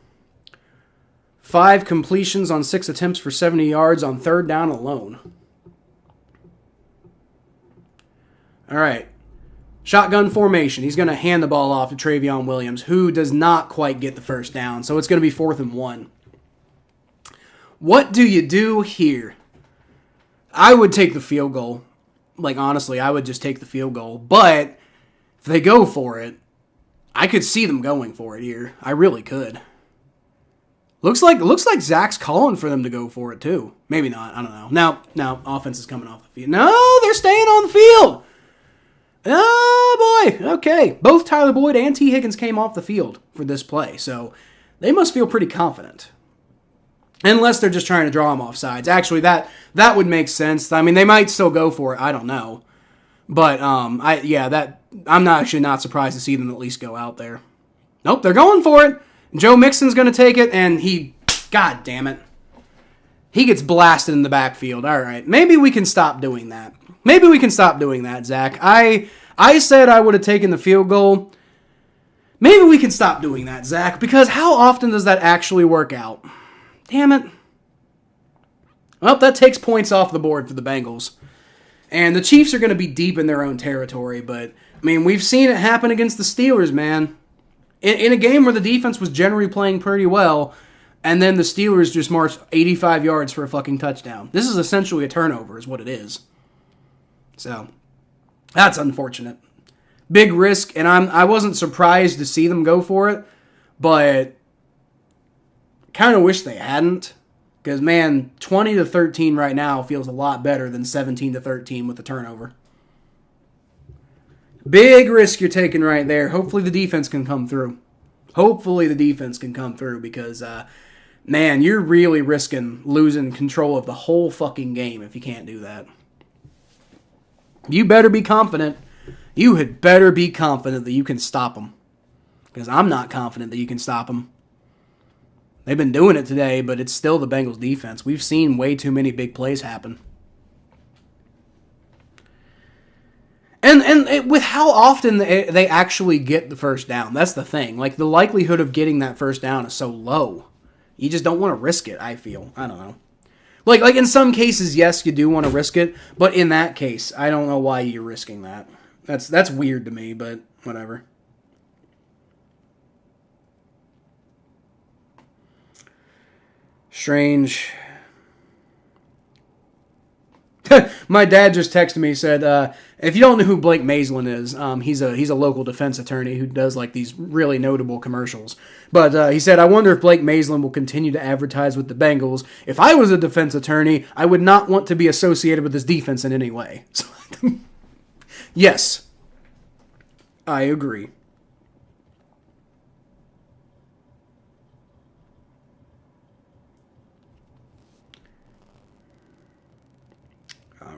5 completions on 6 attempts for 70 yards on 3rd down alone. All right. Shotgun formation. He's going to hand the ball off to Travion Williams, who does not quite get the first down. So it's going to be 4th and 1. What do you do here? I would take the field goal. Like, honestly, I would just take the field goal. But if they go for it, I could see them going for it here. I really could. Looks like Zach's calling for them to go for it, too. Maybe not. I don't know. Now offense is coming off the field. No, they're staying on the field. Oh, boy. Okay. Both Tyler Boyd and T. Higgins came off the field for this play, so they must feel pretty confident. Unless they're just trying to draw him off sides. Actually, that would make sense. I mean, they might still go for it. I don't know. But, I'm actually not surprised to see them at least go out there. Nope, they're going for it. Joe Mixon's going to take it, and God damn it. He gets blasted in the backfield. All right, maybe we can stop doing that. Maybe we can stop doing that, Zach. I said I would have taken the field goal. Maybe we can stop doing that, Zach, because how often does that actually work out? Damn it. Well, that takes points off the board for the Bengals. And the Chiefs are going to be deep in their own territory, but, I mean, we've seen it happen against the Steelers, man. In a game where the defense was generally playing pretty well, and then the Steelers just marched 85 yards for a fucking touchdown. This is essentially a turnover, is what it is. So, that's unfortunate. Big risk, and I wasn't surprised to see them go for it, but kind of wish they hadn't. Because, man, 20-13 right now feels a lot better than 17-13 with the turnover. Big risk you're taking right there. Hopefully the defense can come through. Because, man, you're really risking losing control of the whole fucking game if you can't do that. You better be confident. You had better be confident that you can stop them. Because I'm not confident that you can stop them. They've been doing it today, but it's still the Bengals defense. We've seen way too many big plays happen. And with how often they actually get the first down, that's the thing. Like, the likelihood of getting that first down is so low. You just don't want to risk it, I feel. I don't know. Like in some cases, yes, you do want to risk it, but in that case, I don't know why you're risking that. That's weird to me, but whatever. Strange. My dad just texted me, said, if you don't know who Blake Maislin is, he's a local defense attorney who does like these really notable commercials. But he said, I wonder if Blake Maislin will continue to advertise with the Bengals. If I was a defense attorney, I would not want to be associated with this defense in any way. So, yes, I agree.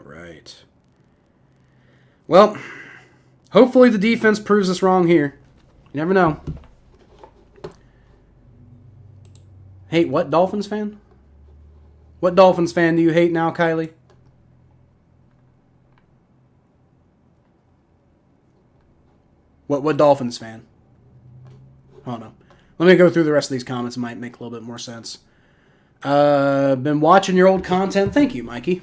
Right. Well, hopefully the defense proves us wrong here. You never know. Hate what Dolphins fan? What Dolphins fan do you hate now, Kylie? What Dolphins fan? Hold on. Let me go through the rest of these comments. It might make a little bit more sense. Been watching your old content. Thank you, Mikey.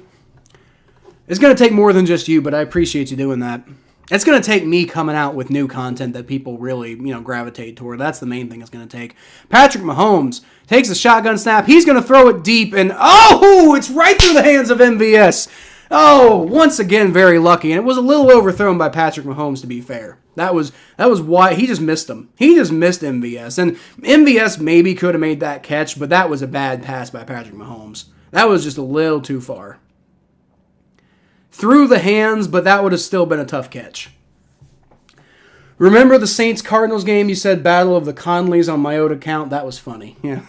It's going to take more than just you, but I appreciate you doing that. It's going to take me coming out with new content that people really, gravitate toward. That's the main thing it's going to take. Patrick Mahomes takes a shotgun snap. He's going to throw it deep, and it's right through the hands of MVS. Oh, once again, very lucky. And it was a little overthrown by Patrick Mahomes, to be fair. That was why he just missed him. He just missed MVS. And MVS maybe could have made that catch, but that was a bad pass by Patrick Mahomes. That was just a little too far. Through the hands, but that would have still been a tough catch. Remember the Saints-Cardinals game? You said Battle of the Conleys on my own account. That was funny. Yeah.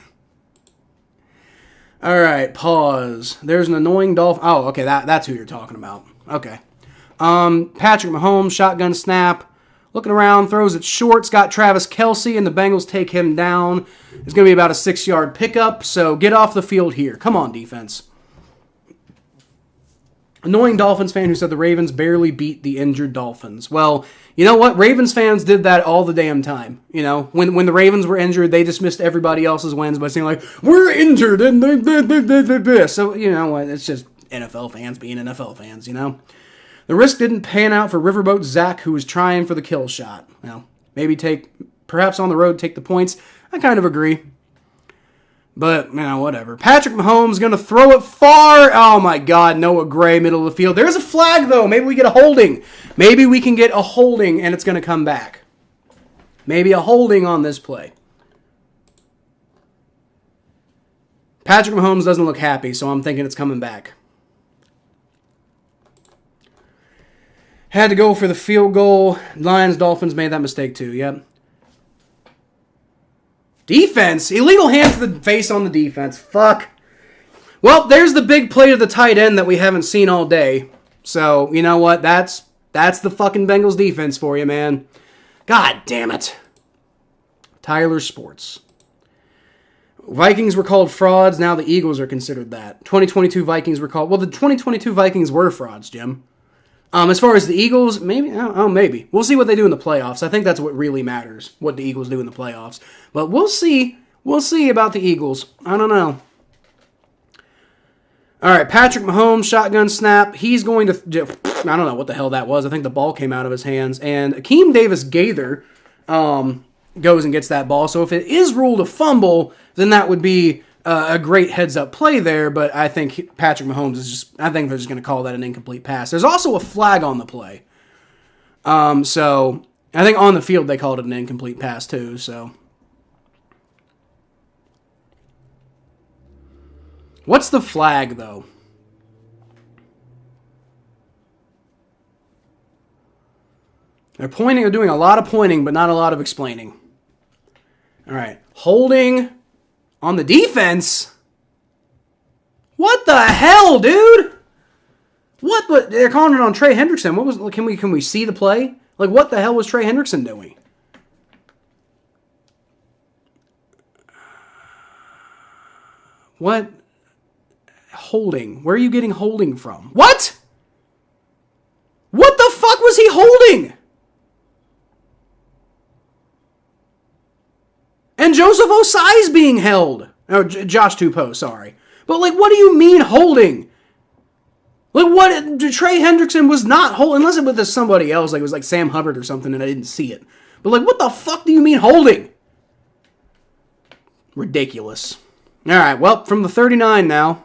All right, pause. There's an annoying Dolphin. Oh, okay, that's who you're talking about. Okay. Patrick Mahomes, shotgun snap. Looking around, throws it short. It's got Travis Kelce, and the Bengals take him down. It's going to be about a 6-yard pickup, so get off the field here. Come on, defense. Annoying Dolphins fan who said the Ravens barely beat the injured Dolphins. Well, you know what? Ravens fans did that all the damn time. When the Ravens were injured, they dismissed everybody else's wins by saying, like, we're injured, and they. So, you know what? It's just NFL fans being NFL fans, The risk didn't pan out for Riverboat Zach, who was trying for the kill shot. Maybe perhaps on the road, take the points. I kind of agree. But, whatever. Patrick Mahomes going to throw it far. Oh, my God. Noah Gray, middle of the field. There's a flag, though. Maybe we get a holding. Maybe we can get a holding, and it's going to come back. Maybe a holding on this play. Patrick Mahomes doesn't look happy, so I'm thinking it's coming back. Had to go for the field goal. Lions, Dolphins made that mistake, too. Yep. Defense. Illegal hand to the face on the defense. Fuck. Well, there's the big play to the tight end that we haven't seen all day. So, you know what? That's the fucking Bengals defense for you, man. God damn it. Tyler Sports. Vikings were called frauds. Now the Eagles are considered that. 2022 Vikings were called... Well, the 2022 Vikings were frauds, Jim. As far as the Eagles, maybe. Maybe. We'll see what they do in the playoffs. I think that's what really matters, what the Eagles do in the playoffs. But we'll see. We'll see about the Eagles. I don't know. All right, Patrick Mahomes, shotgun snap. He's going to... I don't know what the hell that was. I think the ball came out of his hands. And Akeem Davis-Gaither goes and gets that ball. So if it is ruled a fumble, then that would be... a great heads-up play there, but I think Patrick Mahomes I think they're just going to call that an incomplete pass. There's also a flag on the play. So I think on the field they called it an incomplete pass too, so. What's the flag, though? They're doing a lot of pointing, but not a lot of explaining. All right. Holding... on the defense? What the hell, dude? What? They're calling it on Trey Hendrickson. What was? Can we see the play? Like, what the hell was Trey Hendrickson doing? What? Holding. Where are you getting holding from? What? What the fuck was he holding? And Joseph Osai's being held. Oh, Josh Tupou, sorry. But, like, what do you mean holding? Like, what? Trey Hendrickson was not holding, unless it was somebody else, like it was like Sam Hubbard or something, and I didn't see it. But, like, what the fuck do you mean holding? Ridiculous. All right, well, from the 39 now.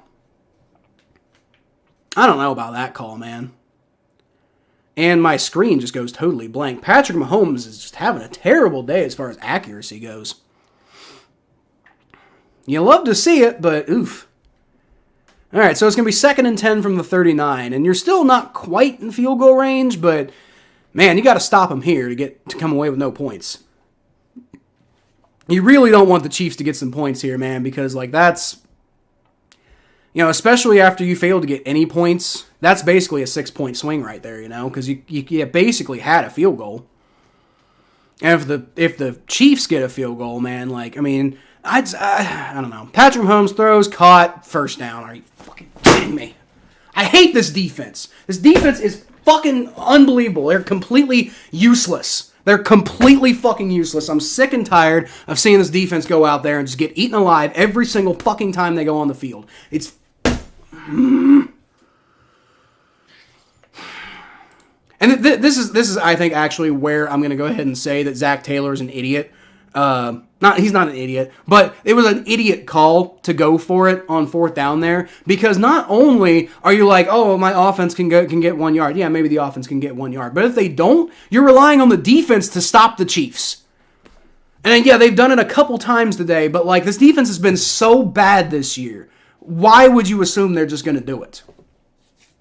I don't know about that call, man. And my screen just goes totally blank. Patrick Mahomes is just having a terrible day as far as accuracy goes. You love to see it, but oof. All right, so it's going to be 2nd and 10 from the 39, and you're still not quite in field goal range, but man, you got to stop them here to come away with no points. You really don't want the Chiefs to get some points here, man, because like that's, you know, especially after you fail to get any points, that's basically a 6-point swing right there, you know, because you basically had a field goal. And if the Chiefs get a field goal, man, like, I mean, I don't know. Patrick Mahomes throws, caught, first down. Are you fucking kidding me? I hate this defense. This defense is fucking unbelievable. They're completely useless. They're completely fucking useless. I'm sick and tired of seeing this defense go out there and just get eaten alive every single fucking time they go on the field. It's... And this is, I think, actually where I'm going to go ahead and say that Zach Taylor is an idiot. He's not an idiot, but it was an idiot call to go for it on 4th down there, because not only are you like, oh, my offense can get 1 yard. Yeah, maybe the offense can get 1 yard, but if they don't, you're relying on the defense to stop the Chiefs. And yeah, they've done it a couple times today, but like this defense has been so bad this year. Why would you assume they're just going to do it?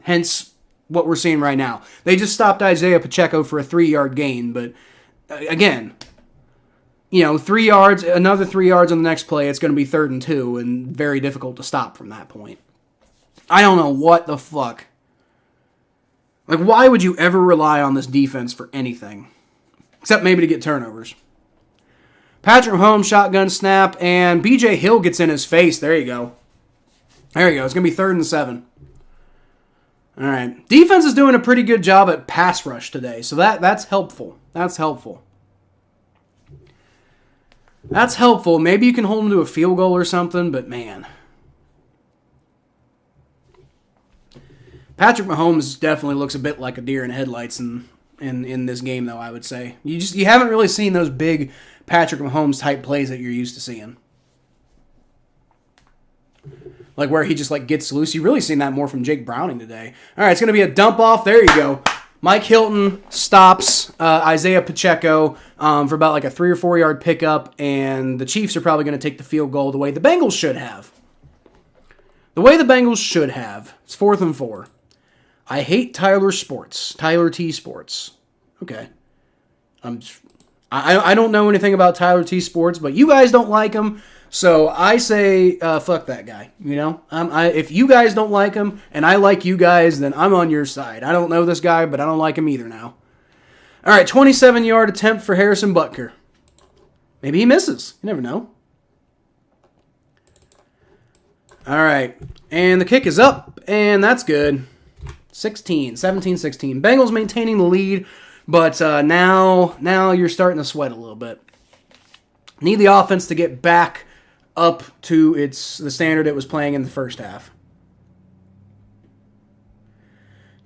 Hence what we're seeing right now. They just stopped Isaiah Pacheco for a 3-yard gain, but again, you know, 3 yards, another 3 yards on the next play, it's going to be 3rd and 2, and very difficult to stop from that point. I don't know what the fuck. Like, why would you ever rely on this defense for anything? Except maybe to get turnovers. Patrick Mahomes, shotgun snap, and B.J. Hill gets in his face. There you go. There you go. It's going to be 3rd and 7. All right. Defense is doing a pretty good job at pass rush today, so that's helpful. That's helpful. That's helpful. Maybe you can hold them to a field goal or something, but man. Patrick Mahomes definitely looks a bit like a deer in headlights in this game, though, I would say. You haven't really seen those big Patrick Mahomes type plays that you're used to seeing. Like where he just like gets loose. You've really seen that more from Jake Browning today. All right, it's going to be a dump off. There you go. Mike Hilton stops Isaiah Pacheco for about like a 3 or 4 yard pickup, and the Chiefs are probably going to take the field goal the way the Bengals should have. The way the Bengals should have. It's 4th and 4. I hate Tyler T. Sports. Okay. I don't know anything about Tyler T. Sports, but you guys don't like him. So I say, fuck that guy, you know? If you guys don't like him, and I like you guys, then I'm on your side. I don't know this guy, but I don't like him either now. All right, 27-yard attempt for Harrison Butker. Maybe he misses. You never know. All right, and the kick is up, and that's good. 17-16. Bengals maintaining the lead, but now you're starting to sweat a little bit. Need the offense to get back up to the standard it was playing in the first half.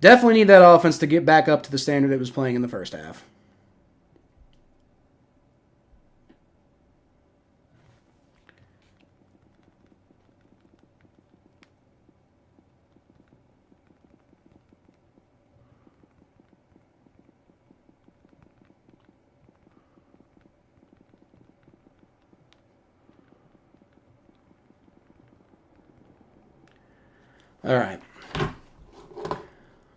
Definitely need that offense to get back up to the standard it was playing in the first half. All right.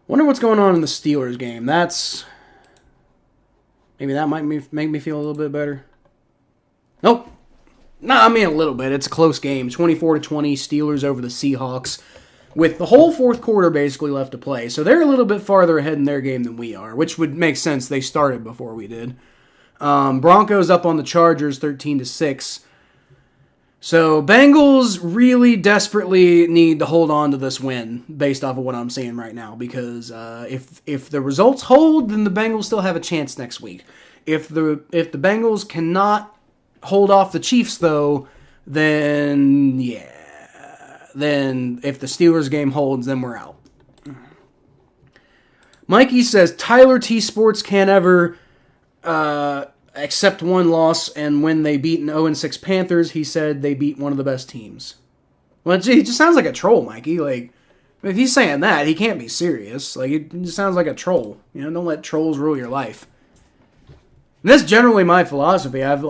Wonder what's going on in the Steelers game. Maybe that might make me feel a little bit better. Nope. No, I mean a little bit. It's a close game. 24-20 Steelers over the Seahawks. with the whole fourth quarter basically left to play. So they're a little bit farther ahead in their game than we are, which would make sense. They started before we did. Broncos up on the Chargers 13-6. So Bengals really desperately need to hold on to this win based off of what I'm seeing right now, because if the results hold, then the Bengals still have a chance next week. If the Bengals cannot hold off the Chiefs, though, then yeah. Then if the Steelers game holds, then we're out. Mikey says Tyler T Sports can't ever accept one loss, and when they beat an 0-6 Panthers, he said they beat one of the best teams. Well, gee, it just sounds like a troll, Mikey. Like, if he's saying that, he can't be serious. Like, it just sounds like a troll. You know, don't let trolls rule your life. And that's generally my philosophy. I've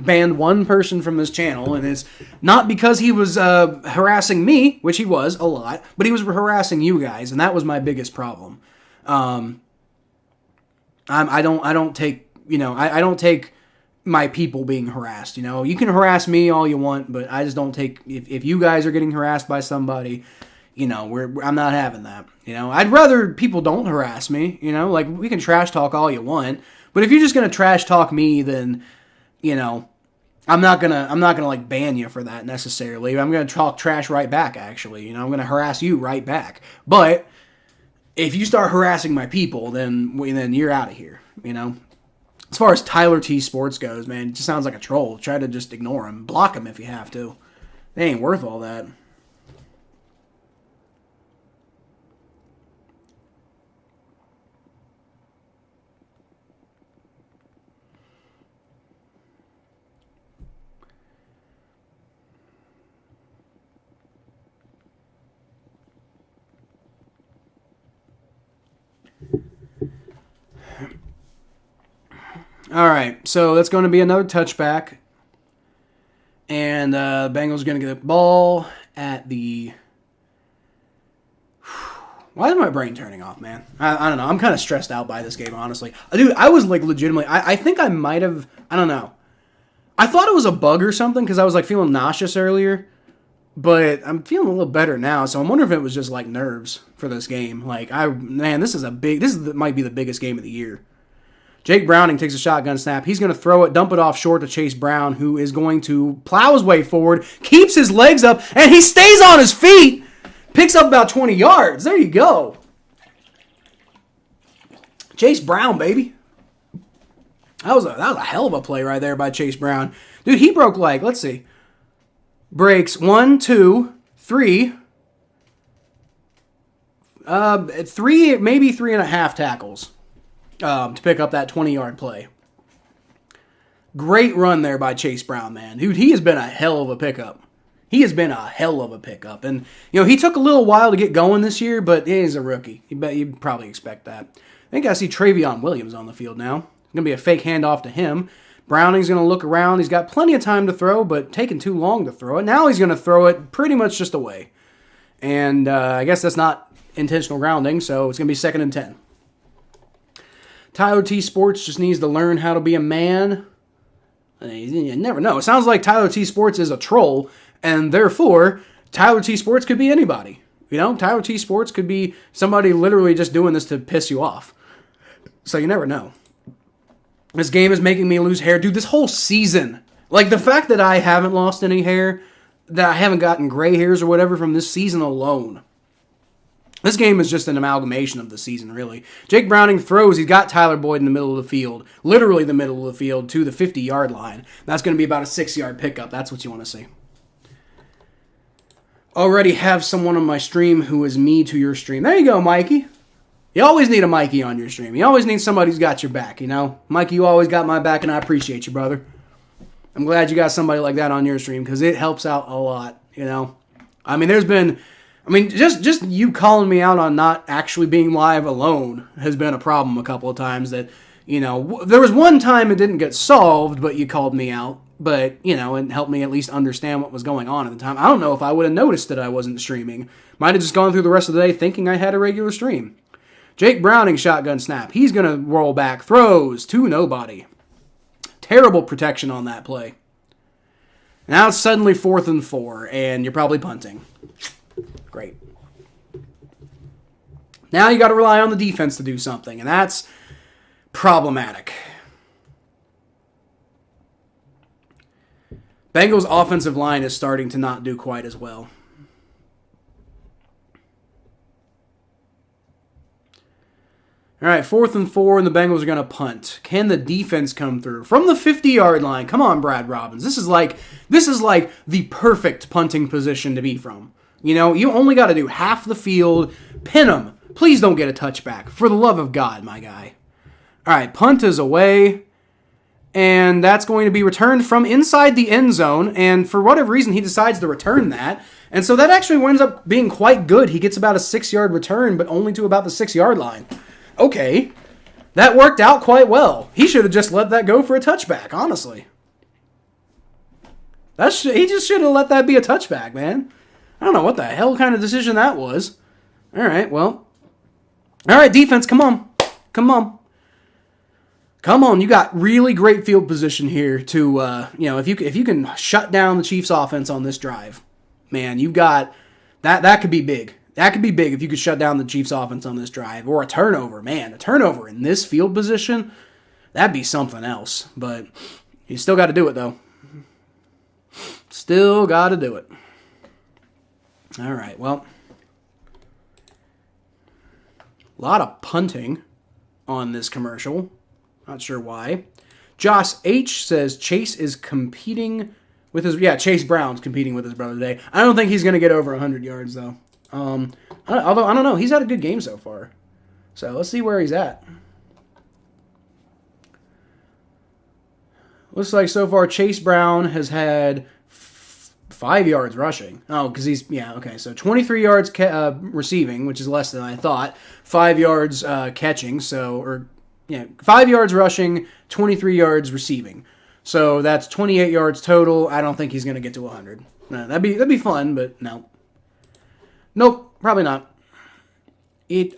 banned one person from this channel, and it's not because he was harassing me, which he was a lot, but he was harassing you guys, and that was my biggest problem. I don't take my people being harassed. You know, you can harass me all you want, but I just don't take, if you guys are getting harassed by somebody, you know, I'm not having that. You know, I'd rather people don't harass me. You know, like, we can trash talk all you want, but if you're just gonna trash talk me, then, you know, I'm not gonna like ban you for that necessarily. I'm gonna talk trash right back. Actually, you know, I'm gonna harass you right back. But if you start harassing my people, then you're out of here. You know. As far as Tyler T Sports goes, man, it just sounds like a troll. Try to just ignore him, block him if you have to. They ain't worth all that. All right, so that's going to be another touchback. And the Bengals are going to get the ball at the... Why is my brain turning off, man? I don't know. I'm kind of stressed out by this game, honestly. Dude, I was like legitimately... I think I might have... I don't know. I thought it was a bug or something because I was like feeling nauseous earlier. But I'm feeling a little better now, so I'm wondering if it was just like nerves for this game. Like, this might be the biggest game of the year. Jake Browning takes a shotgun snap. He's going to throw it, dump it off short to Chase Brown, who is going to plow his way forward, keeps his legs up, and he stays on his feet. Picks up about 20 yards. There you go. Chase Brown, baby. That was a hell of a play right there by Chase Brown. Dude, he broke like, let's see. Breaks 1, 2, 3. 3, maybe 3.5 tackles. To pick up that 20-yard play. Great run there by Chase Brown, man. Dude, he has been a hell of a pickup. And, you know, he took a little while to get going this year, but he's a rookie. You'd probably expect that. I think I see Travion Williams on the field now. It's going to be a fake handoff to him. Browning's going to look around. He's got plenty of time to throw, but taking too long to throw it. Now he's going to throw it pretty much just away. And I guess that's not intentional grounding, so it's going to be 2nd and 10. Tyler T Sports just needs to learn how to be a man. You never know. It sounds like Tyler T Sports is a troll, and therefore, Tyler T Sports could be anybody. You know, Tyler T Sports could be somebody literally just doing this to piss you off. So you never know. This game is making me lose hair. Dude, this whole season, like the fact that I haven't lost any hair, that I haven't gotten gray hairs or whatever from this season alone. This game is just an amalgamation of the season, really. Jake Browning throws. He's got Tyler Boyd in the middle of the field, literally the middle of the field, to the 50-yard line. That's going to be about a 6-yard pickup. That's what you want to see. Already have someone on my stream who is me to your stream. There you go, Mikey. You always need a Mikey on your stream. You always need somebody who's got your back, you know? Mikey, you always got my back, and I appreciate you, brother. I'm glad you got somebody like that on your stream, because it helps out a lot, you know? I mean, just you calling me out on not actually being live alone has been a problem a couple of times. That, you know, there was one time it didn't get solved, but you called me out. But, you know, and helped me at least understand what was going on at the time. I don't know if I would have noticed that I wasn't streaming. Might have just gone through the rest of the day thinking I had a regular stream. Jake Browning shotgun snap. He's going to roll back. Throws to nobody. Terrible protection on that play. Now it's suddenly 4th and 4, and you're probably punting. Great. Now you got to rely on the defense to do something, and that's problematic. Bengals' offensive line is starting to not do quite as well. All right, 4th and 4, and the Bengals are going to punt. Can the defense come through from the 50-yard line? Come on, Brad Robbins. This is like the perfect punting position to be from. You know, you only got to do half the field, pin them. Please don't get a touchback. For the love of God, my guy. All right, punt is away, and that's going to be returned from inside the end zone, and for whatever reason, he decides to return that, and so that actually winds up being quite good. He gets about a 6-yard return, but only to about the 6-yard line. Okay, that worked out quite well. He should have just let that go for a touchback, honestly. He just should have let that be a touchback, man. I don't know what the hell kind of decision that was. All right, well. All right, defense, come on. Come on. Come on, you got really great field position here to, if you can shut down the Chiefs' offense on this drive, man, you've got, that could be big. That could be big if you could shut down the Chiefs' offense on this drive. Or a turnover, man. A turnover in this field position, that'd be something else. But you still got to do it, though. Still got to do it. All right, well. A lot of punting on this commercial. Not sure why. Josh H. says Chase is competing with his... Yeah, Chase Brown's competing with his brother today. I don't think he's going to get over 100 yards, though. Although, I don't know. He's had a good game so far. So, let's see where he's at. Looks like so far Chase Brown has had 5 yards rushing. Oh, because he's... Yeah, okay. So, 23 yards receiving, which is less than I thought. 5 yards catching, so... 5 yards rushing, 23 yards receiving. So, that's 28 yards total. I don't think he's going to get to 100. No, that'd be fun, but no. Nope, probably not.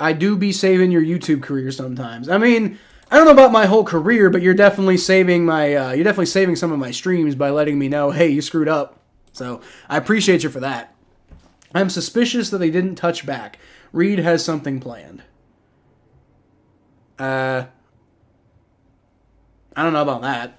I do be saving your YouTube career sometimes. I mean, I don't know about my whole career, but you're definitely saving some of my streams by letting me know, hey, you screwed up. So I appreciate you for that. I'm suspicious that they didn't touch back. Reed has something planned. I don't know about that.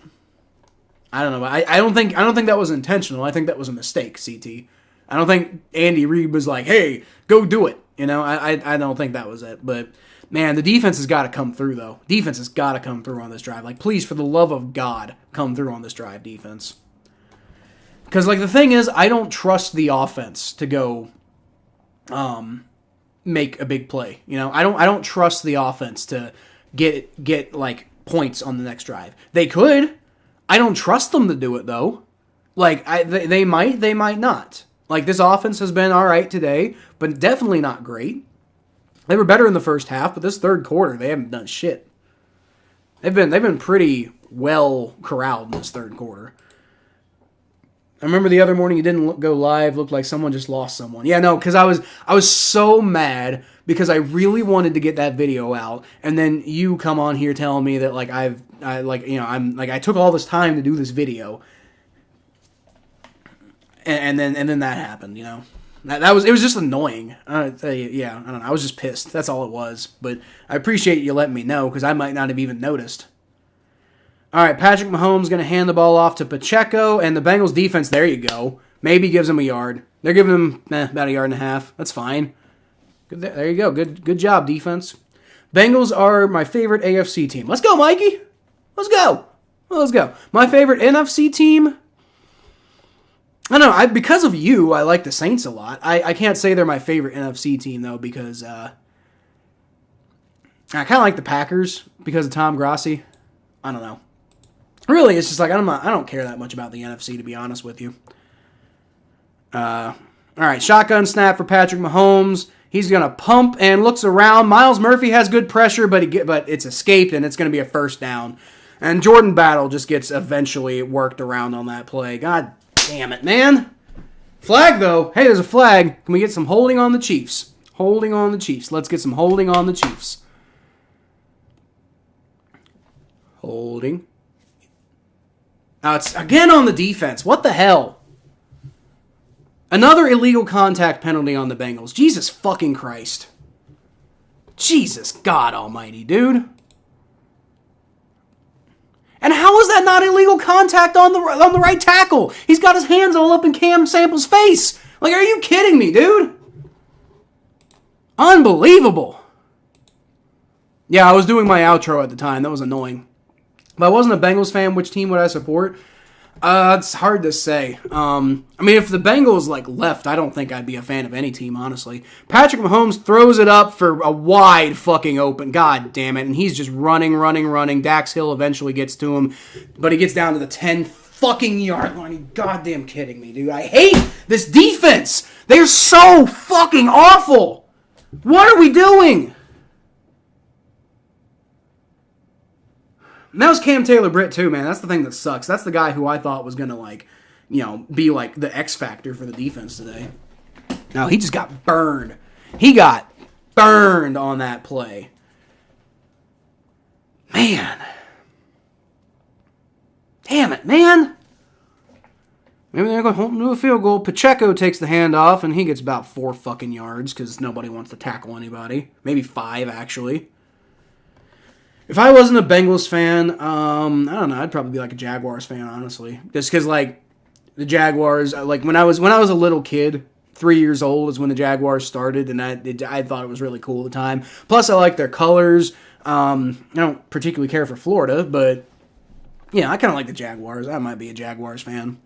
I don't know. I don't think that was intentional. I think that was a mistake, CT. I don't think Andy Reid was like, hey, go do it. You know, I don't think that was it. But, man, the defense has got to come through, though. Defense has got to come through on this drive. Like, please, for the love of God, come through on this drive, defense. Because, like, the thing is, I don't trust the offense to go make a big play. You know, I don't trust the offense to get like, points on the next drive. They could. I don't trust them to do it, though. Like, they might not. Like, this offense has been all right today, but definitely not great. They were better in the first half, but this third quarter, they haven't done shit. They've been pretty well corralled in this third quarter. I remember the other morning you didn't go live, looked like someone just lost someone. Yeah, no, because I was so mad because I really wanted to get that video out, and then you come on here telling me that I took all this time to do this video. And then that happened, you know. It was just annoying. I don't know. I was just pissed. That's all it was. But I appreciate you letting me know because I might not have even noticed. All right, Patrick Mahomes going to hand the ball off to Pacheco, and the Bengals defense, there you go. Maybe gives him a yard. They're giving him about a yard and a half. That's fine. Good, there you go. Good job, defense. Bengals are my favorite AFC team. Let's go, Mikey. Let's go. Let's go. My favorite NFC team... I don't know. Because of you, I like the Saints a lot. I can't say they're my favorite NFC team, though, because I kind of like the Packers because of Tom Grossi. I don't know. Really, it's just like I don't care that much about the NFC, to be honest with you. All right, shotgun snap for Patrick Mahomes. He's going to pump and looks around. Miles Murphy has good pressure, but it's escaped, and it's going to be a first down. And Jordan Battle just gets eventually worked around on that play. God damn it, man. Flag, though. Hey, there's a flag. Can we get some holding on the Chiefs? Holding on the Chiefs. Let's get some holding on the Chiefs. Holding. It's again on the defense. What the hell? Another illegal contact penalty on the Bengals. Jesus fucking Christ. Jesus God almighty, dude. And how is that not illegal contact on the right tackle? He's got his hands all up in Cam Sample's face. Like, are you kidding me, dude? Unbelievable. Yeah, I was doing my outro at the time. That was annoying. If I wasn't a Bengals fan, which team would I support? It's hard to say. I mean, if the Bengals left, I don't think I'd be a fan of any team, honestly. Patrick Mahomes throws it up for a wide fucking open. God damn it. And he's just running. Dax Hill eventually gets to him, but he gets down to the 10 fucking yard line. You goddamn kidding me, dude. I hate this defense. They're so fucking awful. What are we doing? And that was Cam Taylor-Britt too, man. That's the thing that sucks. That's the guy who I thought was going to, be the X factor for the defense today. No, he just got burned. He got burned on that play. Man. Damn it, man. Maybe they're going to do a field goal. Pacheco takes the handoff, and he gets about 4 fucking yards because nobody wants to tackle anybody. Maybe 5, actually. If I wasn't a Bengals fan, I don't know. I'd probably be a Jaguars fan, honestly. Just because, the Jaguars, when I was a little kid, 3 years old is when the Jaguars started, and I thought it was really cool at the time. Plus, I like their colors. I don't particularly care for Florida, but yeah, I kind of like the Jaguars. I might be a Jaguars fan.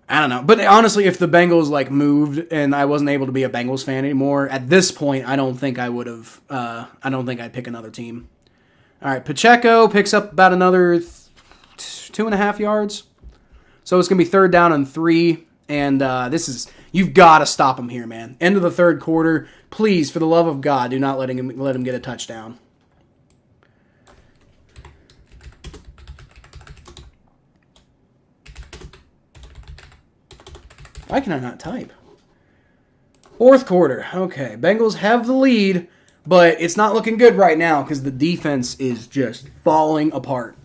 I don't know. But honestly, if the Bengals moved and I wasn't able to be a Bengals fan anymore, at this point, I don't think I would have. I don't think I'd pick another team. All right, Pacheco picks up about another 2.5 yards. So it's going to be 3rd down and 3. And you've got to stop him here, man. End of the 3rd quarter. Please, for the love of God, do not let him get a touchdown. Why can I not type? 4th quarter. Okay, Bengals have the lead, but it's not looking good right now because the defense is just falling apart.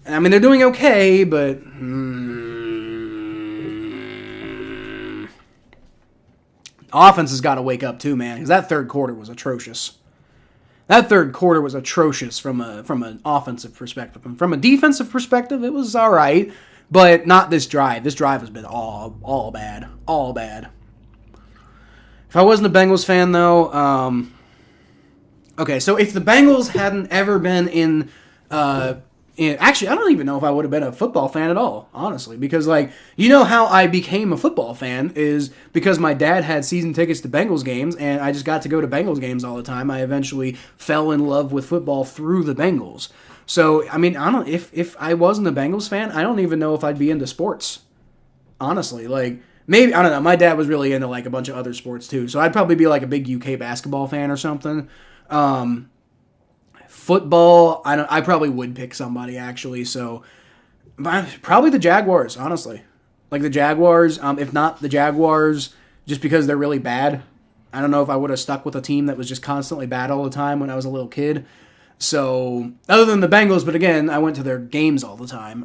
I mean, they're doing okay, but offense has got to wake up too, man, because that 3rd quarter was atrocious. That 3rd quarter was atrocious from an offensive perspective. And from a defensive perspective, it was all right. But not this drive. This drive has been all bad. All bad. If I wasn't a Bengals fan, though... okay, so if the Bengals hadn't ever been in... actually, I don't even know if I would have been a football fan at all, honestly. Because, how I became a football fan is because my dad had season tickets to Bengals games, and I just got to go to Bengals games all the time. I eventually fell in love with football through the Bengals. So, I mean, if I wasn't a Bengals fan, I don't even know if I'd be into sports. Honestly, maybe, I don't know, my dad was really into, a bunch of other sports, too. So I'd probably be, a big UK basketball fan or something. Football, I probably would pick somebody, actually. So, probably the Jaguars, honestly. The Jaguars, if not the Jaguars, just because they're really bad. I don't know if I would have stuck with a team that was just constantly bad all the time when I was a little kid. So, other than the Bengals, but again, I went to their games all the time.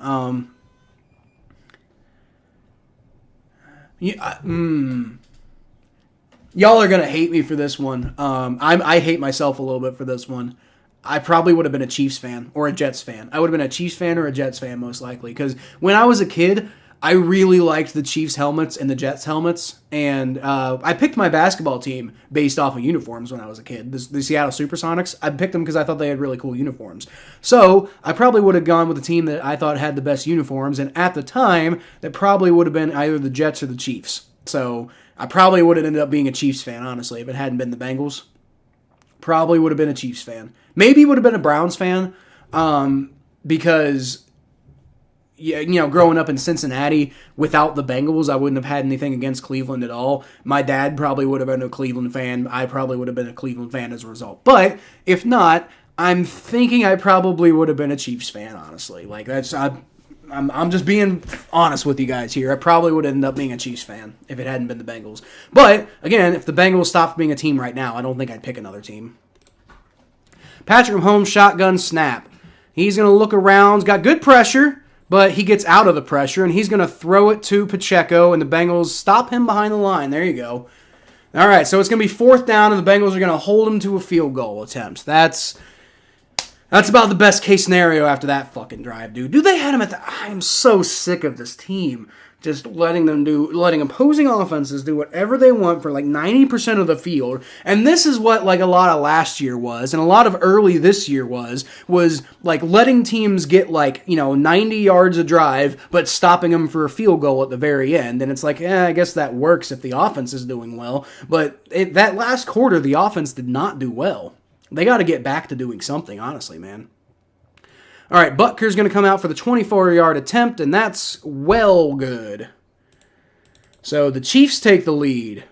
Y'all are going to hate me for this one. I hate myself a little bit for this one. I probably would have been a Chiefs fan or a Jets fan. I would have been a Chiefs fan or a Jets fan, most likely. Because when I was a kid, I really liked the Chiefs helmets and the Jets helmets. And I picked my basketball team based off of uniforms when I was a kid. The Seattle Supersonics, I picked them because I thought they had really cool uniforms. So I probably would have gone with a team that I thought had the best uniforms. And at the time, that probably would have been either the Jets or the Chiefs. So I probably would have ended up being a Chiefs fan, honestly, if it hadn't been the Bengals. Probably would have been a Chiefs fan. Maybe would have been a Browns fan because... Yeah, growing up in Cincinnati without the Bengals, I wouldn't have had anything against Cleveland at all. My dad probably would have been a Cleveland fan. I probably would have been a Cleveland fan as a result. But if not, I'm thinking I probably would have been a Chiefs fan, honestly. I'm just being honest with you guys here. I probably would end up being a Chiefs fan if it hadn't been the Bengals. But, again, if the Bengals stopped being a team right now, I don't think I'd pick another team. Patrick Mahomes shotgun snap. He's going to look around. He's got good pressure, but he gets out of the pressure, and he's going to throw it to Pacheco, and the Bengals stop him behind the line. There you go. All right, so it's going to be 4th down, and the Bengals are going to hold him to a field goal attempt. That's about the best case scenario after that fucking drive, dude. Dude, they had him at the... I'm so sick of this team. Just letting opposing offenses do whatever they want for like 90% of the field. And this is what like a lot of last year was, and a lot of early this year was like letting teams get like, 90 yards a drive, but stopping them for a field goal at the very end. And it's like, I guess that works if the offense is doing well. But that last quarter, the offense did not do well. They got to get back to doing something, honestly, man. All right, Butker's going to come out for the 24-yard attempt, and that's well good. So the Chiefs take the lead,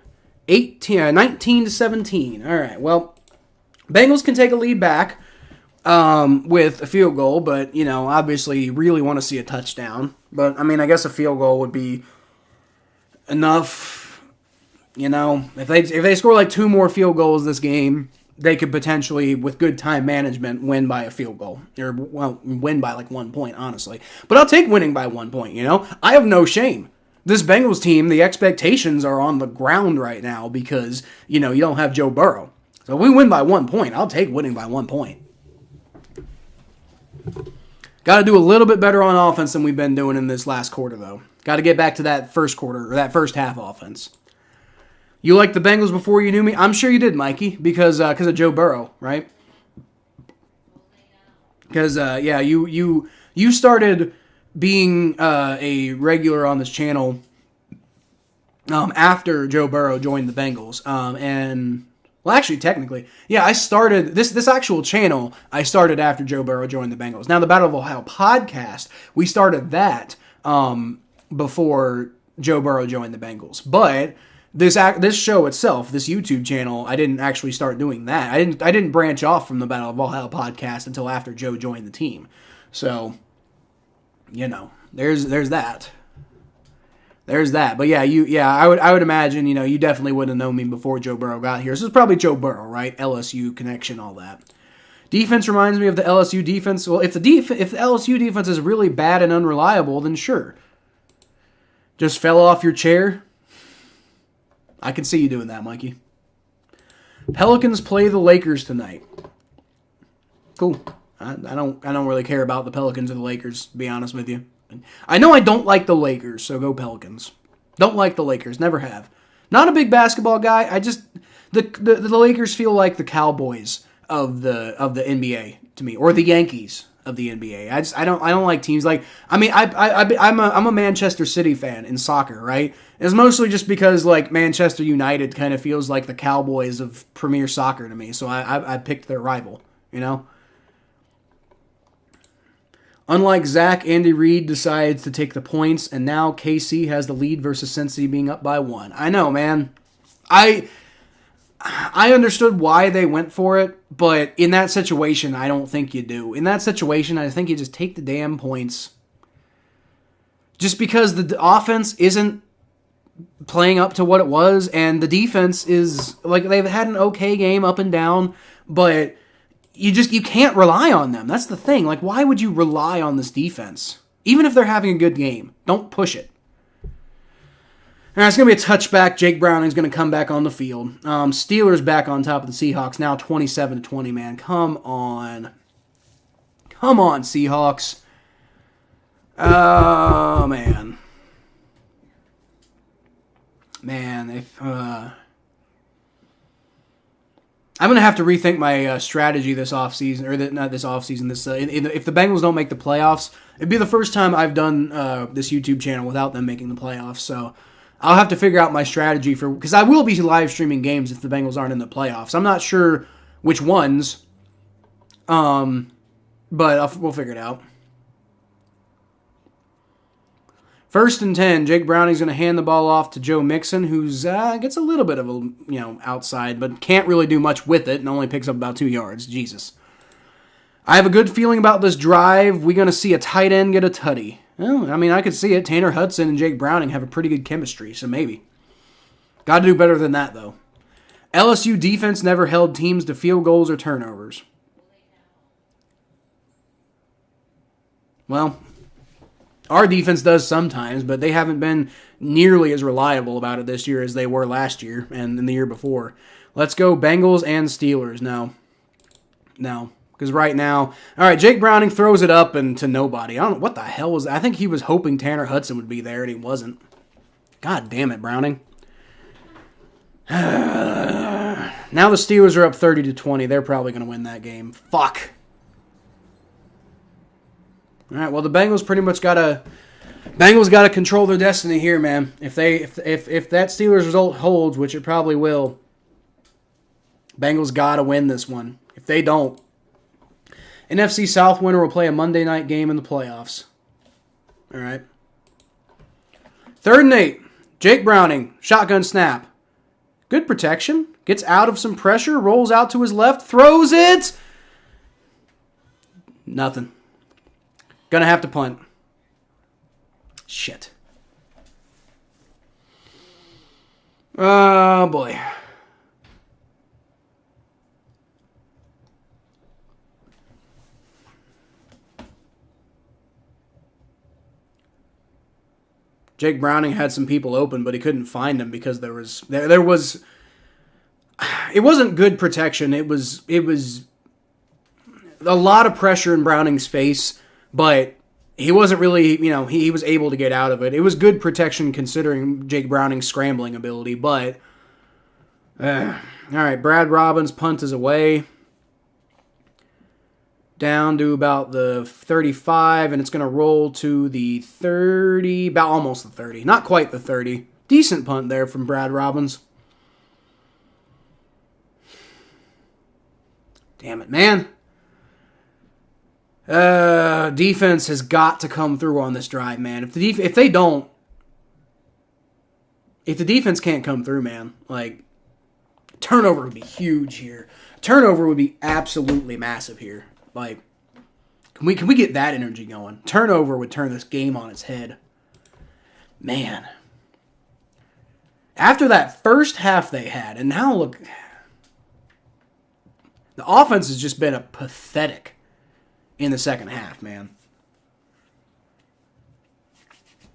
19-17. All right, well, Bengals can take a lead back with a field goal, but, obviously you really want to see a touchdown. But, I guess a field goal would be enough. If they score like 2 more field goals this game, they could potentially, with good time management, win by a field goal. Or, win by like 1 point, honestly. But I'll take winning by 1 point, I have no shame. This Bengals team, the expectations are on the ground right now because, you don't have Joe Burrow. So if we win by 1 point, I'll take winning by 1 point. Got to do a little bit better on offense than we've been doing in this last quarter, though. Got to get back to that first quarter, or that first half offense. You liked the Bengals before you knew me? I'm sure you did, Mikey, because of Joe Burrow, right? Because, you started being a regular on this channel after Joe Burrow joined the Bengals. Well, actually, technically, I started this actual channel. I started after Joe Burrow joined the Bengals. Now, the Battle of Ohio podcast, we started that before Joe Burrow joined the Bengals, but this show itself, this YouTube channel, I didn't actually start doing that. I didn't branch off from the Battle of Ohio podcast until after Joe joined the team. So, there's that. There's that. But I would imagine, you definitely wouldn't have known me before Joe Burrow got here. This is probably Joe Burrow, right? LSU connection, all that. Defense reminds me of the LSU defense. Well, if the LSU defense is really bad and unreliable, then sure. Just fell off your chair. I can see you doing that, Mikey. Pelicans play the Lakers tonight. Cool. I don't really care about the Pelicans or the Lakers, to be honest with you. I know I don't like the Lakers, so go Pelicans. Don't like the Lakers, never have. Not a big basketball guy. I just the Lakers feel like the Cowboys of the NBA to me, or the Yankees of the NBA. I don't like teams like. I'm a Manchester City fan in soccer, right? It's mostly just because like Manchester United kind of feels like the Cowboys of Premier Soccer to me, so I picked their rival, Unlike Zach, Andy Reid decides to take the points, and now KC has the lead versus Cincy being up by 1. I know, man. I understood why they went for it, but in that situation, I don't think you do. In that situation, I think you just take the damn points. Just because the offense isn't playing up to what it was, and the defense is, like, they've had an okay game up and down, but you can't rely on them. That's the thing. Like, why would you rely on this defense? Even if they're having a good game, don't push it. All right, it's going to be a touchback. Jake Browning's going to come back on the field. Steelers back on top of the Seahawks, now 27-20, man. Come on. Come on, Seahawks. Oh, man. Man, I'm going to have to rethink my strategy this offseason, or not this offseason, if the Bengals don't make the playoffs, it'd be the first time I've done this YouTube channel without them making the playoffs, so I'll have to figure out my strategy because I will be live streaming games if the Bengals aren't in the playoffs. I'm not sure which ones, but we'll figure it out. 1st and 10, Jake Browning's going to hand the ball off to Joe Mixon, who's gets a little bit of a outside, but can't really do much with it and only picks up about 2 yards. Jesus. I have a good feeling about this drive. We're going to see a tight end get a tutty. Well, I could see it. Tanner Hudson and Jake Browning have a pretty good chemistry, so maybe. Got to do better than that, though. LSU defense never held teams to field goals or turnovers. Well, our defense does sometimes, but they haven't been nearly as reliable about it this year as they were last year and in the year before. Let's go Bengals and Steelers now. No, because right now, all right, Jake Browning throws it up and to nobody. I don't know what the hell was. I think he was hoping Tanner Hudson would be there and he wasn't. God damn it, Browning. Now the Steelers are up 30-20. They're probably going to win that game. Fuck. All right, well the Bengals pretty much got to control their destiny here, man. If that Steelers result holds, which it probably will, Bengals got to win this one. If they don't, NFC South winner will play a Monday night game in the playoffs. All right. 3rd and 8. Jake Browning, shotgun snap. Good protection. Gets out of some pressure, rolls out to his left, throws it. Nothing. Gonna have to punt. Shit. Oh, boy. Jake Browning had some people open, but he couldn't find them because there was it wasn't good protection. It was a lot of pressure in Browning's face, but he wasn't really, he was able to get out of it. It was good protection considering Jake Browning's scrambling ability, but all right, Brad Robbins' punt is away. Down to about the 35, and it's going to roll to the 30, about almost the 30. Not quite the 30. Decent punt there from Brad Robbins. Damn it, man. Defense has got to come through on this drive, man. If the defense can't come through, man, like, turnover would be huge here. Turnover would be absolutely massive here. Like, can we get that energy going? Turnover would turn this game on its head. Man. After that first half they had, and now look, the offense has just been pathetic in the second half, man.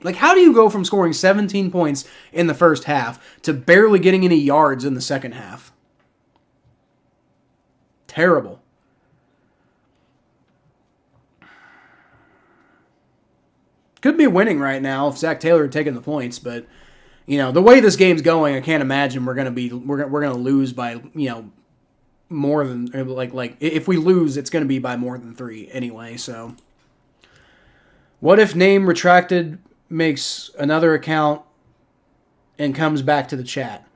Like, how do you go from scoring 17 points in the first half to barely getting any yards in the second half? Terrible. Could be winning right now if Zach Taylor had taken the points, but the way this game's going, I can't imagine we're gonna lose by more than like if we lose, it's gonna be by more than 3 anyway. So, what if name retracted makes another account and comes back to the chat?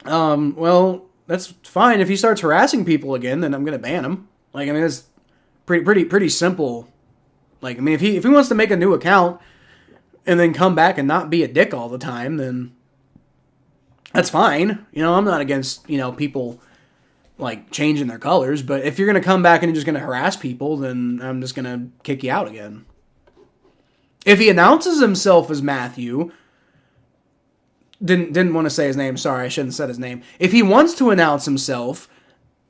Well, that's fine. If he starts harassing people again, then I'm gonna ban him. Like, I mean, it's pretty simple. Like, I mean, if he wants to make a new account and then come back and not be a dick all the time, then that's fine. I'm not against, people, like, changing their colors. But if you're going to come back and you're just going to harass people, then I'm just going to kick you out again. If he announces himself as Matthew, didn't want to say his name. Sorry, I shouldn't have said his name. If he wants to announce himself,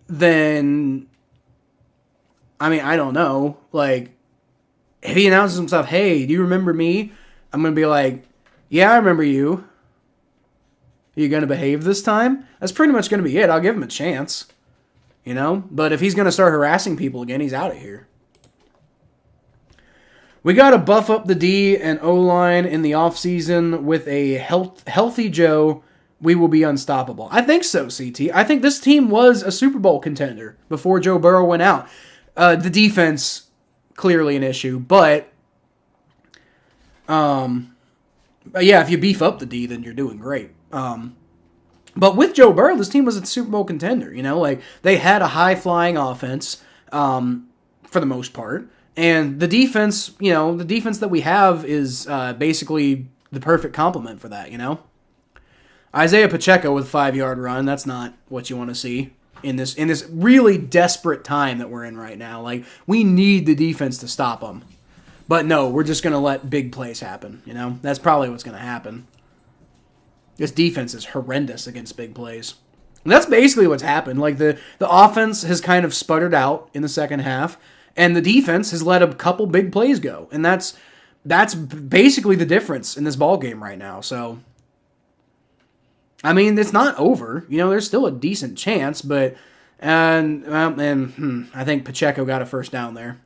then, I mean, I don't know. Like, if he announces himself, hey, do you remember me? I'm going to be like, yeah, I remember you. Are you going to behave this time? That's pretty much going to be it. I'll give him a chance. But if he's going to start harassing people again, he's out of here. We got to buff up the D and O-line in the offseason with a healthy Joe. We will be unstoppable. I think so, CT. I think this team was a Super Bowl contender before Joe Burrow went out. The defense, clearly an issue, but yeah, if you beef up the D, then you're doing great. But with Joe Burrow, this team was a Super Bowl contender. Like, they had a high-flying offense for the most part, and the defense, the defense that we have is basically the perfect complement for that. Isaiah Pacheco with 5-yard run. That's not what you want to see in this really desperate time that we're in right now. Like, we need the defense to stop them. But no, we're just going to let big plays happen, That's probably what's going to happen. This defense is horrendous against big plays. And that's basically what's happened. Like, the offense has kind of sputtered out in the second half, And the defense has let a couple big plays go. And that's basically the difference in this ball game right now. So, I mean, it's not over. There's still a decent chance, but I think Pacheco got a first down there.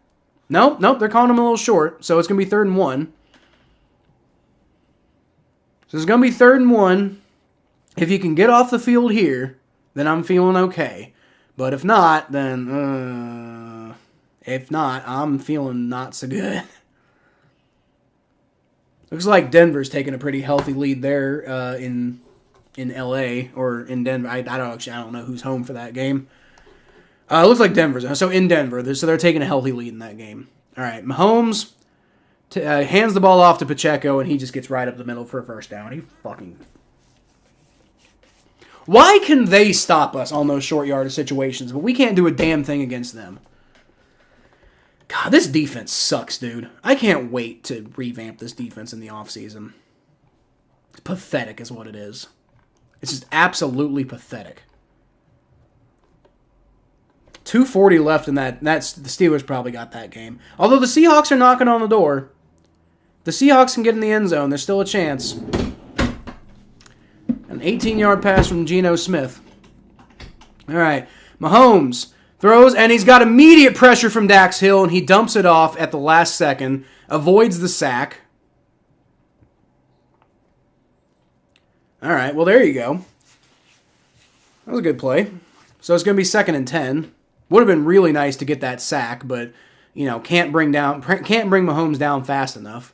Nope, they're calling him a little short, so it's going to be 3rd and 1. So it's going to be 3rd and 1. If you can get off the field here, then I'm feeling okay. But if not, then I'm feeling not so good. Looks like Denver's taking a pretty healthy lead there in LA or in Denver. I don't know who's home for that game. It looks like Denver's. So in Denver, so they're taking a healthy lead in that game. All right, Mahomes hands the ball off to Pacheco, and he just gets right up the middle for a first down. Why can they stop us on those short yardage situations, but we can't do a damn thing against them? God, this defense sucks, dude. I can't wait to revamp this defense in the offseason. It's pathetic is what it is. It's just absolutely pathetic. 2:40 left in that. That's the Steelers probably got that game. Although the Seahawks are knocking on the door. The Seahawks can get in the end zone. There's still a chance. An 18-yard pass from Geno Smith. All right. Mahomes throws, and he's got immediate pressure from Dax Hill, and he dumps it off at the last second. Avoids the sack. All right. Well, there you go. That was a good play. So it's going to be 2nd and 10. Would have been really nice to get that sack, but, can't bring Mahomes down fast enough.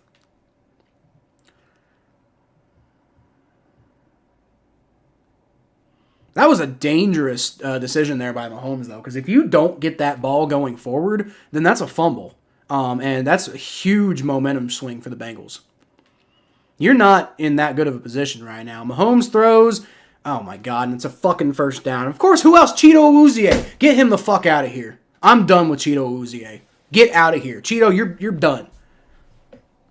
That was a dangerous decision there by Mahomes, though, because if you don't get that ball going forward, then that's a fumble. And that's a huge momentum swing for the Bengals. You're not in that good of a position right now. Mahomes throws. Oh, my God, and it's a fucking first down. Of course, who else? Cheeto Awuzie. Get him the fuck out of here. I'm done with Cheeto Awuzie. Get out of here. Cheeto, you're done.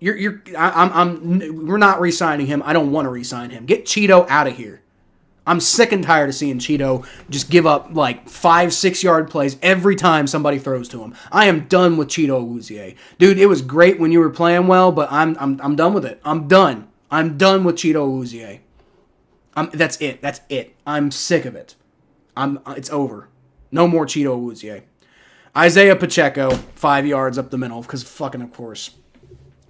We're not re-signing him. I don't want to re-sign him. Get Cheeto out of here. I'm sick and tired of seeing Cheeto just give up like 5-6 yard plays every time somebody throws to him. I am done with Cheeto Awuzie. Dude, it was great when you were playing well, but I'm done with it. I'm done. I'm done with Cheeto Awuzie. That's it. That's it. I'm sick of it. It's over. No more Cheeto Awuzie. Isaiah Pacheco, 5 yards up the middle, because fucking of course.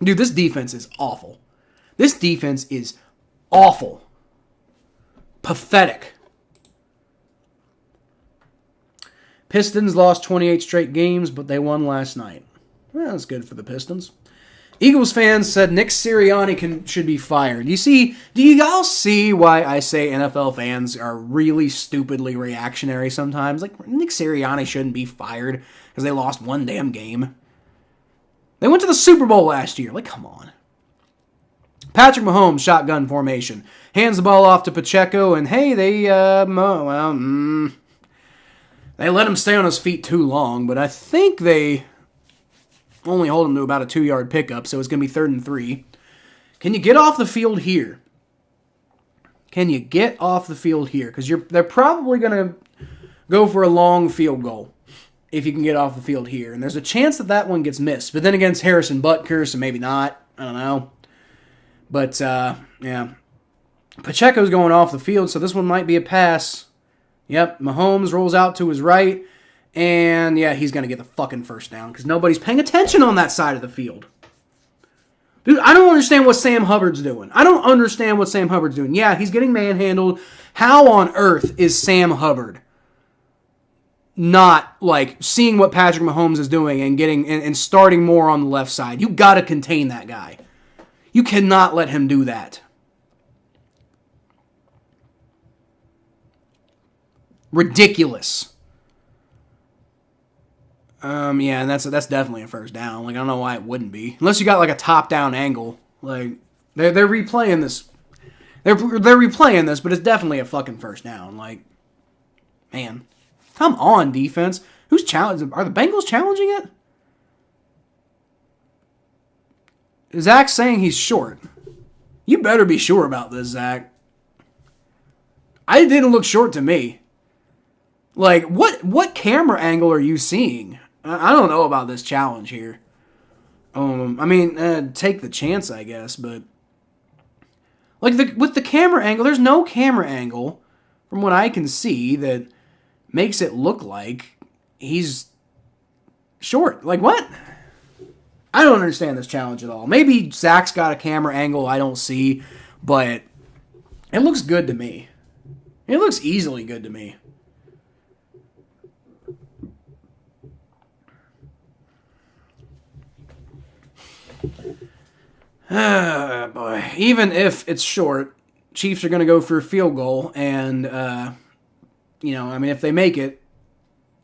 Dude, this defense is awful. This defense is awful. Pathetic. Pistons lost 28 straight games, but they won last night. Well, that's good for the Pistons. Eagles fans said Nick Sirianni should be fired. Do you all see why I say NFL fans are really stupidly reactionary sometimes? Like, Nick Sirianni shouldn't be fired because they lost one damn game. They went to the Super Bowl last year. Like, come on. Patrick Mahomes, shotgun formation. Hands the ball off to Pacheco, and hey, they let him stay on his feet too long, but I think they only hold him to about a 2-yard pickup, so it's going to be 3rd and 3. Can you get off the field here? Can you get off the field here? Because they're probably going to go for a long field goal if you can get off the field here. And there's a chance that one gets missed. But then against Harrison Butker, so maybe not. I don't know. But, yeah. Pacheco's going off the field, so this one might be a pass. Yep, Mahomes rolls out to his right. And, yeah, he's going to get the fucking first down because nobody's paying attention on that side of the field. Dude, I don't understand what Sam Hubbard's doing. Yeah, he's getting manhandled. How on earth is Sam Hubbard not, like, seeing what Patrick Mahomes is doing and getting and starting more on the left side? You got to contain that guy. You cannot let him do that. Ridiculous. Yeah, and that's definitely a first down. Like, I don't know why it wouldn't be. Unless you got, like, a top-down angle. Like, they're replaying this. They're replaying this, but it's definitely a fucking first down. Like, man. Come on, defense. Who's challenging? Are the Bengals challenging it? Zach's saying he's short. You better be sure about this, Zach. I didn't look short to me. Like, what camera angle are you seeing? I don't know about this challenge here. I mean, take the chance, I guess, but like with the camera angle, there's no camera angle from what I can see that makes it look like he's short. Like what? I don't understand this challenge at all. Maybe Zach's got a camera angle I don't see, but it looks good to me. It looks easily good to me. Boy. Even if it's short, Chiefs are going to go for a field goal, and, if they make it,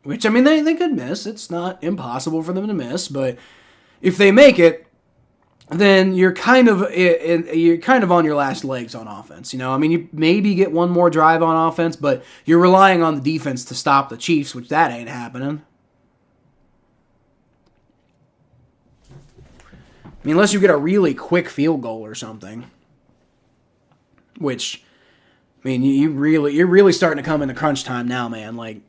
which, they could miss. It's not impossible for them to miss, but if they make it, then you're kind of on your last legs on offense. You maybe get one more drive on offense, but you're relying on the defense to stop the Chiefs, which that ain't happening. Unless you get a really quick field goal or something, which, you're really starting to come into crunch time now, man. Like,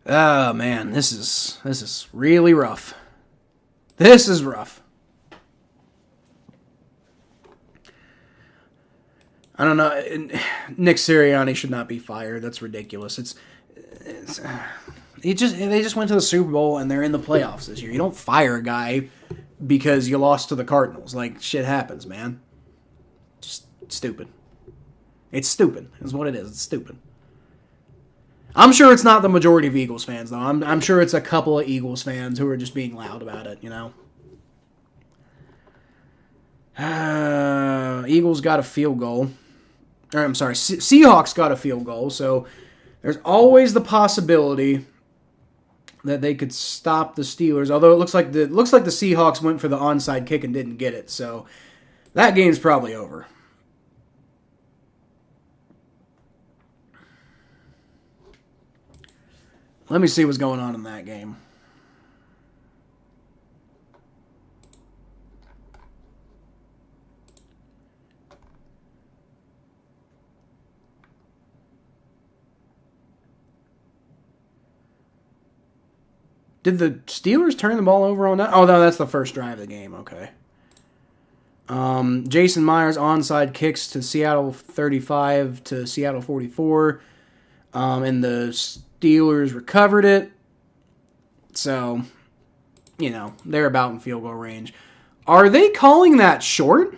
Oh man, this is really rough. This is rough. I don't know. Nick Sirianni should not be fired. That's ridiculous. They just went to the Super Bowl and they're in the playoffs this year. You don't fire a guy because you lost to the Cardinals. Like, shit happens, man. Just stupid. It's stupid. Is what it is. It's stupid. I'm sure it's not the majority of Eagles fans, though. I'm sure it's a couple of Eagles fans who are just being loud about it, Eagles got a field goal. Seahawks got a field goal, so there's always the possibility that they could stop the Steelers, although it looks like the Seahawks went for the onside kick and didn't get it, so that game's probably over. Let me see what's going on in that game. Did the Steelers turn the ball over on that? Oh, no, that's the first drive of the game. Okay. Jason Myers onside kicks to Seattle 35 to Seattle 44. And the Steelers recovered it. So, they're about in field goal range. Are they calling that short?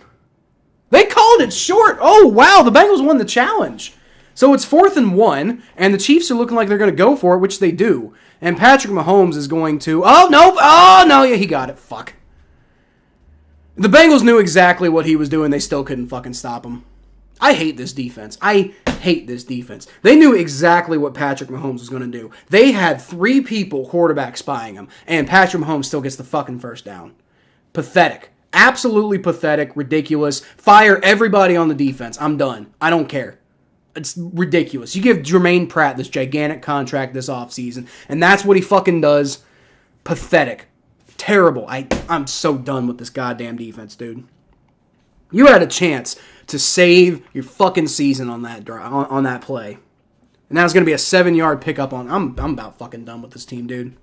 They called it short. Oh, wow. The Bengals won the challenge. So it's 4th and 1, and the Chiefs are looking like they're going to go for it, which they do. And Patrick Mahomes is going to... Oh, nope. Oh, no. Yeah, he got it. Fuck. The Bengals knew exactly what he was doing. They still couldn't fucking stop him. I hate this defense. They knew exactly what Patrick Mahomes was going to do. They had 3 people quarterback spying him, and Patrick Mahomes still gets the fucking first down. Pathetic. Absolutely pathetic. Ridiculous. Fire everybody on the defense. I'm done. I don't care. It's ridiculous. You give Jermaine Pratt this gigantic contract this offseason, and that's what he fucking does. Pathetic. Terrible. I'm so done with this goddamn defense, dude. You had a chance to save your fucking season on that on that play. And that was going to be a 7-yard pickup on... I'm about fucking done with this team, dude.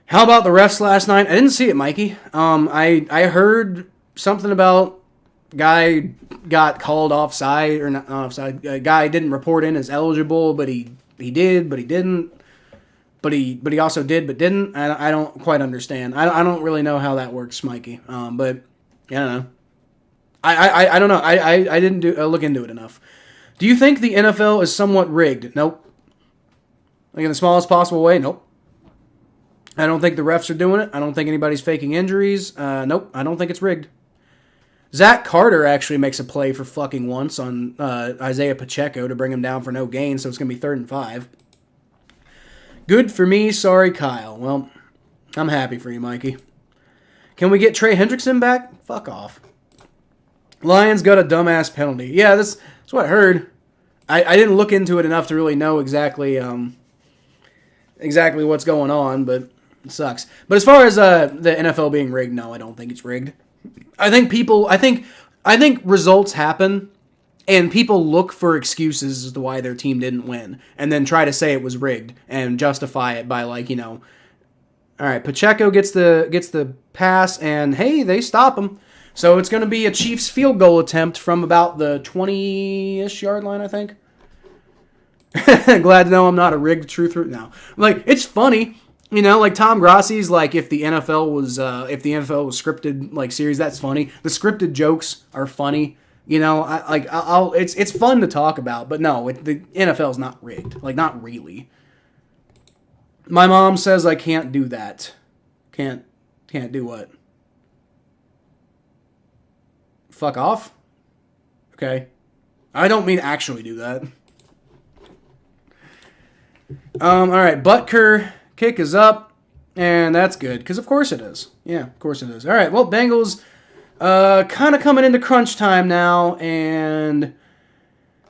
How about the refs last night? I didn't see it, Mikey. I heard something about guy got called offside, or not offside. A guy didn't report in as eligible, but he did, but he didn't. But he also did, but didn't. I don't quite understand. I don't really know how that works, Mikey. But I don't know. I don't know. I didn't look into it enough. Do you think the NFL is somewhat rigged? Nope. Like in the smallest possible way? Nope. I don't think the refs are doing it. I don't think anybody's faking injuries. Nope. I don't think it's rigged. Zach Carter actually makes a play for fucking once on Isaiah Pacheco to bring him down for no gain, so it's going to be 3rd and 5. Good for me. Sorry, Kyle. Well, I'm happy for you, Mikey. Can we get Trey Hendrickson back? Fuck off. Lions got a dumbass penalty. Yeah, that's what I heard. I didn't look into it enough to really know exactly what's going on, but it sucks. But as far as the NFL being rigged, no, I don't think it's rigged. I think results happen, And people look for excuses as to why their team didn't win, and then try to say it was rigged and justify it by like, all right, Pacheco gets the pass, and hey, they stop him. So it's going to be a Chiefs field goal attempt from about the 20-ish yard line, I think. Glad to know I'm not a rigged truther now. Like, it's funny, like Tom Grossi's like if the NFL was scripted like series, that's funny. The scripted jokes are funny. It's fun to talk about, but no, the NFL's not rigged. Like, not really. My mom says I can't do that. Can't do what? Fuck off? Okay. I don't mean actually do that. All right, Butker kick is up, and that's good, because of course it is. Yeah, of course it is. All right, well, Bengals kind of coming into crunch time now, and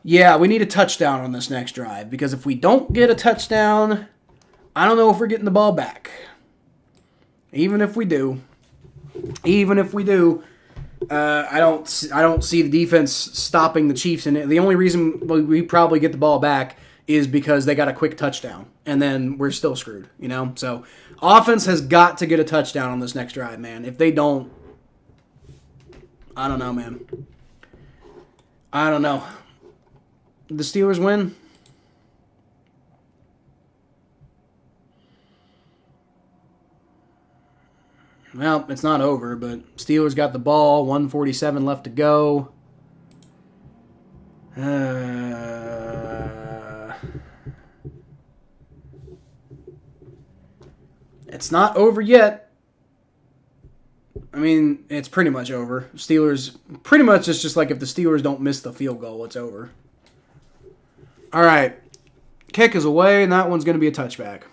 yeah, we need a touchdown on this next drive, because if we don't get a touchdown, I don't know if we're getting the ball back. Even if we do, I don't see the defense stopping the Chiefs, and the only reason we probably get the ball back is because they got a quick touchdown, and then we're still screwed, So offense has got to get a touchdown on this next drive, man. If they don't, I don't know, man. I don't know. The Steelers win? Well, it's not over, but Steelers got the ball, 1:47 left to go. It's not over yet. I mean, it's pretty much over. Steelers, pretty much it's just like if the Steelers don't miss the field goal, it's over. All right. Kick is away, and that one's going to be a touchback.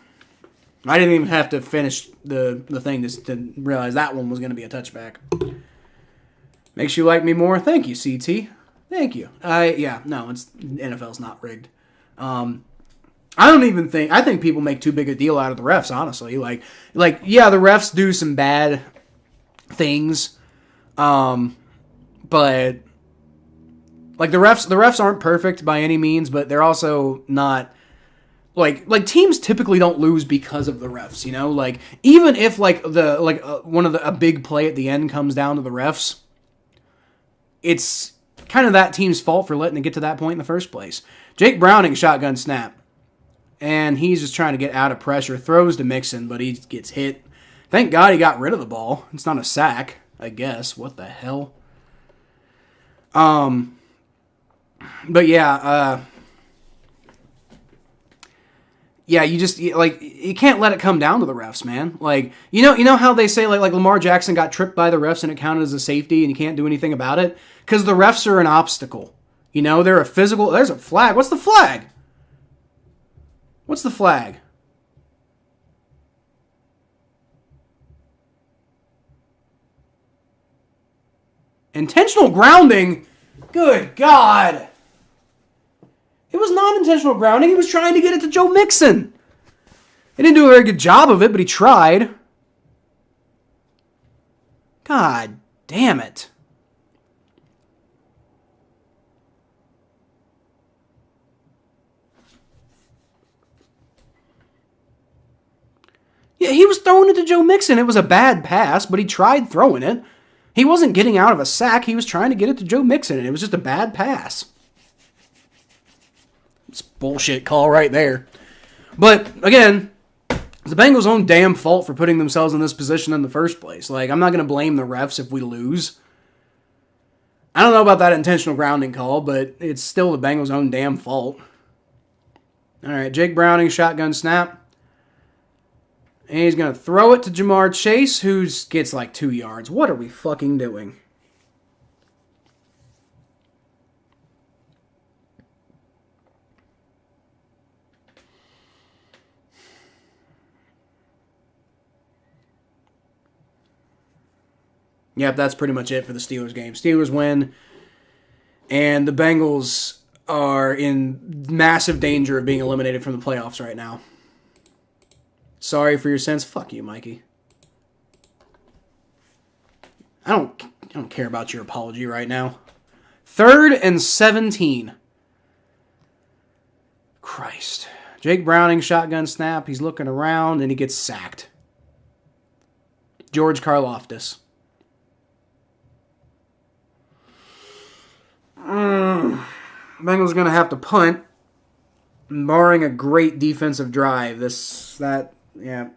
I didn't even have to finish the thing to realize that one was going to be a touchback. Makes you like me more? Thank you, CT. Thank you. NFL's not rigged. I think people make too big a deal out of the refs, honestly. Like yeah, the refs do some bad things. But like the refs aren't perfect by any means, but they're also not like teams typically don't lose because of the refs, Like even if a big play at the end comes down to the refs, it's kind of that team's fault for letting it get to that point in the first place. Jake Browning shotgun snap. And he's just trying to get out of pressure. Throws to Mixon, but he gets hit. Thank God he got rid of the ball. It's not a sack, I guess. What the hell? But yeah, you can't let it come down to the refs, man. Like, you know how they say like Lamar Jackson got tripped by the refs and it counted as a safety and you can't do anything about it? Because the refs are an obstacle. They're a physical... There's a flag. What's the flag? What's the flag? Intentional grounding? Good God. It was not intentional grounding. He was trying to get it to Joe Mixon. He didn't do a very good job of it, but he tried. God damn it. Yeah, he was throwing it to Joe Mixon. It was a bad pass, but he tried throwing it. He wasn't getting out of a sack. He was trying to get it to Joe Mixon, and it was just a bad pass. It's a bullshit call right there. But, again, it's the Bengals' own damn fault for putting themselves in this position in the first place. Like, I'm not going to blame the refs if we lose. I don't know about that intentional grounding call, but it's still the Bengals' own damn fault. All right, Jake Browning, shotgun snap. And he's going to throw it to Jamar Chase, who gets like 2 yards. What are we fucking doing? Yep, that's pretty much it for the Steelers game. Steelers win, and the Bengals are in massive danger of being eliminated from the playoffs right now. Sorry for your sins. Fuck you, Mikey. I don't care about your apology right now. 3rd and 17. Christ. Jake Browning, shotgun snap. He's looking around, and he gets sacked. George Karlaftis. Bengals going to have to punt, barring a great defensive drive. Yeah.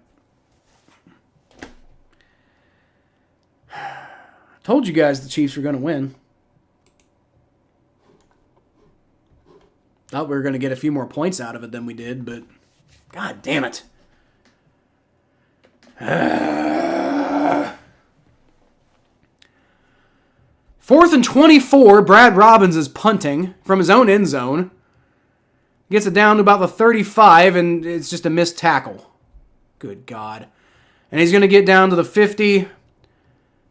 Told you guys the Chiefs were going to win. Thought we were going to get a few more points out of it than we did, but god damn it. 4th and 24, Brad Robbins is punting from his own end zone. Gets it down to about the 35, and it's just a missed tackle. Good God. And he's going to get down to the 50,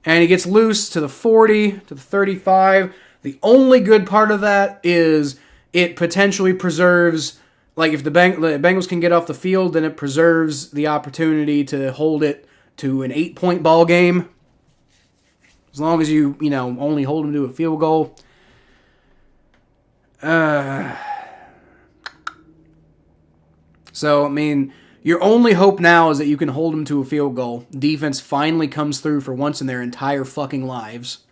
and he gets loose to the 40, to the 35. The only good part of that is it potentially preserves, like if the Bengals can get off the field, then it preserves the opportunity to hold it to an 8-point ball game. As long as you only hold them to a field goal. So, I mean, your only hope now is that you can hold them to a field goal. Defense finally comes through for once in their entire fucking lives.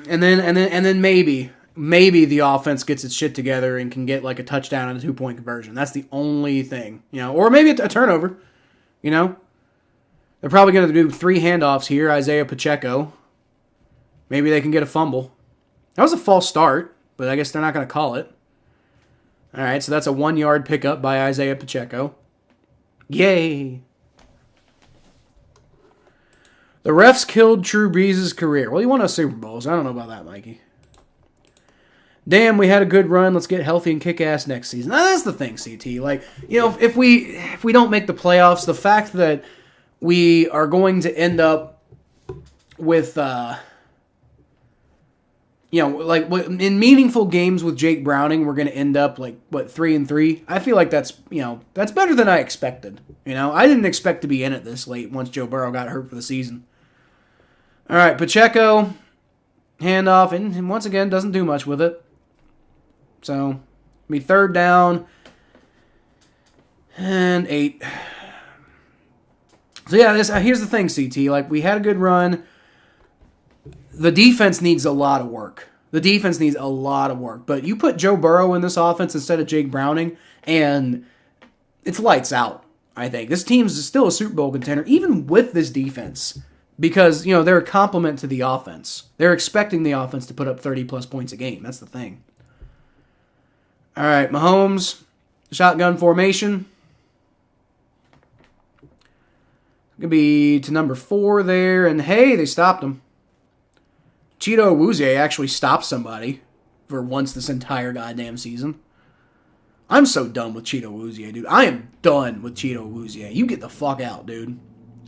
And then maybe the offense gets its shit together and can get like a touchdown and a 2-point conversion. That's the only thing, or maybe a turnover, They're probably going to do 3 handoffs here. Isaiah Pacheco. Maybe they can get a fumble. That was a false start, but I guess they're not going to call it. All right, so that's a 1-yard pickup by Isaiah Pacheco. Yay. The refs killed Drew Brees' career. Well, he won a Super Bowl, so I don't know about that, Mikey. Damn, we had a good run. Let's get healthy and kick ass next season. Now, that's the thing, CT. Like, if we don't make the playoffs, the fact that we are going to end up with, in meaningful games with Jake Browning, we're going to end up 3-3. I feel like that's better than I expected. I didn't expect to be in it this late once Joe Burrow got hurt for the season. All right, Pacheco, handoff, and once again doesn't do much with it. So, be 3rd down and 8. So yeah, here's the thing, CT. Like, we had a good run. The defense needs a lot of work. But you put Joe Burrow in this offense instead of Jake Browning, and it's lights out, I think. This team's still a Super Bowl contender, even with this defense, because, they're a complement to the offense. They're expecting the offense to put up 30-plus points a game. That's the thing. All right, Mahomes, shotgun formation. Could be to number 4 there, and hey, they stopped him. Cheeto Awuzie actually stopped somebody for once this entire goddamn season. I'm so done with Cheeto Awuzie, dude. I am done with Cheeto Awuzie. You get the fuck out, dude.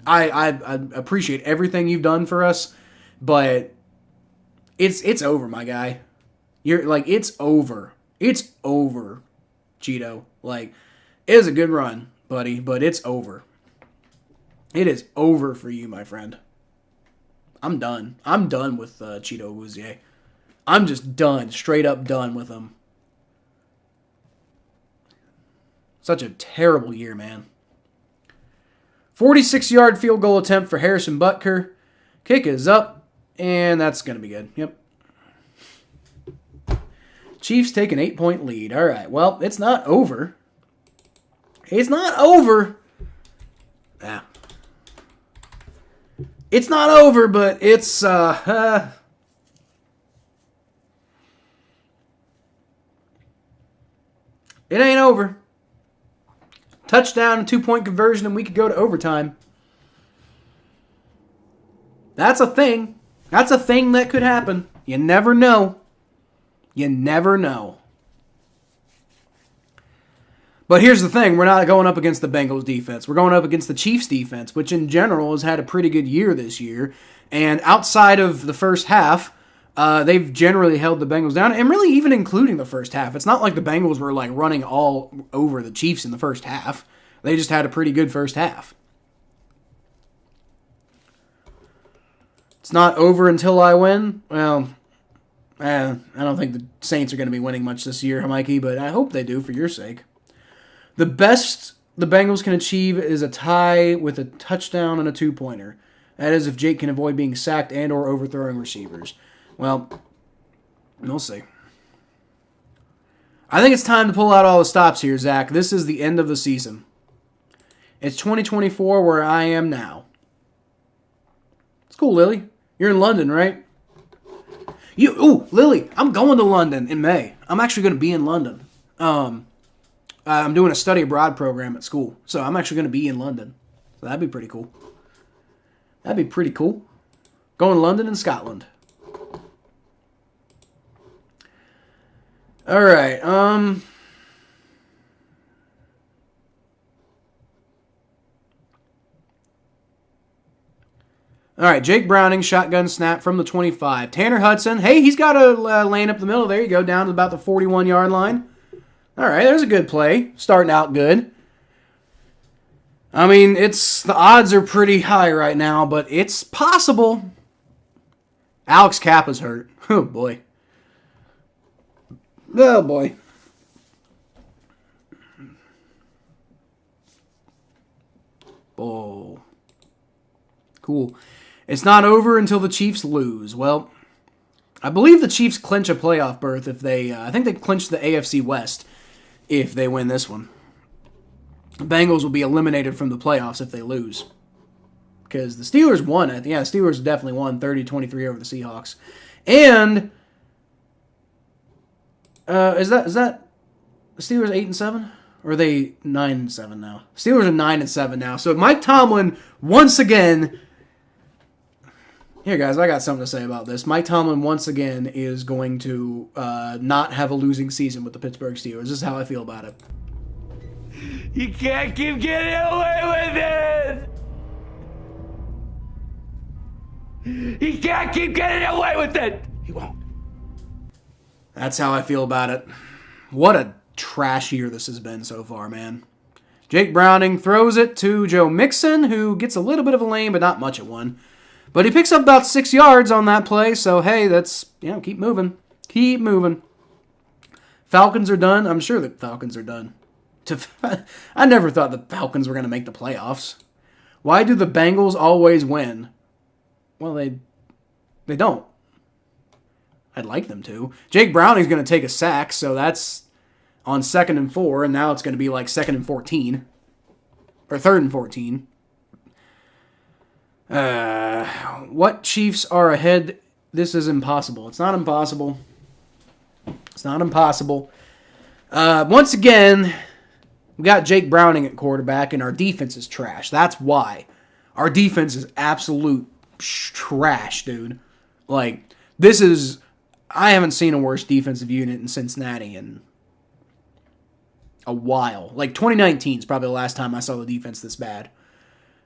I appreciate everything you've done for us, but it's over, my guy. It's over. It's over, Cheeto. It is a good run, buddy, but it's over. It is over for you, my friend. I'm done. I'm done with Cheeto Awuzie. I'm just done. Straight up done with him. Such a terrible year, man. 46-yard field goal attempt for Harrison Butker. Kick is up, and that's going to be good. Yep. Chiefs take an 8-point lead. All right, well, it's not over. It's not over. Yeah. It's not over, but it's, it ain't over. Touchdown and 2-point conversion, and we could go to overtime. That's a thing. That's a thing that could happen. You never know. You never know. But here's the thing. We're not going up against the Bengals defense. We're going up against the Chiefs defense, which in general has had a pretty good year this year. And outside of the first half, they've generally held the Bengals down, and really even including the first half. It's not like the Bengals were running all over the Chiefs in the first half. They just had a pretty good first half. It's not over until I win. Well, I don't think the Saints are going to be winning much this year, Mikey, but I hope they do for your sake. The best the Bengals can achieve is a tie with a touchdown and a two-pointer. That is if Jake can avoid being sacked and or overthrowing receivers. Well, we'll see. I think it's time to pull out all the stops here, Zach. This is the end of the season. It's 2024 where I am now. It's cool, Lily. You're in London, right? Lily, I'm going to London in May. I'm actually going to be in London. I'm doing a study abroad program at school, so I'm actually going to be in London. So that'd be pretty cool. That'd be pretty cool. Going to London and Scotland. All right. All right, Jake Browning, shotgun snap from the 25. Tanner Hudson, hey, he's got a lane up the middle. There you go, down to about the 41-yard line. All right, there's a good play. Starting out good. I mean, the odds are pretty high right now, but it's possible. Alex Kappa's hurt. Oh, boy. Oh, boy. Oh. Cool. It's not over until the Chiefs lose. Well, I believe the Chiefs clinch a playoff berth if they... I think they clinch the AFC West if they win this one. The Bengals will be eliminated from the playoffs if they lose. Because the Steelers won it. Yeah, the Steelers definitely won 30-23 over the Seahawks. And... is that the Steelers 8-7? Or are they 9-7 now? Steelers are 9-7 now. So Mike Tomlin, once again... Here, guys, I got something to say about this. Mike Tomlin, once again, is going to not have a losing season with the Pittsburgh Steelers. This is how I feel about it. You can't keep getting away with it! He can't keep getting away with it! He won't. That's how I feel about it. What a trash year this has been so far, man. Jake Browning throws it to Joe Mixon, who gets a little bit of a lane, but not much at one. But he picks up about 6 yards on that play, so hey, that's, keep moving. Keep moving. Falcons are done. I'm sure the Falcons are done. I never thought the Falcons were going to make the playoffs. Why do the Bengals always win? Well, they don't. I'd like them to. Jake Browning's going to take a sack, so that's on 2nd and 4, and now it's going to be like 2nd and 14. Or 3rd and 14. What Chiefs are ahead? This is impossible. It's not impossible. It's not impossible. Once again, we got Jake Browning at quarterback, and our defense is trash. That's why. Our defense is absolute trash, dude. Like, this is... I haven't seen a worse defensive unit in Cincinnati in a while. Like, 2019 is probably the last time I saw the defense this bad.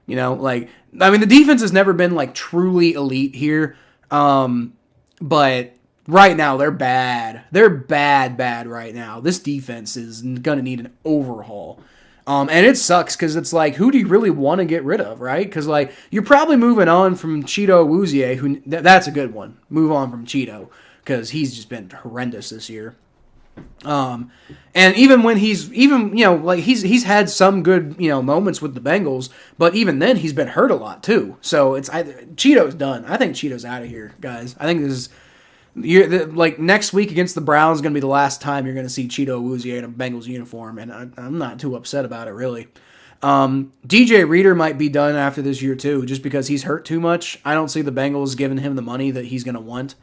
The defense has never been, truly elite here. But right now, they're bad. They're bad right now. This defense is going to need an overhaul. And it sucks because it's who do you really want to get rid of, right? Because, you're probably moving on from Cheeto Awuzie, who that's a good one. Move on from Cheeto because he's just been horrendous this year. And even when he's had some good, moments with the Bengals, but even then he's been hurt a lot too. So Cheeto's done. I think Cheeto's out of here, guys. I think this is next week against the Browns is going to be the last time you're going to see Cheeto Awuzie in a Bengals uniform, and I'm not too upset about it really. DJ Reader might be done after this year too, just because he's hurt too much. I don't see the Bengals giving him the money that he's going to want.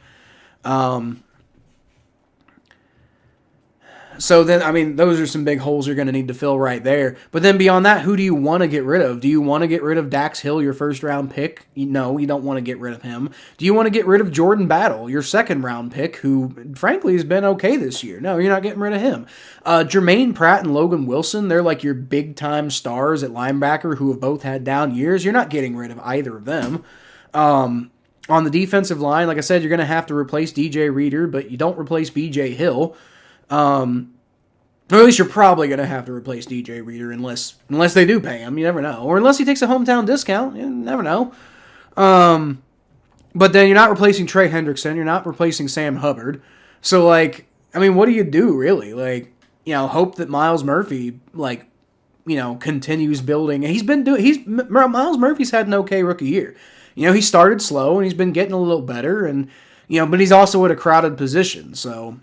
So then, those are some big holes you're going to need to fill right there. But then beyond that, who do you want to get rid of? Do you want to get rid of Dax Hill, your first-round pick? No, you don't want to get rid of him. Do you want to get rid of Jordan Battle, your second-round pick, who, frankly, has been okay this year? No, you're not getting rid of him. Jermaine Pratt and Logan Wilson, they're your big-time stars at linebacker who have both had down years. You're not getting rid of either of them. On the defensive line, like I said, you're going to have to replace DJ Reader, but you don't replace BJ Hill. Or at least you're probably going to have to replace DJ Reader unless they do pay him. You never know. Or unless he takes a hometown discount. You never know. But then you're not replacing Trey Hendrickson. You're not replacing Sam Hubbard. So, like, I mean, what do you do, really? Like, you know, hope that Miles Murphy, like, you know, continues building. Miles Murphy's had an okay rookie year. You know, he started slow, and he's been getting a little better, and, you know, but he's also at a crowded position. So,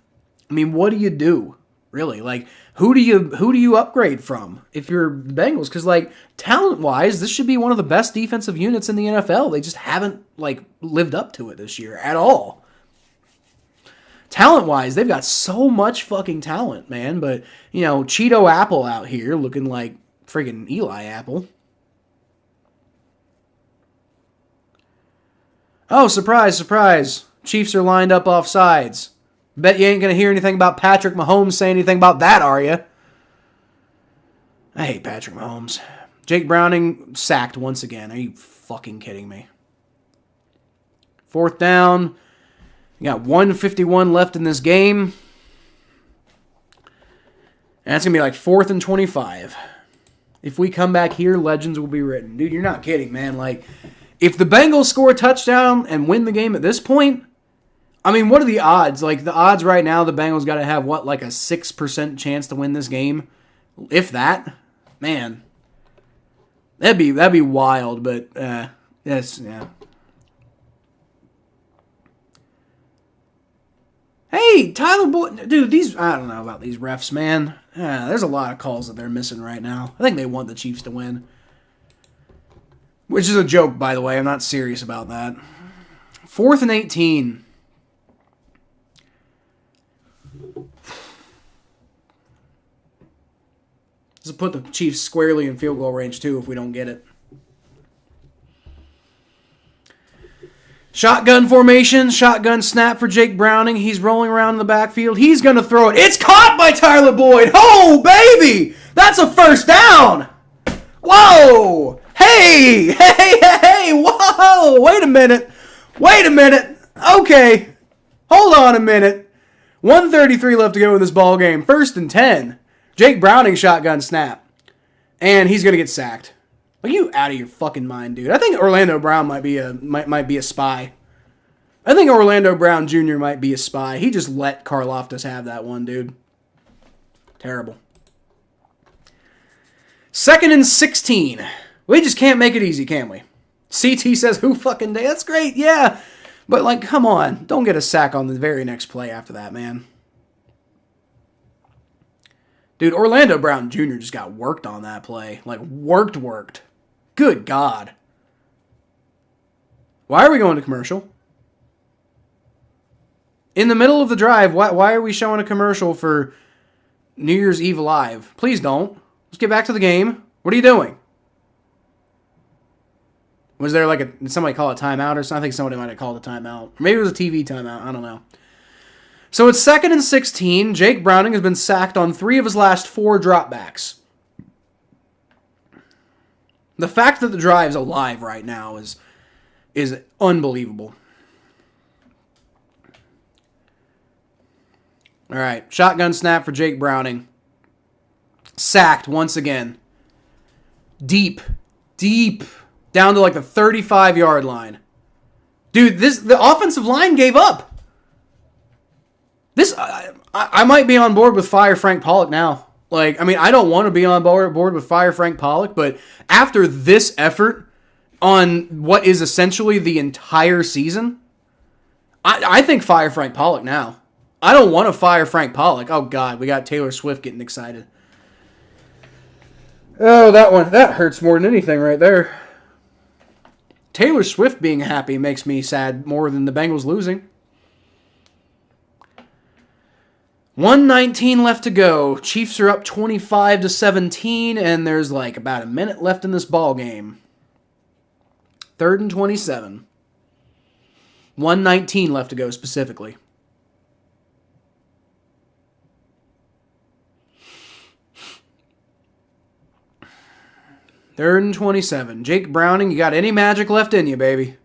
I mean, what do you do, really? Like, who do you upgrade from if you're the Bengals? Because, like, talent-wise, this should be one of the best defensive units in the NFL. They just haven't, like, lived up to it this year at all. Talent-wise, they've got so much fucking talent, man. But, you know, Cheeto Apple out here looking like friggin' Eli Apple. Oh, surprise, surprise. Chiefs are lined up off sides. Bet you ain't going to hear anything about Patrick Mahomes saying anything about that, are you? I hate Patrick Mahomes. Jake Browning sacked once again. Are you fucking kidding me? 4th down. You got 1:51 left in this game. And that's going to be like 4th and 25. If we come back here, legends will be written. Dude, you're not kidding, man. Like, if the Bengals score a touchdown and win the game at this point, I mean, what are the odds? Like, the odds right now, the Bengals got to have, what, like a 6% chance to win this game? If that? Man. That'd be wild, but, yes, yeah. Hey, Tyler Boyd, dude, I don't know about these refs, man. There's a lot of calls that they're missing right now. I think they want the Chiefs to win. Which is a joke, by the way. I'm not serious about that. 4th and 18. This will put the Chiefs squarely in field goal range, too, if we don't get it. Shotgun formation, shotgun snap for Jake Browning. He's rolling around in the backfield. He's going to throw it. It's caught by Tyler Boyd. Oh, baby! That's a first down! Whoa! Hey! Whoa! Wait a minute. Okay. Hold on a minute. 1:33 left to go in this ball game. 1st and 10. Jake Browning shotgun snap. And he's going to get sacked. Are you out of your fucking mind, dude? I think Orlando Brown might be a spy. I think Orlando Brown Jr. might be a spy. He just let Karlaftis have that one, dude. Terrible. 2nd and 16. We just can't make it easy, can we? CT says, who fucking day? That's great, yeah. But, like, come on. Don't get a sack on the very next play after that, man. Dude, Orlando Brown Jr. just got worked on that play. Like, worked. Good God. Why are we going to commercial? In the middle of the drive, why are we showing a commercial for New Year's Eve Live? Please don't. Let's get back to the game. What are you doing? Was there did somebody call a timeout or something? I think somebody might have called a timeout. Or maybe it was a TV timeout. I don't know. So it's 2nd and 16. Jake Browning has been sacked on 3 of his last 4 dropbacks. The fact that the drive's alive right now is unbelievable. All right, shotgun snap for Jake Browning. Sacked once again. Deep, down to like the 35-yard line. Dude, the offensive line gave up. I might be on board with Fire Frank Pollock now. Like, I mean, I don't want to be on board with Fire Frank Pollock, but after this effort on what is essentially the entire season, I think Fire Frank Pollock now. I don't want to fire Frank Pollock. Oh, God, we got Taylor Swift getting excited. Oh, that hurts more than anything right there. Taylor Swift being happy makes me sad more than the Bengals losing. 1:19 left to go. Chiefs are up 25-17, and there's like about a minute left in this ball game. 3rd and 27. 1:19 left to go specifically. Third and 27. Jake Browning, you got any magic left in you, baby?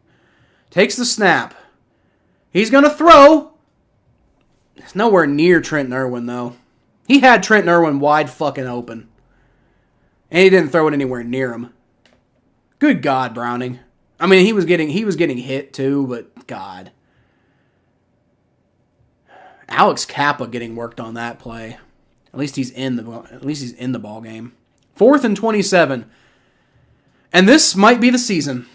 Takes the snap. He's going to throw. It's nowhere near Trenton Irwin, though. He had Trenton Irwin wide fucking open. And he didn't throw it anywhere near him. Good God, Browning. I mean, he was getting hit too, but God. Alex Kappa getting worked on that play. At least he's in the ball game. 4th and 27. And this might be the season.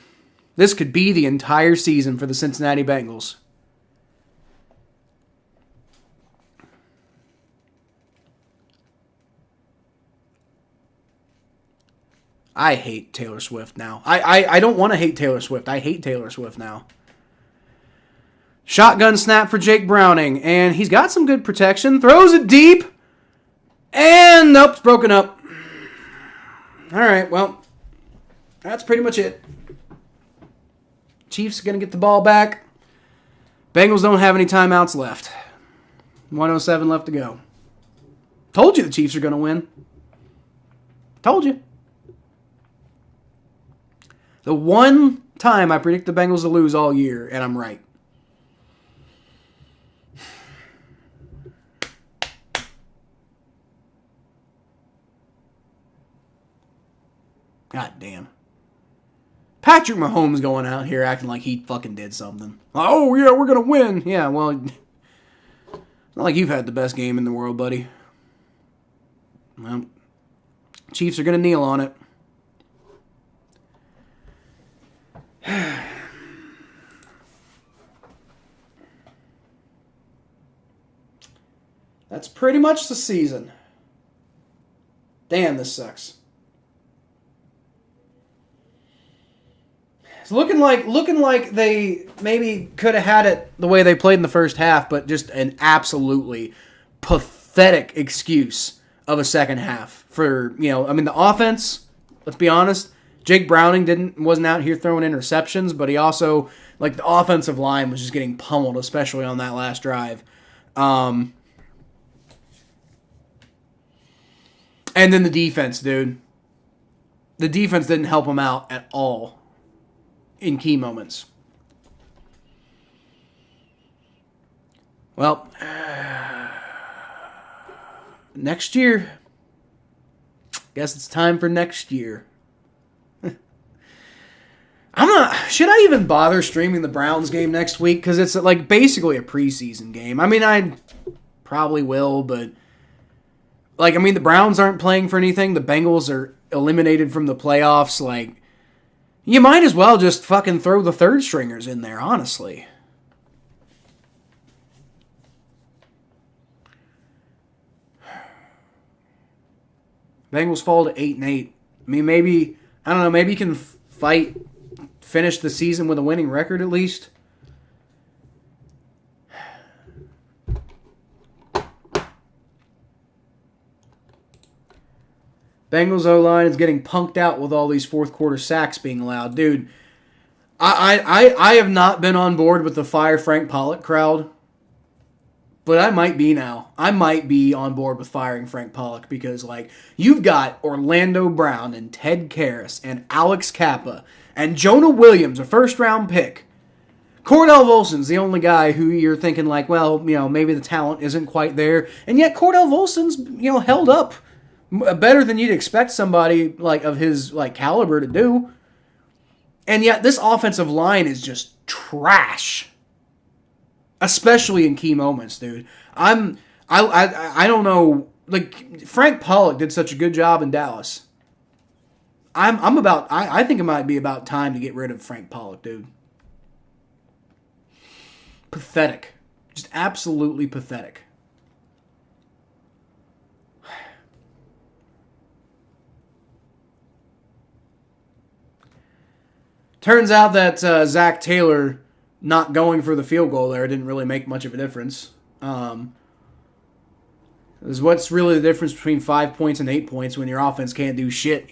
This could be the entire season for the Cincinnati Bengals. I hate Taylor Swift now. I don't want to hate Taylor Swift. I hate Taylor Swift now. Shotgun snap for Jake Browning. And he's got some good protection. Throws it deep. And nope, it's broken up. All right, well, that's pretty much it. Chiefs are going to get the ball back. Bengals don't have any timeouts left. 1:07 left to go. Told you the Chiefs are going to win. Told you. The one time I predict the Bengals to lose all year, and I'm right. God damn. Patrick Mahomes going out here acting like he fucking did something. Oh, yeah, we're going to win. Yeah, well, it's not like you've had the best game in the world, buddy. Well, Chiefs are going to kneel on it. That's pretty much the season. Damn, this sucks. It's looking like they maybe could have had it the way they played in the first half, but just an absolutely pathetic excuse of a second half for, I mean, the offense, let's be honest, Jake Browning wasn't out here throwing interceptions, but he also, the offensive line was just getting pummeled, especially on that last drive. And then the defense, dude. The defense didn't help him out at all in key moments. Well, next year. Guess it's time for next year. Should I even bother streaming the Browns game next week? Because it's basically a preseason game. I mean, I probably will, but the Browns aren't playing for anything. The Bengals are eliminated from the playoffs. You might as well just fucking throw the third stringers in there, honestly. Bengals fall to 8-8. I mean, maybe you can finish the season with a winning record at least. Bengals O-line is getting punked out with all these fourth quarter sacks being allowed. Dude, I have not been on board with the Fire Frank Pollock crowd, but I might be now. I might be on board with firing Frank Pollock because, you've got Orlando Brown and Ted Karras and Alex Kappa and Jonah Williams, a first-round pick. Cordell Volson's the only guy who you're thinking, maybe the talent isn't quite there. And yet Cordell Volson's, held up better than you'd expect somebody of his caliber to do. And yet this offensive line is just trash. Especially in key moments, dude. I don't know. Frank Pollock did such a good job in Dallas. I think it might be about time to get rid of Frank Pollock, dude. Pathetic. Just absolutely pathetic. Turns out that Zach Taylor not going for the field goal there didn't really make much of a difference. What's really the difference between 5 points and 8 points when your offense can't do shit,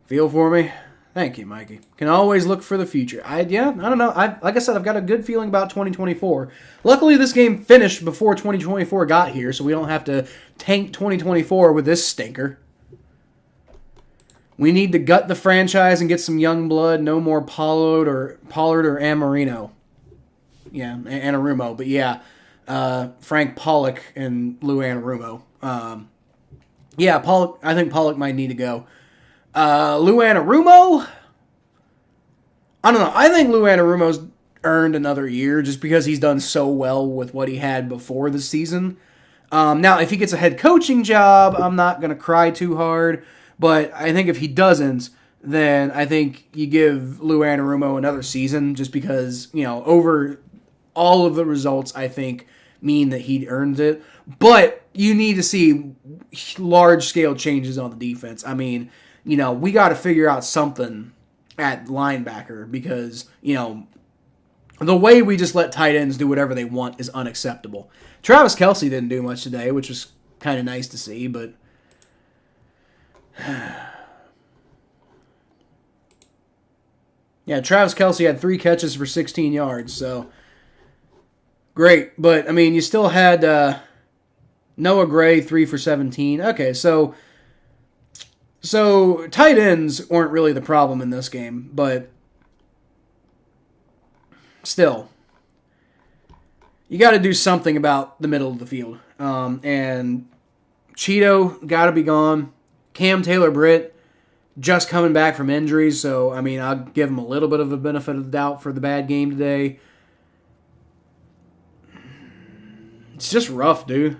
Feel for me? Thank you, Mikey. Can always look for the future. I don't know. Like I said, I've got a good feeling about 2024. Luckily, this game finished before 2024 got here, so we don't have to tank 2024 with this stinker. We need to gut the franchise and get some young blood. No more Pollard or Amarino. Yeah, Anarumo. But yeah, Frank Pollock and Lou Anarumo. Yeah, Pollock. I think Pollock might need to go. Lou Anarumo. I don't know. I think Lou Anarumo's earned another year just because he's done so well with what he had before the season. Now, if he gets a head coaching job, I'm not going to cry too hard. But I think if he doesn't, then I think you give Lou Anarumo another season just because, over all of the results, I think, mean that he earned it. But you need to see large-scale changes on the defense. I mean, we got to figure out something at linebacker because, the way we just let tight ends do whatever they want is unacceptable. Travis Kelce didn't do much today, which was kind of nice to see, but yeah, Travis Kelce had 3 catches for 16 yards, so great. But, I mean, you still had Noah Gray, 3 for 17. Okay, so tight ends weren't really the problem in this game, but still, you got to do something about the middle of the field. And Cheeto got to be gone. Cam Taylor-Britt just coming back from injuries, so, I mean, I'll give him a little bit of a benefit of the doubt for the bad game today. It's just rough, dude.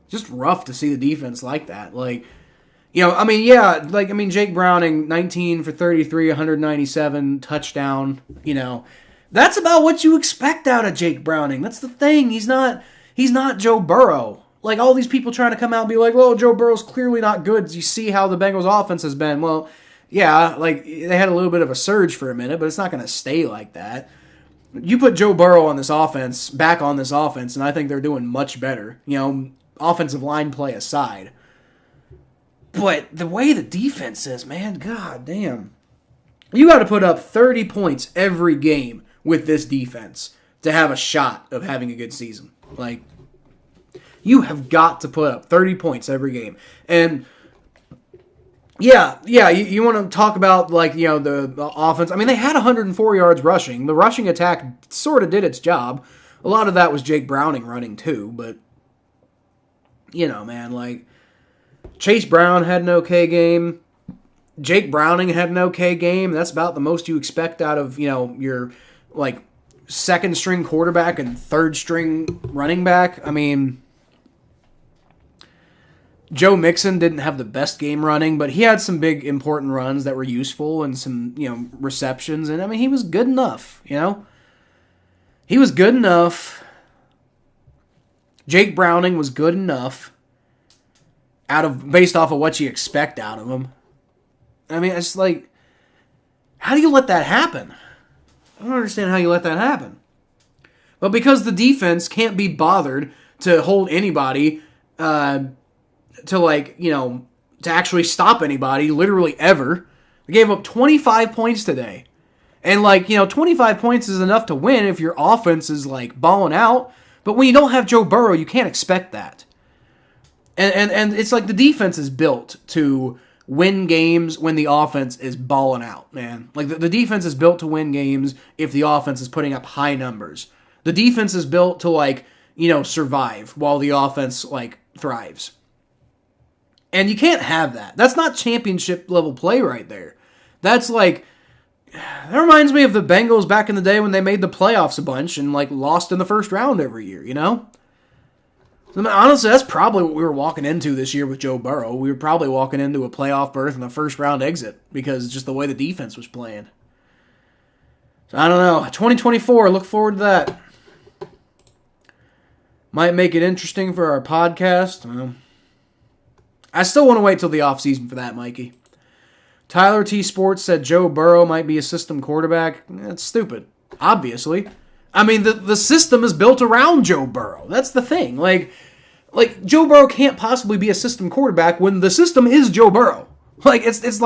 Just rough to see the defense like that. Like, Jake Browning, 19 for 33, 197, touchdown, That's about what you expect out of Jake Browning. That's the thing. He's not Joe Burrow. Like, all these people trying to come out and be like, well, Joe Burrow's clearly not good. You see how the Bengals offense has been. Well, yeah, like, they had a little bit of a surge for a minute, but it's not going to stay like that. You put Joe Burrow on this offense, back on this offense, and I think they're doing much better. Offensive line play aside. But the way the defense is, man, god damn. You got to put up 30 points every game with this defense to have a shot of having a good season. Like, you have got to put up 30 points every game. And, you want to talk about, the offense. I mean, they had 104 yards rushing. The rushing attack sort of did its job. A lot of that was Jake Browning running, too. But, man, Chase Brown had an okay game. Jake Browning had an okay game. That's about the most you expect out of, your, second-string quarterback and third-string running back. I mean, Joe Mixon didn't have the best game running, but he had some big, important runs that were useful and some, receptions. And, I mean, he was good enough, He was good enough. Jake Browning was good enough based off of what you expect out of him. I mean, it's like, how do you let that happen? I don't understand how you let that happen. But because the defense can't be bothered to hold anybody, to actually stop anybody, literally ever, they gave up 25 points today. And, 25 points is enough to win if your offense is, balling out. But when you don't have Joe Burrow, you can't expect that. And it's like the defense is built to win games when the offense is balling out, man. Like, the defense is built to win games if the offense is putting up high numbers. The defense is built to, survive while the offense, thrives. And you can't have that. That's not championship-level play right there. That's, that reminds me of the Bengals back in the day when they made the playoffs a bunch and, lost in the first round every year, I mean, honestly, that's probably what we were walking into this year with Joe Burrow. We were probably walking into a playoff berth and a first-round exit because just the way the defense was playing. So, I don't know. 2024, look forward to that. Might make it interesting for our podcast. I still want to wait till the offseason for that, Mikey. Tyler T. Sports said Joe Burrow might be a system quarterback. That's stupid, obviously. I mean, the system is built around Joe Burrow. That's the thing. Joe Burrow can't possibly be a system quarterback when the system is Joe Burrow. It's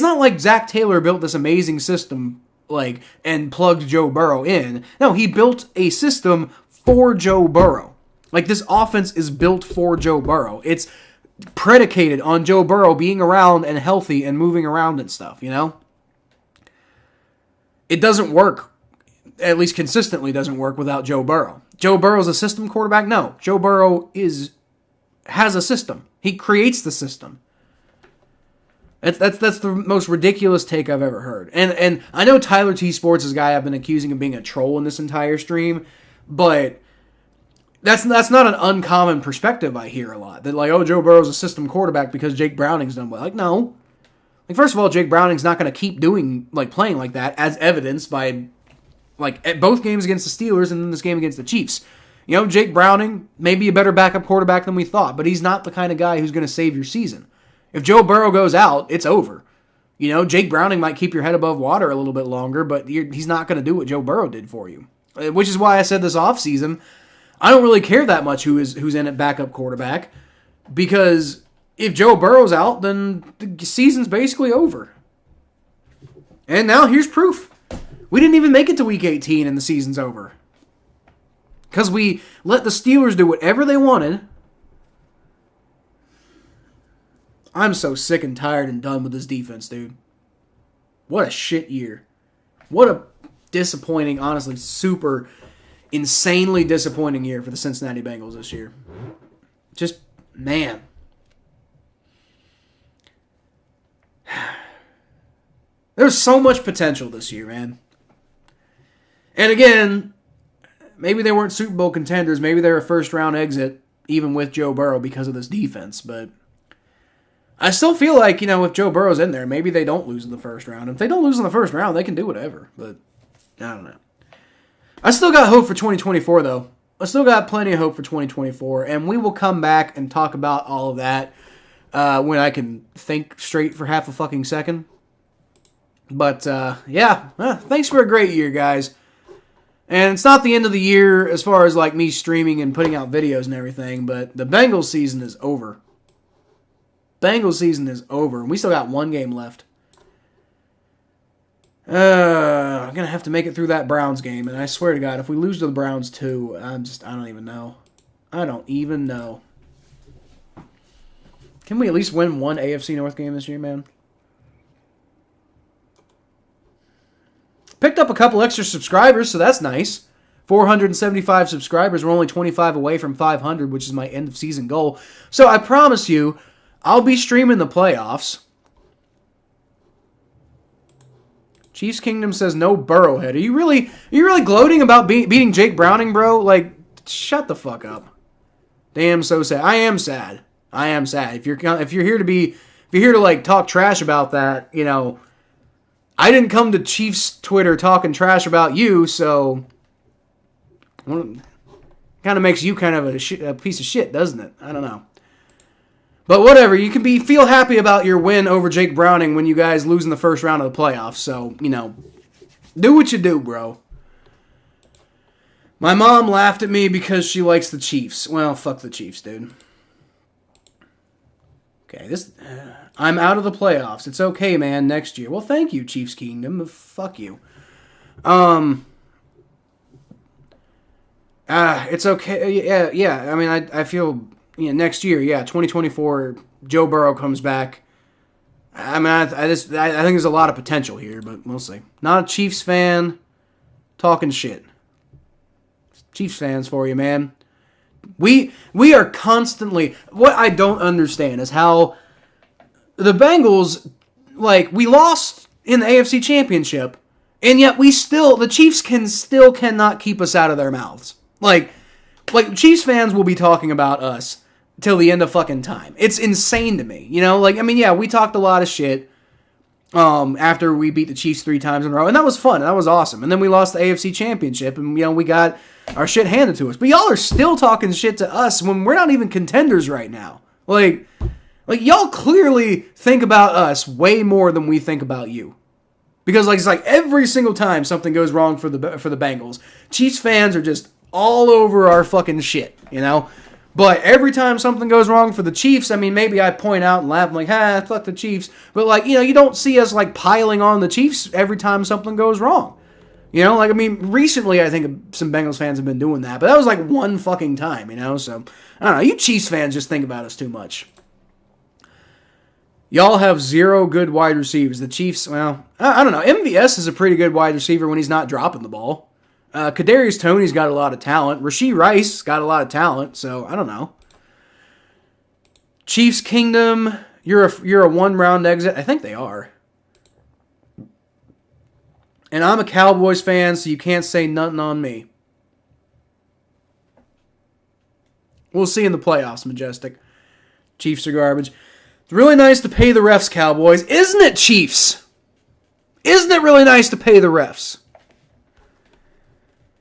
not like Zach Taylor built this amazing system, and plugged Joe Burrow in. No, he built a system for Joe Burrow. This offense is built for Joe Burrow. It's predicated on Joe Burrow being around and healthy and moving around and stuff, It doesn't work. At least consistently doesn't work without Joe Burrow. Joe Burrow's a system quarterback? No. Joe Burrow is has a system. He creates the system. That's the most ridiculous take I've ever heard. And I know Tyler T. Sports is a guy I've been accusing of being a troll in this entire stream, but that's not an uncommon perspective I hear a lot. That like, oh, Joe Burrow's a system quarterback because Jake Browning's done well. Like, no. Like, first of all, Jake Browning's not going to keep playing like that, as evidenced by at both games against the Steelers and then this game against the Chiefs. You know, Jake Browning may be a better backup quarterback than we thought, but he's not the kind of guy who's going to save your season. If Joe Burrow goes out, it's over. You know, Jake Browning might keep your head above water a little bit longer, but he's not going to do what Joe Burrow did for you. Which is why I said this offseason, I don't really care that much who's in at backup quarterback, because if Joe Burrow's out, then the season's basically over. And now here's proof. We didn't even make it to Week 18 and the season's over. Because we let the Steelers do whatever they wanted. I'm so sick and tired and done with this defense, dude. What a shit year. What a disappointing, honestly, super insanely disappointing year for the Cincinnati Bengals this year. Just, man. There's so much potential this year, man. And again, maybe they weren't Super Bowl contenders. Maybe they're a first-round exit, even with Joe Burrow, because of this defense. But I still feel like, you know, if Joe Burrow's in there, maybe they don't lose in the first round. If they don't lose in the first round, they can do whatever. But I don't know. I still got hope for 2024, though. I still got plenty of hope for 2024. And we will come back and talk about all of that when I can think straight for half a fucking second. But, yeah. Thanks for a great year, guys. And it's not the end of the year as far as, like, me streaming and putting out videos and everything, but the Bengals season is over. Bengals season is over, and we still got one game left. I'm going to have to make it through that Browns game, and I swear to God, if we lose to the Browns too, I don't even know. I don't even know. Can we at least win one AFC North game this year, man? Picked up a couple extra subscribers, so that's nice. 475 subscribers. We're only 25 away from 500, which is my end-of-season goal. So I promise you, I'll be streaming the playoffs. Chiefs Kingdom says no Burrowhead. Are you really gloating about beating Jake Browning, bro? Like, shut the fuck up. Damn, so sad. I am sad. If you're here to like talk trash about that, you know, I didn't come to Chiefs Twitter talking trash about you, so kind of makes you kind of a piece of shit, doesn't it? I don't know. But whatever, you can feel happy about your win over Jake Browning when you guys lose in the first round of the playoffs. So, you know, do what you do, bro. My mom laughed at me because she likes the Chiefs. Well, fuck the Chiefs, dude. Okay, I'm out of the playoffs. It's okay, man, next year. Well, thank you, Chiefs Kingdom. Fuck you. It's okay. Yeah. I mean, I feel... Yeah, next year, 2024, Joe Burrow comes back. I mean, I think there's a lot of potential here, but we'll see. Not a Chiefs fan, talking shit. Chiefs fans for you, man. We are constantly... What I don't understand is how the Bengals, like, we lost in the AFC Championship, and yet the Chiefs cannot keep us out of their mouths. Like Chiefs fans will be talking about us till the end of fucking time. It's insane to me. You know, like, I mean, yeah, we talked a lot of shit after we beat the Chiefs 3 times in a row, and that was fun. That was awesome. And then we lost the AFC Championship, and, you know, we got our shit handed to us. But y'all are still talking shit to us when we're not even contenders right now. Like y'all clearly think about us way more than we think about you. Because, like, it's like every single time something goes wrong for the Bengals, Chiefs fans are just all over our fucking shit, you know? But every time something goes wrong for the Chiefs, I mean, maybe I point out and laugh, I'm like, fuck the Chiefs. But, like, you know, you don't see us, like, piling on the Chiefs every time something goes wrong. You know, like, I mean, recently I think some Bengals fans have been doing that, but that was, like, one fucking time, you know? So, I don't know, you Chiefs fans just think about us too much. Y'all have 0 good wide receivers. The Chiefs, well, I don't know. MVS is a pretty good wide receiver when he's not dropping the ball. Kadarius Toney's got a lot of talent. Rashee Rice got a lot of talent, so I don't know. Chiefs Kingdom, you're a one-round exit. I think they are. And I'm a Cowboys fan, so you can't say nothing on me. We'll see in the playoffs, Majestic. Chiefs are garbage. It's really nice to pay the refs, Cowboys. Isn't it, Chiefs? Isn't it really nice to pay the refs?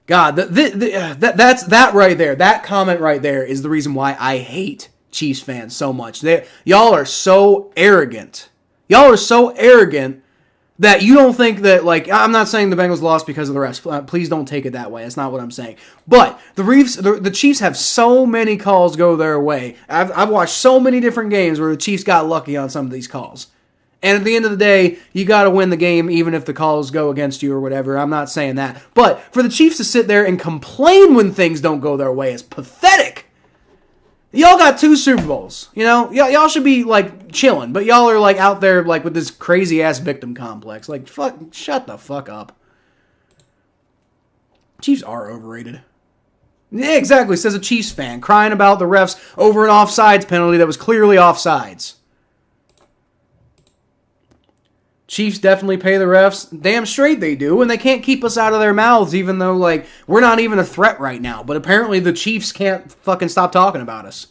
God, that's that right there. That comment right there is the reason why I hate Chiefs fans so much. Y'all are so arrogant. Y'all are so arrogant that you don't think that, like, I'm not saying the Bengals lost because of the refs. Please don't take it that way. That's not what I'm saying. But the Chiefs have so many calls go their way. I've watched so many different games where the Chiefs got lucky on some of these calls. And at the end of the day, you got to win the game even if the calls go against you or whatever. I'm not saying that. But for the Chiefs to sit there and complain when things don't go their way is pathetic. Y'all got 2 Super Bowls. You know, y'all should be, like, chilling. But y'all are, like, out there, like, with this crazy-ass victim complex. Like, shut the fuck up. Chiefs are overrated. Yeah, exactly, says a Chiefs fan, crying about the refs over an offsides penalty that was clearly offsides. Chiefs definitely pay the refs. Damn straight they do, and they can't keep us out of their mouths even though, like, we're not even a threat right now. But apparently the Chiefs can't fucking stop talking about us.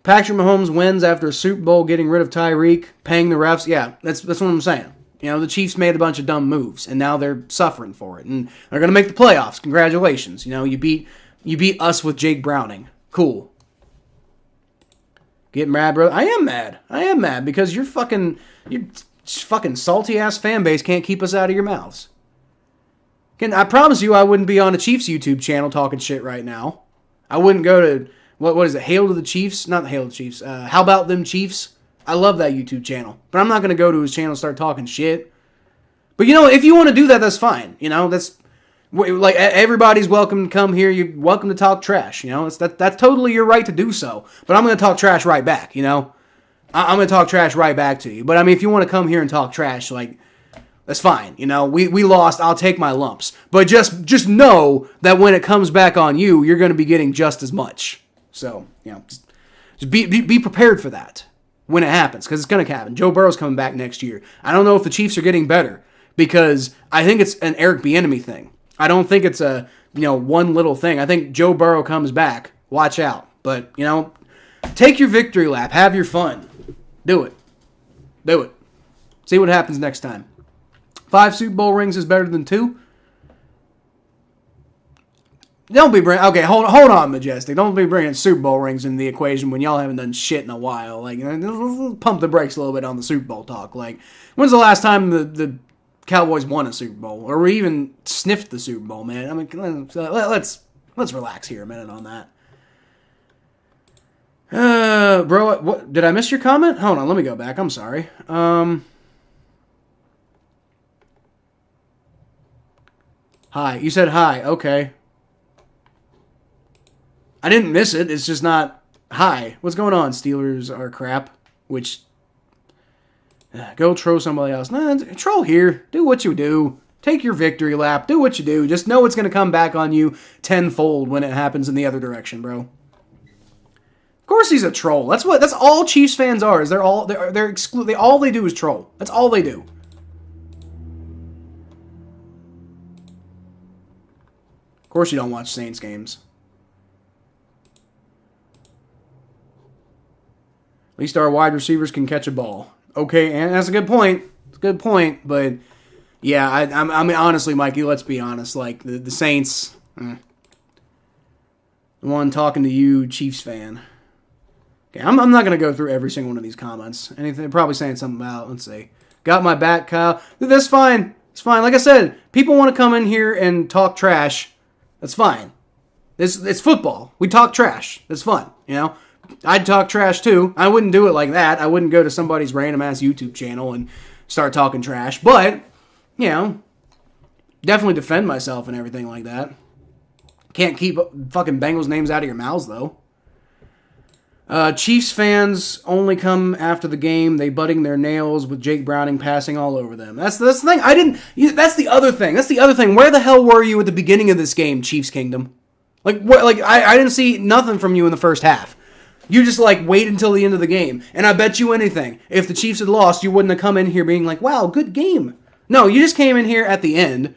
Patrick Mahomes wins after a Super Bowl getting rid of Tyreek, paying the refs. Yeah, that's what I'm saying. You know, the Chiefs made a bunch of dumb moves, and now they're suffering for it. And they're going to make the playoffs. Congratulations. You know, you beat us with Jake Browning. Cool. Get mad, bro. I am mad because your fucking salty-ass fan base can't keep us out of your mouths. Again, I promise you I wouldn't be on a Chiefs YouTube channel talking shit right now. I wouldn't go to, what is it, Hail to the Chiefs? Not Hail to the Chiefs. How About Them Chiefs? I love that YouTube channel. But I'm not going to go to his channel and start talking shit. But, you know, if you want to do that, that's fine. You know, that's, like, everybody's welcome to come here. You're welcome to talk trash. You know, that's totally your right to do so. But I'm going to talk trash right back, you know? I'm going to talk trash right back to you. But, I mean, if you want to come here and talk trash, like, that's fine. You know, we lost. I'll take my lumps. But just know that when it comes back on you, you're going to be getting just as much. So, you know, just be prepared for that when it happens, because it's going to happen. Joe Burrow's coming back next year. I don't know if the Chiefs are getting better, because I think it's an Eric Bieniemy thing. I don't think it's a, you know, one little thing. I think Joe Burrow comes back. Watch out. But, you know, take your victory lap. Have your fun. Do it. Do it. See what happens next time. 5 Super Bowl rings is better than 2? Don't be bringing... Okay, hold on, Majestic. Don't be bringing Super Bowl rings into the equation when y'all haven't done shit in a while. Like, pump the brakes a little bit on the Super Bowl talk. Like, when's the last time the Cowboys won a Super Bowl? Or we even sniffed the Super Bowl, man? I mean, let's relax here a minute on that. Bro, what, did I miss your comment? Hold on, let me go back. I'm sorry. Hi. You said hi. Okay. I didn't miss it. It's just not hi. What's going on? Steelers are crap. Which, go troll somebody else. Nah, troll here. Do what you do. Take your victory lap. Do what you do. Just know it's going to come back on you tenfold when it happens in the other direction, bro. Of course he's a troll. That's all Chiefs fans are. Is all they do is troll. That's all they do. Of course you don't watch Saints games. At least our wide receivers can catch a ball. Okay, and that's a good point. It's a good point, but yeah, I mean, honestly, Mikey, let's be honest. Like, the Saints, the one talking to you, Chiefs fan. Okay, I'm not going to go through every single one of these comments. Anything, probably saying something about, let's see. Got my back, Kyle. That's fine. It's fine. Like I said, people want to come in here and talk trash. That's fine. It's football. We talk trash. That's fun, you know? I'd talk trash too. I wouldn't do it like that. I wouldn't go to somebody's random-ass YouTube channel and start talking trash. But, you know, definitely defend myself and everything like that. Can't keep fucking Bengals names out of your mouths, though. Chiefs fans only come after the game. They butting their nails with Jake Browning passing all over them. That's the thing. That's the other thing. That's the other thing. Where the hell were you at the beginning of this game, Chiefs Kingdom? Like, what? Like I didn't see nothing from you in the first half. You just wait until the end of the game. And I bet you anything, if the Chiefs had lost, you wouldn't have come in here being like, wow, good game. No, you just came in here at the end,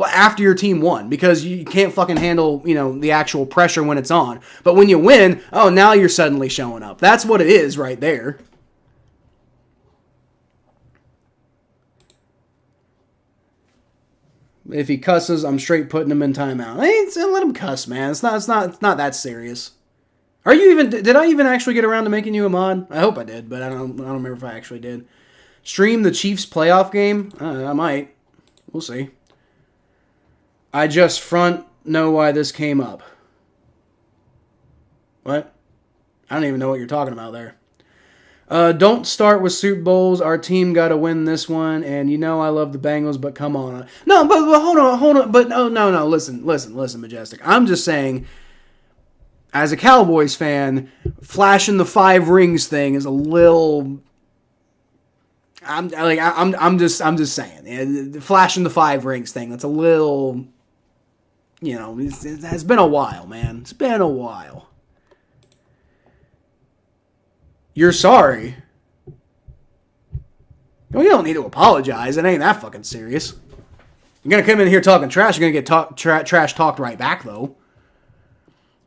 after your team won, because you can't fucking handle, the actual pressure when it's on. But when you win, oh, now you're suddenly showing up. That's what it is right there. If he cusses, I'm straight putting him in timeout. Let him cuss, man. It's not that serious. Did I even actually get around to making you a mod? I hope I did, but I don't remember if I actually did. Stream the Chiefs playoff game? I might. We'll see. I just front know why this came up. What? I don't even know what you're talking about there. Don't start with Super Bowls. Our team got to win this one, and I love the Bengals, but come on. No, but hold on. But no. Listen, Majestic. I'm just saying, as a Cowboys fan, flashing the 5 rings thing is a little. I'm just saying, flashing the 5 rings thing. That's a little. It's been a while, man. It's been a while. You're sorry. You don't need to apologize. It ain't that fucking serious. You're going to come in here talking trash. You're going to get trash talked right back, though.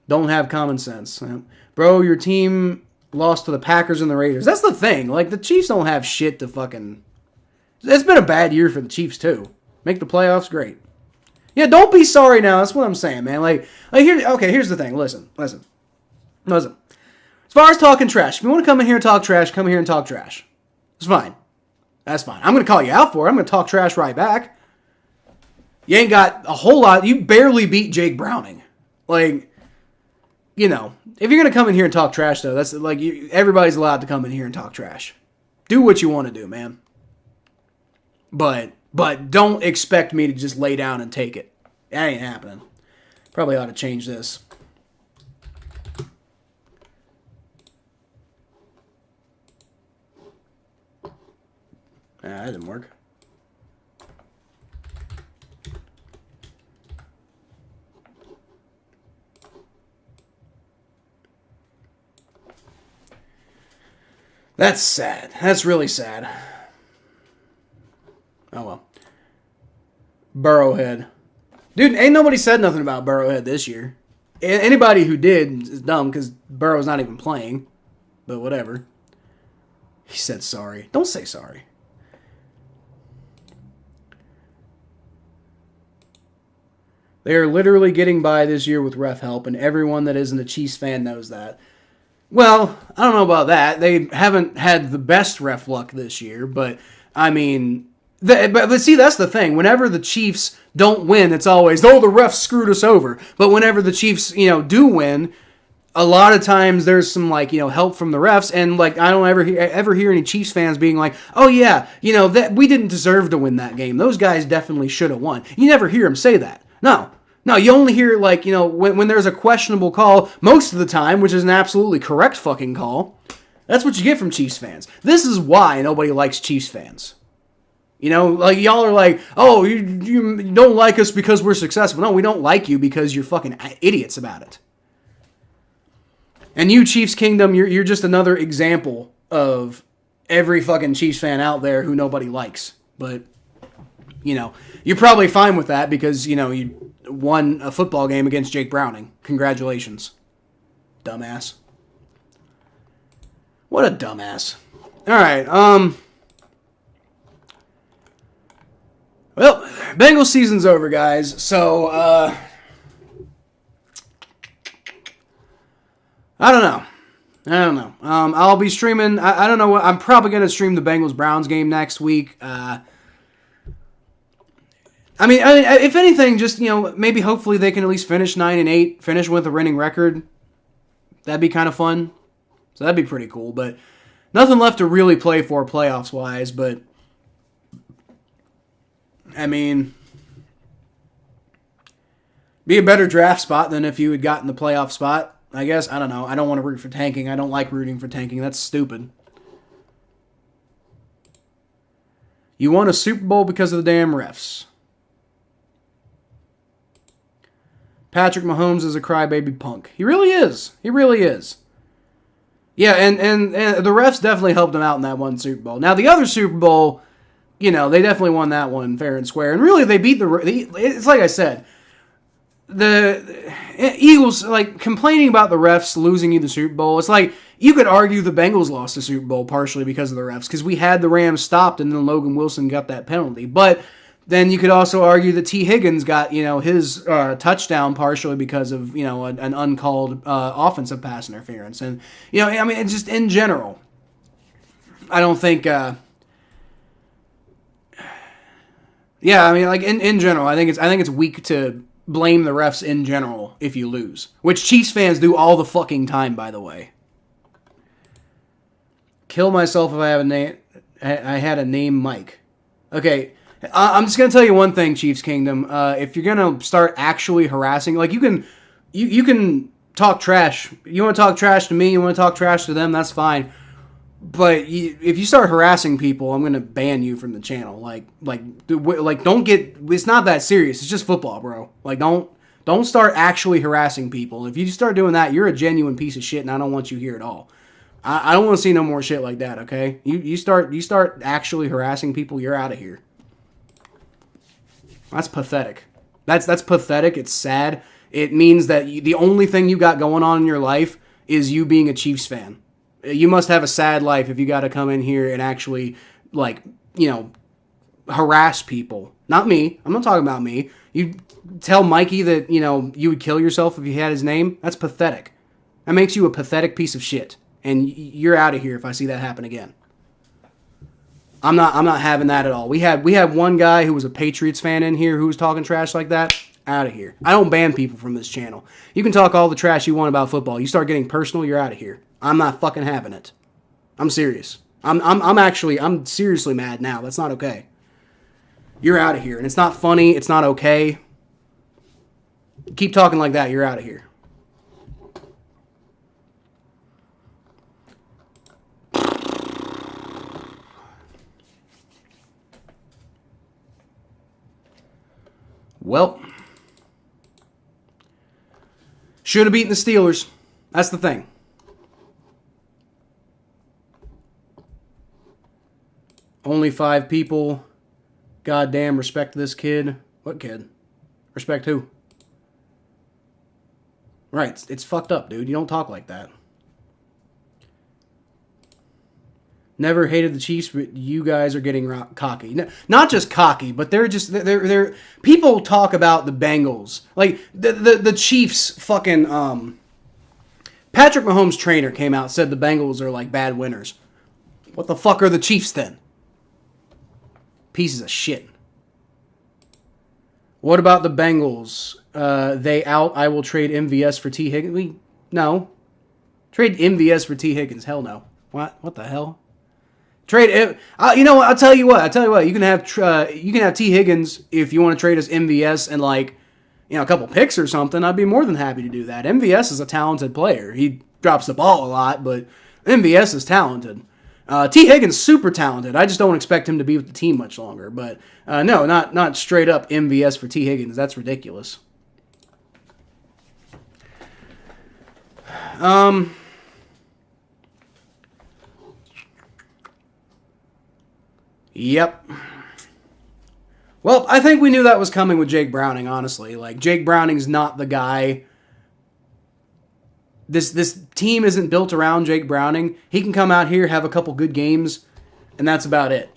Don't have common sense. Bro, your team lost to the Packers and the Raiders. That's the thing. The Chiefs don't have shit to fucking... It's been a bad year for the Chiefs, too. Make the playoffs great. Yeah, don't be sorry now. That's what I'm saying, man. Here's the thing. Listen. As far as talking trash, if you want to come in here and talk trash, come here and talk trash. It's fine. That's fine. I'm going to call you out for it. I'm going to talk trash right back. You ain't got a whole lot. You barely beat Jake Browning. If you're going to come in here and talk trash, though, that's everybody's allowed to come in here and talk trash. Do what you want to do, man. But don't expect me to just lay down and take it. That ain't happening. Probably ought to change this. That didn't work. That's sad. That's really sad. Oh well. Burrowhead. Dude, ain't nobody said nothing about Burrowhead this year. Anybody who did is dumb because Burrow's not even playing. But whatever. He said sorry. Don't say sorry. They are literally getting by this year with ref help, and everyone that isn't a Chiefs fan knows that. Well, I don't know about that. They haven't had the best ref luck this year, but, I mean... But see, that's the thing. Whenever the Chiefs don't win, it's always, the refs screwed us over. But whenever the Chiefs, do win, a lot of times there's some, help from the refs, and, I don't ever hear any Chiefs fans being like, oh, yeah, that we didn't deserve to win that game. Those guys definitely should have won. You never hear them say that. No, you only hear, when there's a questionable call, most of the time, which is an absolutely correct fucking call, that's what you get from Chiefs fans. This is why nobody likes Chiefs fans. Y'all are like, oh, you don't like us because we're successful. No, we don't like you because you're fucking idiots about it. And you, Chiefs Kingdom, you're just another example of every fucking Chiefs fan out there who nobody likes. But, you're probably fine with that because, you won a football game against Jake Browning. Congratulations. Dumbass. What a dumbass. Alright, well, Bengals season's over, guys. So, I don't know. I'll be streaming. I don't know what. I'm probably going to stream the Bengals-Browns game next week. I mean, if anything, just, maybe hopefully they can at least finish 9-8, finish with a winning record. That'd be kind of fun. So that'd be pretty cool. But nothing left to really play for playoffs-wise, but I mean, be a better draft spot than if you had gotten the playoff spot, I guess. I don't know. I don't want to root for tanking. I don't like rooting for tanking. That's stupid. You won a Super Bowl because of the damn refs. Patrick Mahomes is a crybaby punk. He really is. He really is. Yeah, and the refs definitely helped them out in that one Super Bowl. Now, the other Super Bowl, they definitely won that one fair and square. And really, they beat it's like I said, the Eagles, like, complaining about the refs losing you the Super Bowl. It's like, you could argue the Bengals lost the Super Bowl partially because of the refs, because we had the Rams stopped and then Logan Wilson got that penalty. But then you could also argue that T. Higgins got, his touchdown partially because of, an uncalled offensive pass interference. And, it's just in general. I don't think, in general, I think it's weak to blame the refs in general if you lose. Which Chiefs fans do all the fucking time, by the way. Kill myself if I have a name. I had a name Mike. Okay. I'm just gonna tell you one thing, Chiefs Kingdom. If you're gonna start actually harassing, like you can talk trash. You want to talk trash to me? You want to talk trash to them? That's fine. But if you start harassing people, I'm gonna ban you from the channel. Like don't get. It's not that serious. It's just football, bro. Like don't start actually harassing people. If you start doing that, you're a genuine piece of shit, and I don't want you here at all. I don't want to see no more shit like that. Okay? You start actually harassing people, you're out of here. That's pathetic. That's pathetic. It's sad. It means that the only thing you got going on in your life is you being a Chiefs fan. You must have a sad life if you got to come in here and actually, harass people. Not me. I'm not talking about me. You tell Mikey that, you would kill yourself if you had his name. That's pathetic. That makes you a pathetic piece of shit. And you're out of here if I see that happen again. I'm not having that at all. We had one guy who was a Patriots fan in here who was talking trash like that. Out of here. I don't ban people from this channel. You can talk all the trash you want about football. You start getting personal, you're out of here. I'm not fucking having it. I'm serious. I'm seriously mad now. That's not okay. You're out of here. And it's not funny. It's not okay. Keep talking like that. You're out of here. Well, should have beaten the Steelers. That's the thing. Only 5 people. Goddamn, respect this kid. What kid? Respect who? Right, it's fucked up, dude. You don't talk like that. Never hated the Chiefs, but you guys are getting cocky. No, not just cocky, but they're people talk about the Bengals. Like, the Chiefs fucking, Patrick Mahomes' trainer came out and said the Bengals are like bad winners. What the fuck are the Chiefs then? Pieces of shit. What about the Bengals? They out. I will trade MVS for T. Higgins. No. Trade MVS for T. Higgins. Hell no. What the hell? Trade it. You know what? I'll tell you what. You can have T. Higgins if you want to trade us MVS and a couple picks or something. I'd be more than happy to do that. MVS is a talented player. He drops the ball a lot, but MVS is talented. T. Higgins super talented. I just don't expect him to be with the team much longer. But no, not straight up MVS for T. Higgins. That's ridiculous. Yep. Well, I think we knew that was coming with Jake Browning, honestly. Like, Jake Browning's not the guy. This team isn't built around Jake Browning. He can come out here, have a couple good games, and that's about it,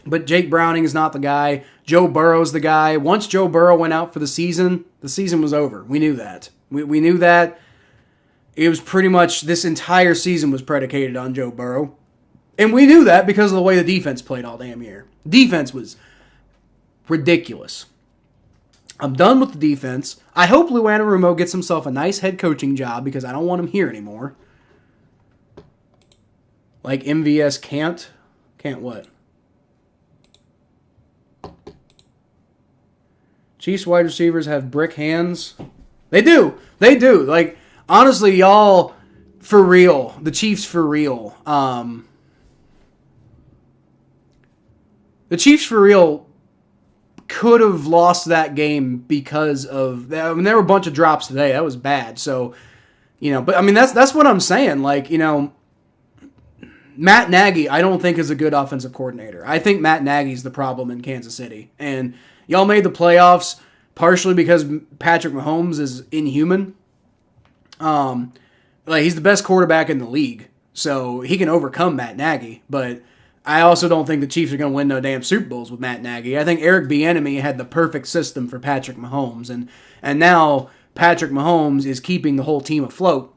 But Jake Browning is not the guy. Joe Burrow's the guy. Once Joe Burrow went out for the season was over. We knew that. We knew that. It was pretty much, this entire season was predicated on Joe Burrow. And we knew that because of the way the defense played all damn year. Defense was ridiculous. I'm done with the defense. I hope Lou Anarumo gets himself a nice head coaching job because I don't want him here anymore. Like MVS can't. Can't what? Chiefs wide receivers have brick hands. They do. Like, honestly, y'all, for real. The Chiefs for real. The Chiefs, for real, could have lost that game because of... there were a bunch of drops today. That was bad. So, But I mean, that's what I'm saying. Like, Matt Nagy, I don't think is a good offensive coordinator. I think Matt Nagy's the problem in Kansas City. And y'all made the playoffs partially because Patrick Mahomes is inhuman. He's the best quarterback in the league, so he can overcome Matt Nagy. But I also don't think the Chiefs are going to win no damn Super Bowls with Matt Nagy. I think Eric Bieniemy had the perfect system for Patrick Mahomes, and now Patrick Mahomes is keeping the whole team afloat.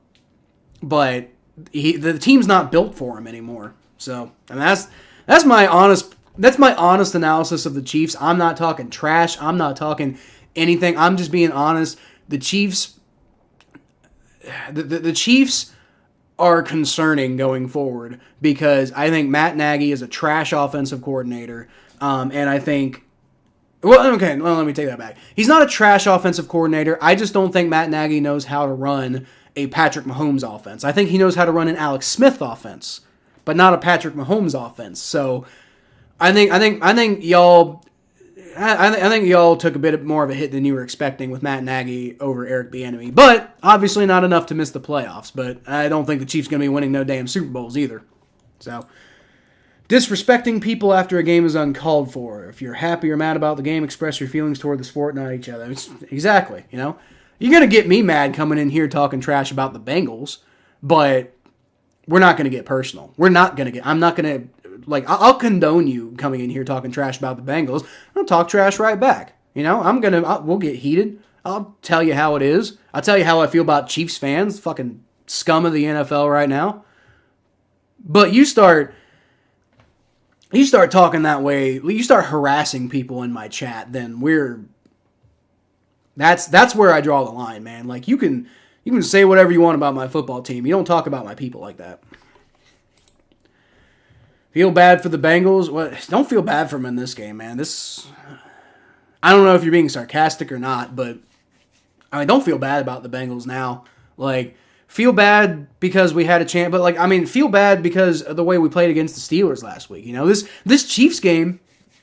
But the team's not built for him anymore. So, and that's my honest analysis of the Chiefs. I'm not talking trash. I'm not talking anything. I'm just being honest. The Chiefs, the Chiefs are concerning going forward because I think Matt Nagy is a trash offensive coordinator, and I think. Well, let me take that back. He's not a trash offensive coordinator. I just don't think Matt Nagy knows how to run a Patrick Mahomes offense. I think he knows how to run an Alex Smith offense, but not a Patrick Mahomes offense. So I think y'all took a bit more of a hit than you were expecting with Matt Nagy over Eric Bieniemy. But obviously not enough to miss the playoffs. But I don't think the Chiefs going to be winning no damn Super Bowls either. So disrespecting people after a game is uncalled for. If you're happy or mad about the game, express your feelings toward the sport, not each other. Exactly, You're going to get me mad coming in here talking trash about the Bengals, but we're not going to get personal. I'm not going to, I'll condone you coming in here talking trash about the Bengals. I'll talk trash right back. We'll get heated. I'll tell you how it is. I'll tell you how I feel about Chiefs fans, fucking scum of the NFL right now. But you start talking that way, you start harassing people in my chat, then that's where I draw the line, man. Like, you can say whatever you want about my football team. You don't talk about my people like that. Feel bad for the Bengals? Well, don't feel bad for them in this game, man. I don't know if you're being sarcastic or not, but I mean, don't feel bad about the Bengals now. Like, feel bad because we had a chance, but feel bad because of the way we played against the Steelers last week. This Chiefs game,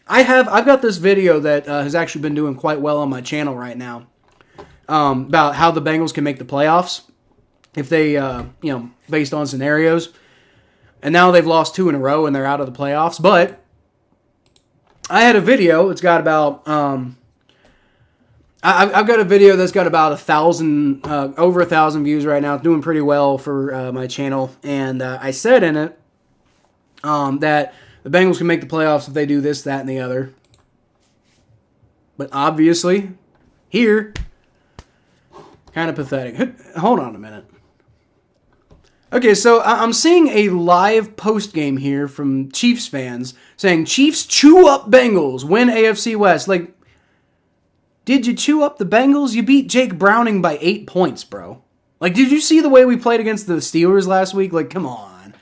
I've got this video that has actually been doing quite well on my channel right now about how the Bengals can make the playoffs if they, based on scenarios. And now they've lost 2 in a row and they're out of the playoffs. But I had a video. It's got about I've got a video that's got about 1,000, over 1,000 views right now. It's doing pretty well for my channel. And I said in it that the Bengals can make the playoffs if they do this, that, and the other. But obviously, here, kind of pathetic. Hold on a minute. Okay, so I'm seeing a live post-game here from Chiefs fans saying, Chiefs chew up Bengals, win AFC West. Like, did you chew up the Bengals? You beat Jake Browning by 8 points, bro. Like, did you see the way we played against the Steelers last week? Like, come on.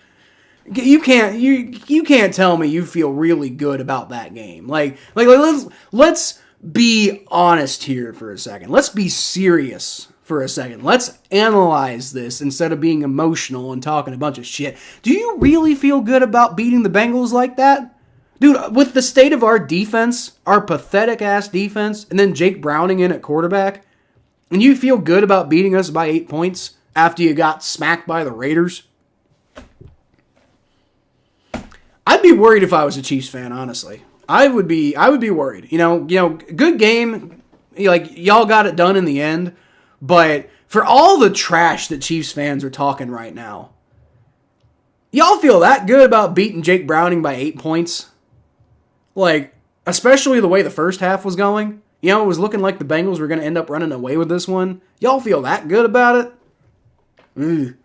You can't tell me you feel really good about that game. Like let's be honest here for a second. Let's be serious for a second. Let's analyze this instead of being emotional and talking a bunch of shit. Do you really feel good about beating the Bengals like that? Dude, with the state of our defense, our pathetic-ass defense, and then Jake Browning in at quarterback, and you feel good about beating us by 8 points after you got smacked by the Raiders? I'd be worried if I was a Chiefs fan, honestly. I would be worried. Good game. Y'all got it done in the end. But for all the trash that Chiefs fans are talking right now, y'all feel that good about beating Jake Browning by 8 points? Like, especially the way the first half was going. It was looking like the Bengals were going to end up running away with this one. Y'all feel that good about it?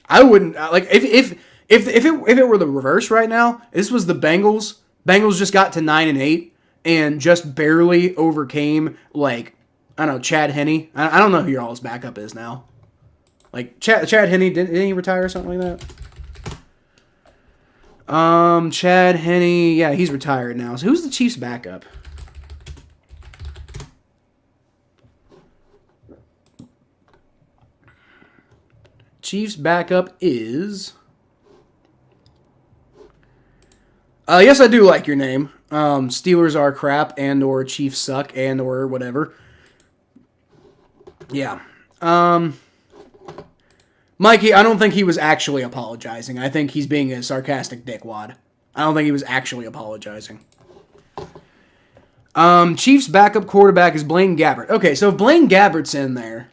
I wouldn't. If it were the reverse right now, this was the Bengals. Bengals just got to 9-8 and just barely overcame, Chad Henne. I don't know who your all's backup is now. Chad Henne, didn't he retire or something like that? Chad Henne, yeah, he's retired now. So who's the Chiefs' backup? Chiefs' backup is... yes, I do like your name. Steelers are crap and or Chiefs suck and or whatever. Yeah. Mikey, I don't think he was actually apologizing. I think he's being a sarcastic dickwad. I don't think he was actually apologizing. Chiefs backup quarterback is Blaine Gabbert. Okay, so if Blaine Gabbert's in there,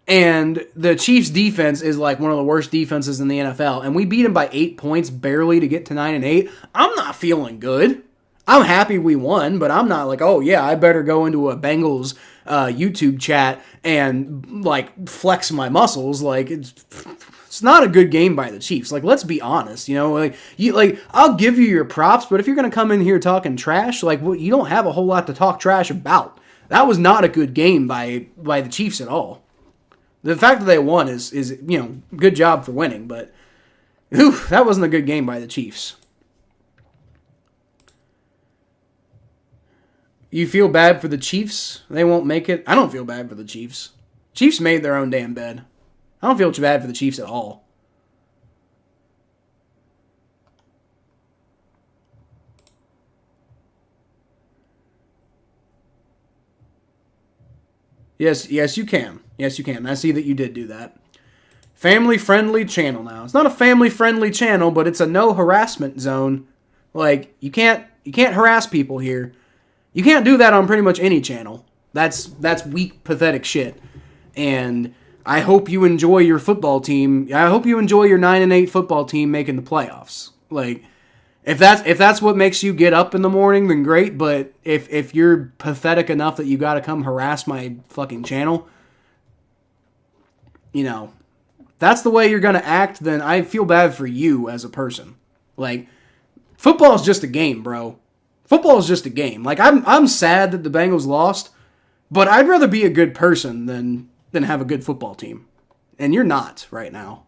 and the Chiefs defense is like one of the worst defenses in the NFL, and we beat them by 8 points barely to get to 9-8, I'm not feeling good. I'm happy we won, but I'm not like, oh yeah, I better go into a Bengals YouTube chat and like flex my muscles. Like it's not a good game by the Chiefs. Like, let's be honest, I'll give you your props, but if you're gonna come in here talking trash, you don't have a whole lot to talk trash about. That was not a good game by the Chiefs at all. The fact that they won is good job for winning, but that wasn't a good game by the Chiefs. You feel bad for the Chiefs? They won't make it? I don't feel bad for the Chiefs. Chiefs made their own damn bed. I don't feel too bad for the Chiefs at all. Yes, you can. Yes, you can. I see that you did do that. Family-friendly channel now. It's not a family-friendly channel, but it's a no harassment zone. Like, you can't harass people here. You can't do that on pretty much any channel. That's weak, pathetic shit. And I hope you enjoy your football team. I hope you enjoy your 9-8 football team making the playoffs. Like, if that's what makes you get up in the morning, then great. But if you're pathetic enough that you got to come harass my fucking channel, that's the way you're gonna act, then I feel bad for you as a person. Like, football is just a game, bro. Football is just a game. Like, I'm sad that the Bengals lost, but I'd rather be a good person than have a good football team. And you're not right now.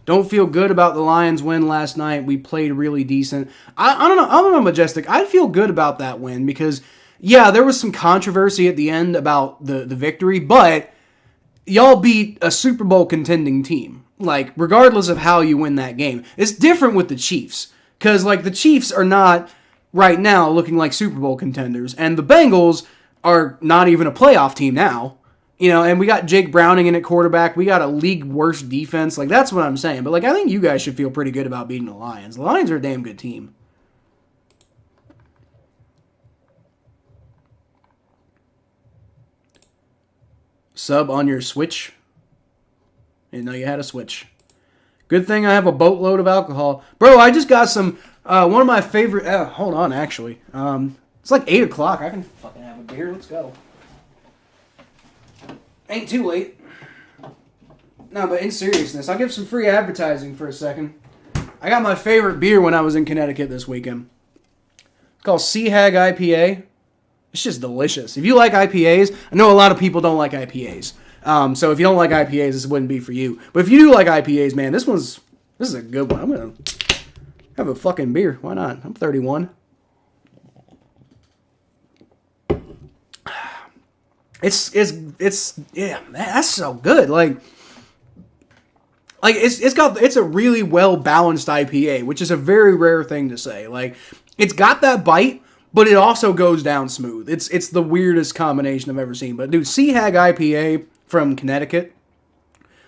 Don't feel good about the Lions win last night. We played really decent. I don't know, Majestic. I feel good about that win because, yeah, there was some controversy at the end about the victory, but y'all beat a Super Bowl contending team. Like, regardless of how you win that game. It's different with the Chiefs. Because, the Chiefs are not, right now, looking like Super Bowl contenders. And the Bengals are not even a playoff team now. And we got Jake Browning in at quarterback. We got a league worst defense. That's what I'm saying. But, I think you guys should feel pretty good about beating the Lions. The Lions are a damn good team. Sub on your Switch. Didn't know you had a Switch. Good thing I have a boatload of alcohol. Bro, I just got some, one of my favorite, hold on, actually. It's 8 o'clock. I can fucking have a beer. Let's go. Ain't too late. No, but in seriousness, I'll give some free advertising for a second. I got my favorite beer when I was in Connecticut this weekend. It's called Sea Hag IPA. It's just delicious. If you like IPAs, I know a lot of people don't like IPAs. So if you don't like IPAs, this wouldn't be for you. But if you do like IPAs, man, this is a good one. I'm going to have a fucking beer. Why not? I'm 31. It's yeah, man, that's so good. It's a really well balanced IPA, which is a very rare thing to say. It's got that bite, but it also goes down smooth. It's the weirdest combination I've ever seen. But dude, Sea Hag IPA from Connecticut,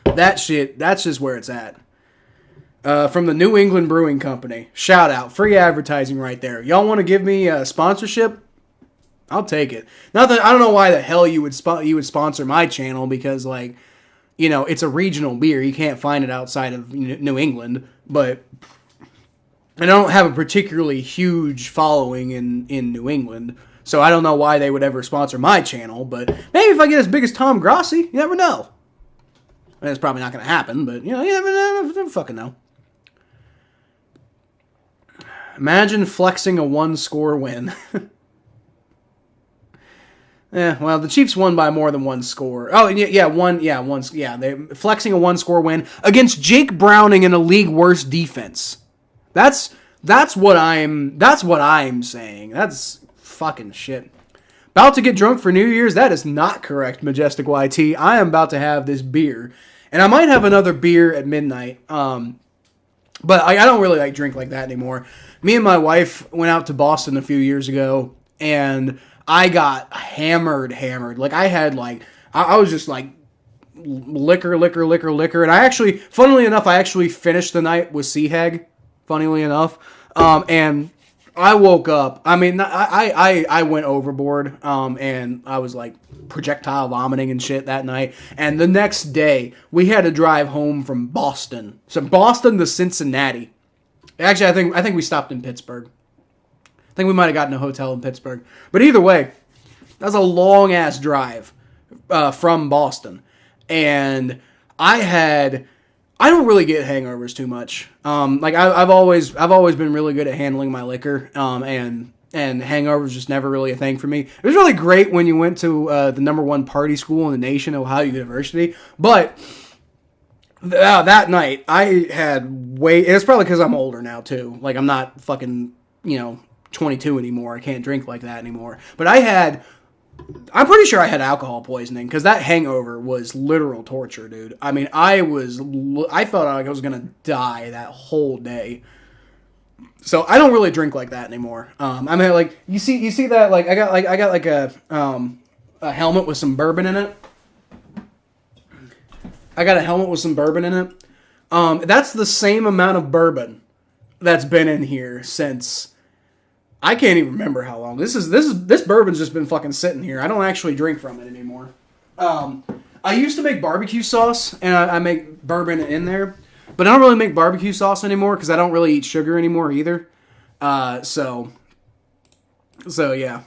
that's just where it's at. From the New England Brewing Company. Shout out, free advertising right there. Y'all want to give me a sponsorship? I'll take it. Not that I don't know why the hell you would sponsor my channel because it's a regional beer. You can't find it outside of New England, but I don't have a particularly huge following in New England, so I don't know why they would ever sponsor my channel. But maybe if I get as big as Tom Grossi, you never know. And it's probably not going to happen, but you never fucking know. Imagine flexing a 1-score win. Yeah, well, the Chiefs won by more than 1 score. Oh, yeah, they flexing a 1-score win against Jake Browning in a league worst defense. That's what I'm saying. That's fucking shit. About to get drunk for New Year's? That is not correct, Majestic YT. I am about to have this beer, and I might have another beer at midnight. But I don't really like drink like that anymore. Me and my wife went out to Boston a few years ago, and I got hammered. Like I had like I was just like liquor, and I actually, funnily enough, I actually finished the night with sea hag. Funnily enough, and I woke up. I mean, I went overboard, and I was like projectile vomiting and shit that night. And the next day, we had to drive home from Boston. So Boston to Cincinnati. Actually, I think we stopped in Pittsburgh. I think we might have gotten a hotel in Pittsburgh. But either way, that was a long ass drive from Boston, and I don't really get hangovers too much. Like I've always been really good at handling my liquor, and hangovers just never really a thing for me. It was really great when you went to the #1 party school in the nation, Ohio University, but that night I had way. It's probably because I'm older now too. Like I'm not fucking 22 anymore. I can't drink like that anymore. But I'm pretty sure I had alcohol poisoning because that hangover was literal torture, dude. I mean, I felt like I was gonna die that whole day. So I don't really drink like that anymore. I mean, like you see that like I got like a helmet with some bourbon in it. I got a helmet with some bourbon in it. That's the same amount of bourbon that's been in here since. I can't even remember how long. This bourbon's just been fucking sitting here. I don't actually drink from it anymore. I used to make barbecue sauce, and I make bourbon in there, but I don't really make barbecue sauce anymore because I don't really eat sugar anymore either. So yeah,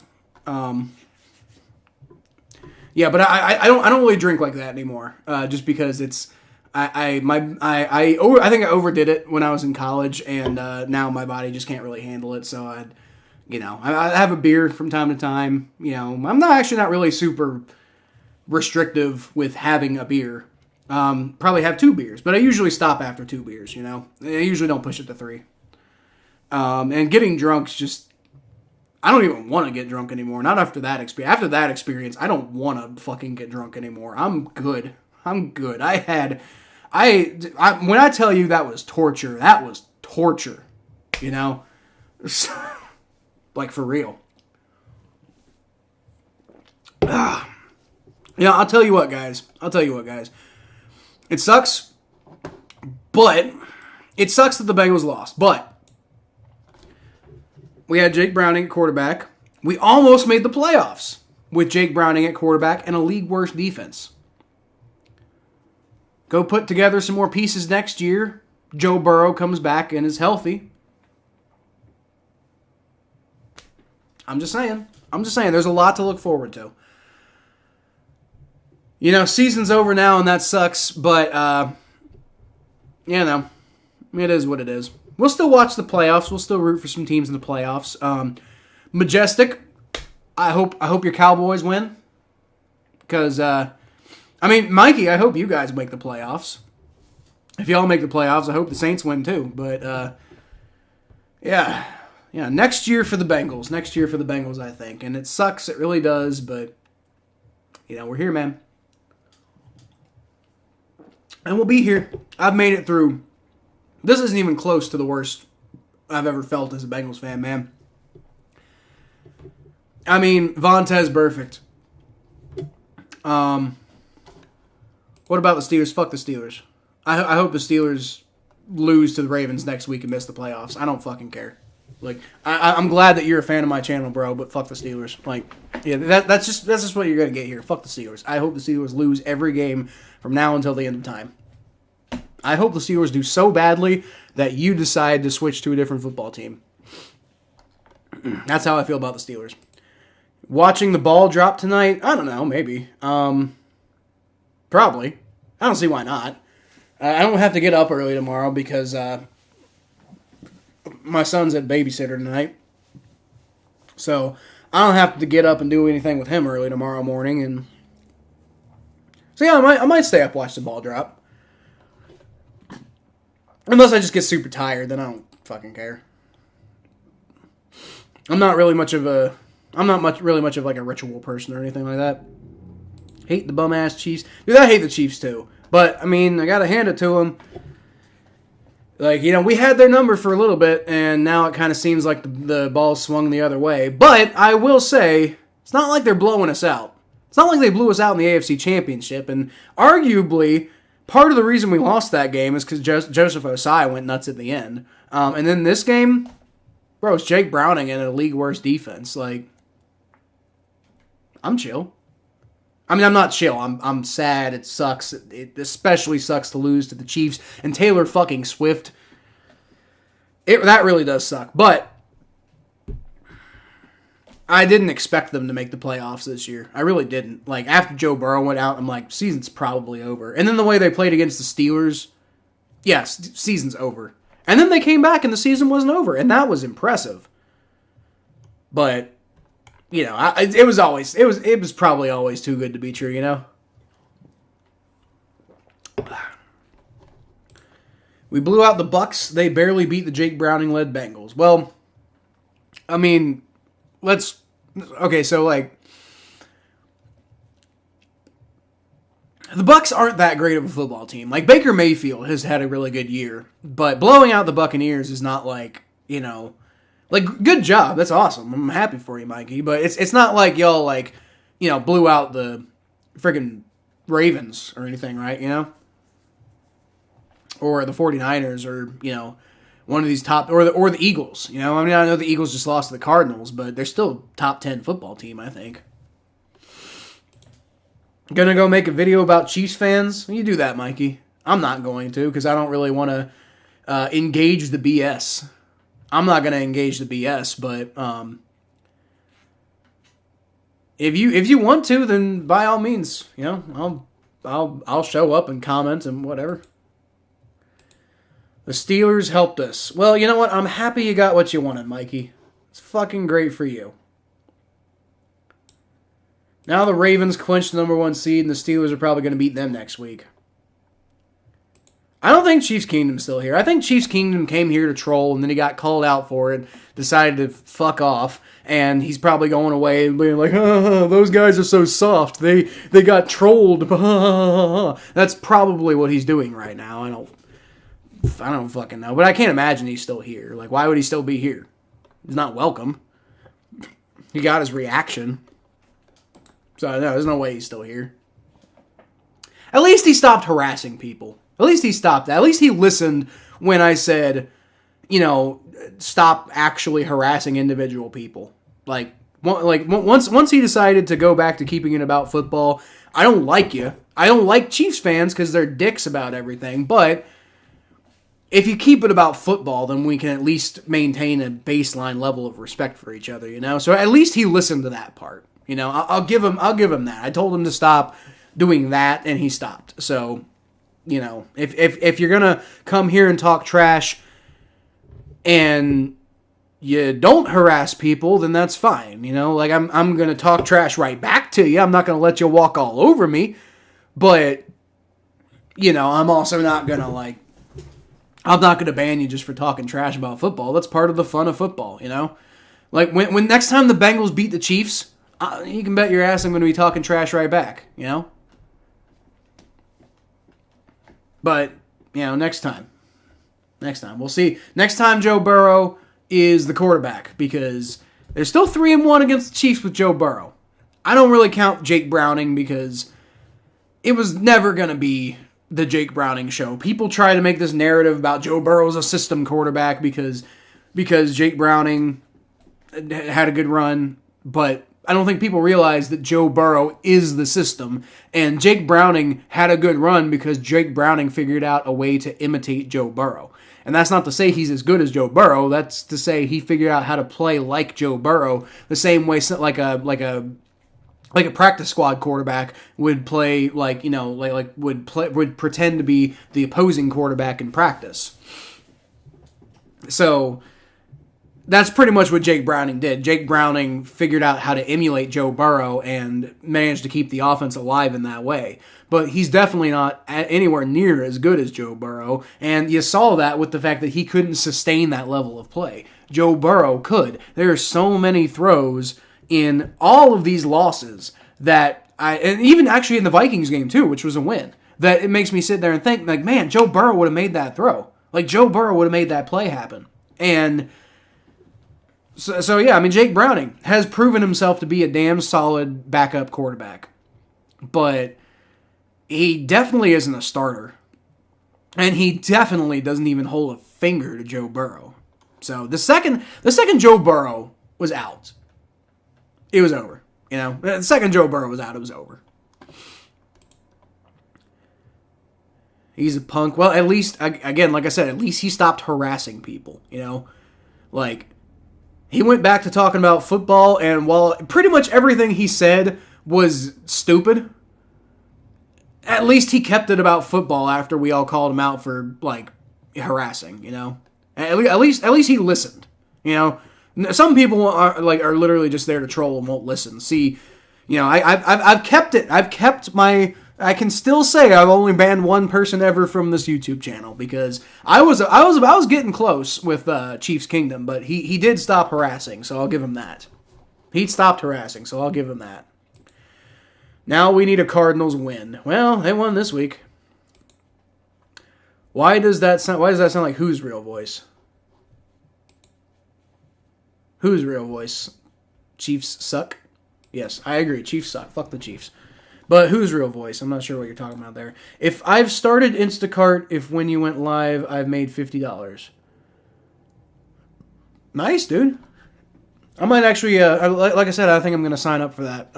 yeah. But I don't really drink like that anymore. Just because it's. I think I overdid it when I was in college, and now my body just can't really handle it. So I have a beer from time to time. I'm not really super restrictive with having a beer. Probably have 2 beers, but I usually stop after 2 beers. I usually don't push it to 3. And getting drunk's just. I don't even want to get drunk anymore. Not after that experience. After that experience, I don't want to fucking get drunk anymore. I'm good. When I tell you that was torture. Like, for real. I'll tell you what, guys. It sucks, but it sucks that the Bengals lost. But we had Jake Browning at quarterback. We almost made the playoffs with Jake Browning at quarterback and a league-worst defense. Go put together some more pieces next year. Joe Burrow comes back and is healthy. I'm just saying. There's a lot to look forward to. Season's over now and that sucks, but, it is what it is. We'll still watch the playoffs. We'll still root for some teams in the playoffs. Majestic, I hope your Cowboys win. Because, Mikey, I hope you guys make the playoffs. If y'all make the playoffs, I hope the Saints win too. But, yeah, next year for the Bengals, I think. And it sucks, it really does, but, we're here, man. And we'll be here. I've made it through. This isn't even close to the worst I've ever felt as a Bengals fan, man. Vontez perfect. What about the Steelers? Fuck the Steelers. I hope the Steelers lose to the Ravens next week and miss the playoffs. I don't fucking care. Like, I'm glad that you're a fan of my channel, bro, but fuck the Steelers. Like, yeah, that's just what you're gonna get here. Fuck the Steelers. I hope the Steelers lose every game from now until the end of time. I hope the Steelers do so badly that you decide to switch to a different football team. That's how I feel about the Steelers. Watching the ball drop tonight? I don't know, maybe. Probably. I don't see why not. I don't have to get up early tomorrow because my son's at babysitter tonight. So I don't have to get up and do anything with him early tomorrow morning. And so yeah, I might stay up, watch the ball drop. Unless I just get super tired, then I don't fucking care. I'm not really much of like a ritual person or anything like that. Hate the bum ass Chiefs. Dude, I hate the Chiefs too. But I gotta hand it to them. Like, we had their number for a little bit, and now it kind of seems like the ball swung the other way. But I will say, it's not like they're blowing us out. It's not like they blew us out in the AFC Championship, and arguably, part of the reason we lost that game is because Joseph Osai went nuts at the end. And then this game, bro, it's Jake Browning and a league worst defense. Like, I'm chill. I mean, I'm not chill. I'm sad. It sucks. It especially sucks to lose to the Chiefs and Taylor fucking Swift. That really does suck. But I didn't expect them to make the playoffs this year. I really didn't. Like, after Joe Burrow went out, I'm like, season's probably over. And then the way they played against the Steelers, yes, season's over. And then they came back and the season wasn't over. And that was impressive. But it was probably always too good to be true, We blew out the Bucks. They barely beat the Jake Browning-led Bengals. Well, I mean, so like, the Bucks aren't that great of a football team. Like, Baker Mayfield has had a really good year, but blowing out the Buccaneers is not like, like, good job. That's awesome. I'm happy for you, Mikey. But it's not like y'all, like, blew out the friggin' Ravens or anything, right? Or the 49ers or, one of these top, or the Eagles. I mean, I know the Eagles just lost to the Cardinals, but they're still top 10 football team, I think. Gonna go make a video about Chiefs fans? You do that, Mikey. I'm not going to, because I don't really want to engage the BS. I'm not going to engage the BS, but if you want to, then by all means, I'll show up and comment and whatever. The Steelers helped us. Well, you know what? I'm happy you got what you wanted, Mikey. It's fucking great for you. Now the Ravens clinched the number 1 seed, and the Steelers are probably going to beat them next week. I don't think Chiefs Kingdom's still here. I think Chiefs Kingdom came here to troll, and then he got called out for it, decided to fuck off, and he's probably going away and being like, those guys are so soft. They got trolled. That's probably what he's doing right now. I don't fucking know. But I can't imagine he's still here. Like, why would he still be here? He's not welcome. He got his reaction. So, no, there's no way he's still here. At least he stopped harassing people. At least he stopped that. At least he listened when I said, stop actually harassing individual people. Like once he decided to go back to keeping it about football, I don't like you. I don't like Chiefs fans because they're dicks about everything. But if you keep it about football, then we can at least maintain a baseline level of respect for each other. So at least he listened to that part. I'll give him that. I told him to stop doing that, and he stopped. So, if you're gonna come here and talk trash and you don't harass people, then that's fine. Like I'm gonna talk trash right back to you. I'm not gonna let you walk all over me, but I'm also not gonna I'm not gonna ban you just for talking trash about football. That's part of the fun of football. Like when next time the Bengals beat the Chiefs, you can bet your ass I'm gonna be talking trash right back. But, next time. We'll see. Next time Joe Burrow is the quarterback, because they're still 3-1 against the Chiefs with Joe Burrow. I don't really count Jake Browning because it was never going to be the Jake Browning show. People try to make this narrative about Joe Burrow as a system quarterback because Jake Browning had a good run, but I don't think people realize that Joe Burrow is the system, and Jake Browning had a good run because Jake Browning figured out a way to imitate Joe Burrow. And that's not to say he's as good as Joe Burrow. That's to say he figured out how to play like Joe Burrow, the same way like a practice squad quarterback would play, would pretend to be the opposing quarterback in practice. So that's pretty much what Jake Browning did. Jake Browning figured out how to emulate Joe Burrow and managed to keep the offense alive in that way. But he's definitely not anywhere near as good as Joe Burrow, and you saw that with the fact that he couldn't sustain that level of play. Joe Burrow could. There are so many throws in all of these losses and even actually in the Vikings game too, which was a win, that it makes me sit there and think, man, Joe Burrow would have made that throw. Like, Joe Burrow would have made that play happen. And so yeah, I mean, Jake Browning has proven himself to be a damn solid backup quarterback. But he definitely isn't a starter. And he definitely doesn't even hold a finger to Joe Burrow. So the second Joe Burrow was out, it was over. You know, the second Joe Burrow was out, it was over. He's a punk. Well, at least, again, like I said, at least he stopped harassing people, you know? Like, he went back to talking about football, and while pretty much everything he said was stupid, at least he kept it about football after we all called him out for, like, harassing, you know? At least he listened, you know? Some people are literally just there to troll and won't listen. See, you know, I've kept it. I've kept my... I can still say I've only banned one person ever from this YouTube channel because I was getting close with Chiefs Kingdom, but he did stop harassing, so I'll give him that. He stopped harassing, so I'll give him that. Now we need a Cardinals win. Well, they won this week. Why does that sound like whose real voice? Whose real voice? Chiefs suck? Yes, I agree. Chiefs suck. Fuck the Chiefs. But whose real voice? I'm not sure what you're talking about there. If I've started Instacart, if when you went live, I've made $50. Nice, dude. I might actually, like I said, I think I'm going to sign up for that.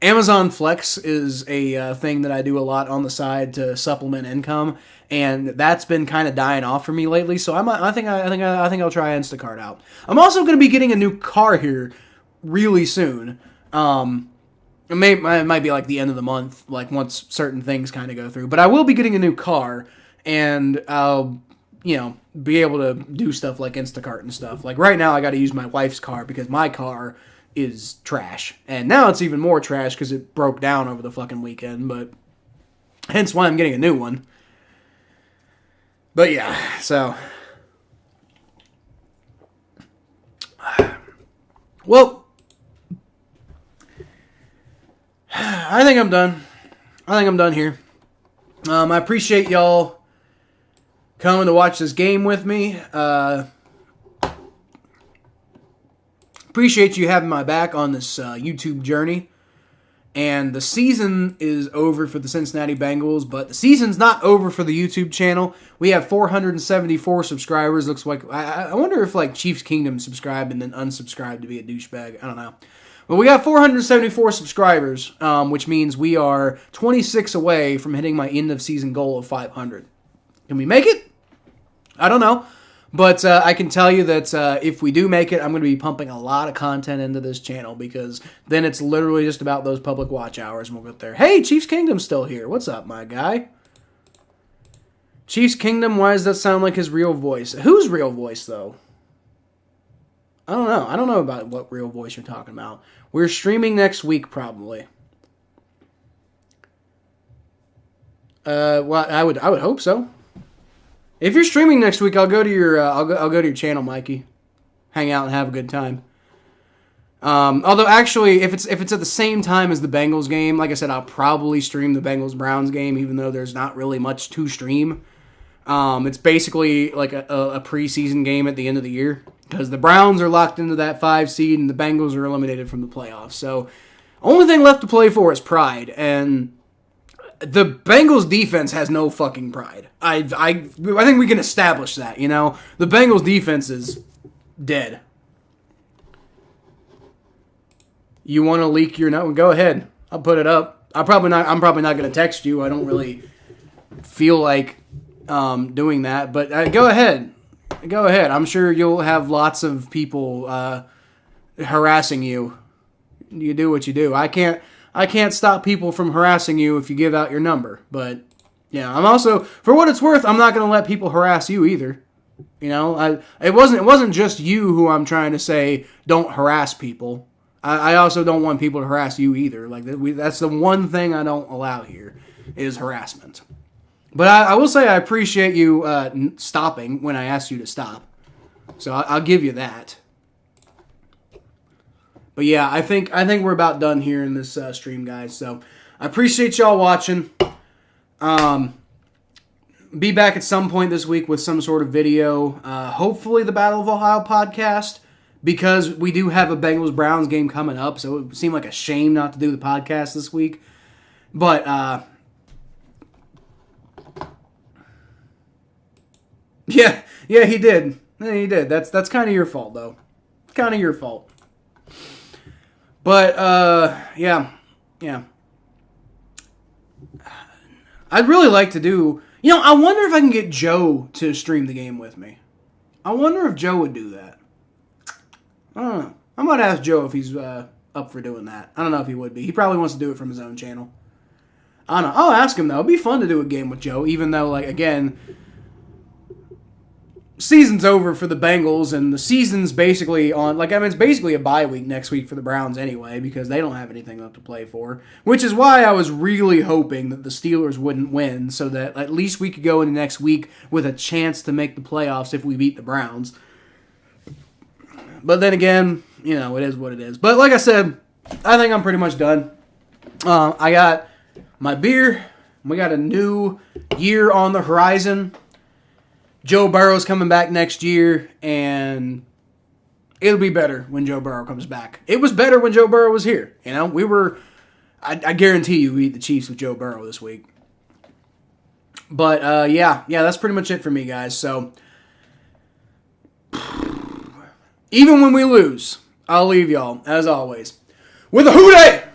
Amazon Flex is a thing that I do a lot on the side to supplement income, and that's been kind of dying off for me lately. So I think I'll try Instacart out. I'm also going to be getting a new car here really soon. It might be like the end of the month, like once certain things kind of go through. But I will be getting a new car, and I'll, you know, be able to do stuff like Instacart and stuff. Like right now, I got to use my wife's car because my car is trash. And now it's even more trash because it broke down over the fucking weekend. But hence why I'm getting a new one. But yeah, so. Well, I think I'm done here. I appreciate y'all coming to watch this game with me. Appreciate you having my back on this YouTube journey. And the season is over for the Cincinnati Bengals, but the season's not over for the YouTube channel. We have 474 subscribers. Looks like I wonder if like Chiefs Kingdom subscribed and then unsubscribed to be a douchebag. I don't know. But we got 474 subscribers, which means we are 26 away from hitting my end of season goal of 500. Can we make it? I don't know. But I can tell you that if we do make it, I'm going to be pumping a lot of content into this channel because then it's literally just about those public watch hours and we'll get there. Hey, Chiefs Kingdom's still here. What's up, my guy? Chiefs Kingdom, why does that sound like his real voice? Whose real voice, though? I don't know. I don't know about what real voice you're talking about. We're streaming next week, probably. Well, I would hope so. If you're streaming next week, I'll go to your I'll go to your channel, Mikey. Hang out and have a good time. Although actually, if it's at the same time as the Bengals game, like I said, I'll probably stream the Bengals Browns game, even though there's not really much to stream. It's basically like a preseason game at the end of the year because the Browns are locked into that 5 seed and the Bengals are eliminated from the playoffs. So, only thing left to play for is pride, and the Bengals defense has no fucking pride. I think we can establish that, you know? The Bengals defense is dead. You want to leak your note? Go ahead. I'll put it up. I'm probably not going to text you. I don't really feel like doing that, but go ahead. Go ahead. I'm sure you'll have lots of people harassing you. You do what you do. I can't stop people from harassing you if you give out your number. But yeah, I'm also, for what it's worth, I'm not going to let people harass you either. You know, it wasn't just you who I'm trying to say don't harass people. I also don't want people to harass you either. Like that's the one thing I don't allow here is harassment. But I will say I appreciate you stopping when I asked you to stop. So I'll give you that. But yeah, I think we're about done here in this stream, guys. So I appreciate y'all watching. be back at some point this week with some sort of video. Hopefully the Battle of Ohio podcast, because we do have a Bengals-Browns game coming up, so it would seem like a shame not to do the podcast this week. But, yeah, he did. Yeah, he did. That's kind of your fault, though. Kind of your fault. But, yeah. I'd really like to do... I wonder if I can get Joe to stream the game with me. I wonder if Joe would do that. I don't know. I might ask Joe if he's up for doing that. I don't know if he would be. He probably wants to do it from his own channel. I don't know. I'll ask him, though. It'd be fun to do a game with Joe, even though, again... season's over for the Bengals, and the season's basically on, it's basically a bye week next week for the Browns anyway, because they don't have anything left to play for, which is why I was really hoping that the Steelers wouldn't win, so that at least we could go into next week with a chance to make the playoffs if we beat the Browns. But then again, it is what it is. But like I said, I think I'm pretty much done. I got my beer. We got a new year on the horizon. Joe Burrow's coming back next year, and it'll be better when Joe Burrow comes back. It was better when Joe Burrow was here. I guarantee you we beat the Chiefs with Joe Burrow this week. But, yeah, that's pretty much it for me, guys. So, even when we lose, I'll leave y'all, as always, with a hootie!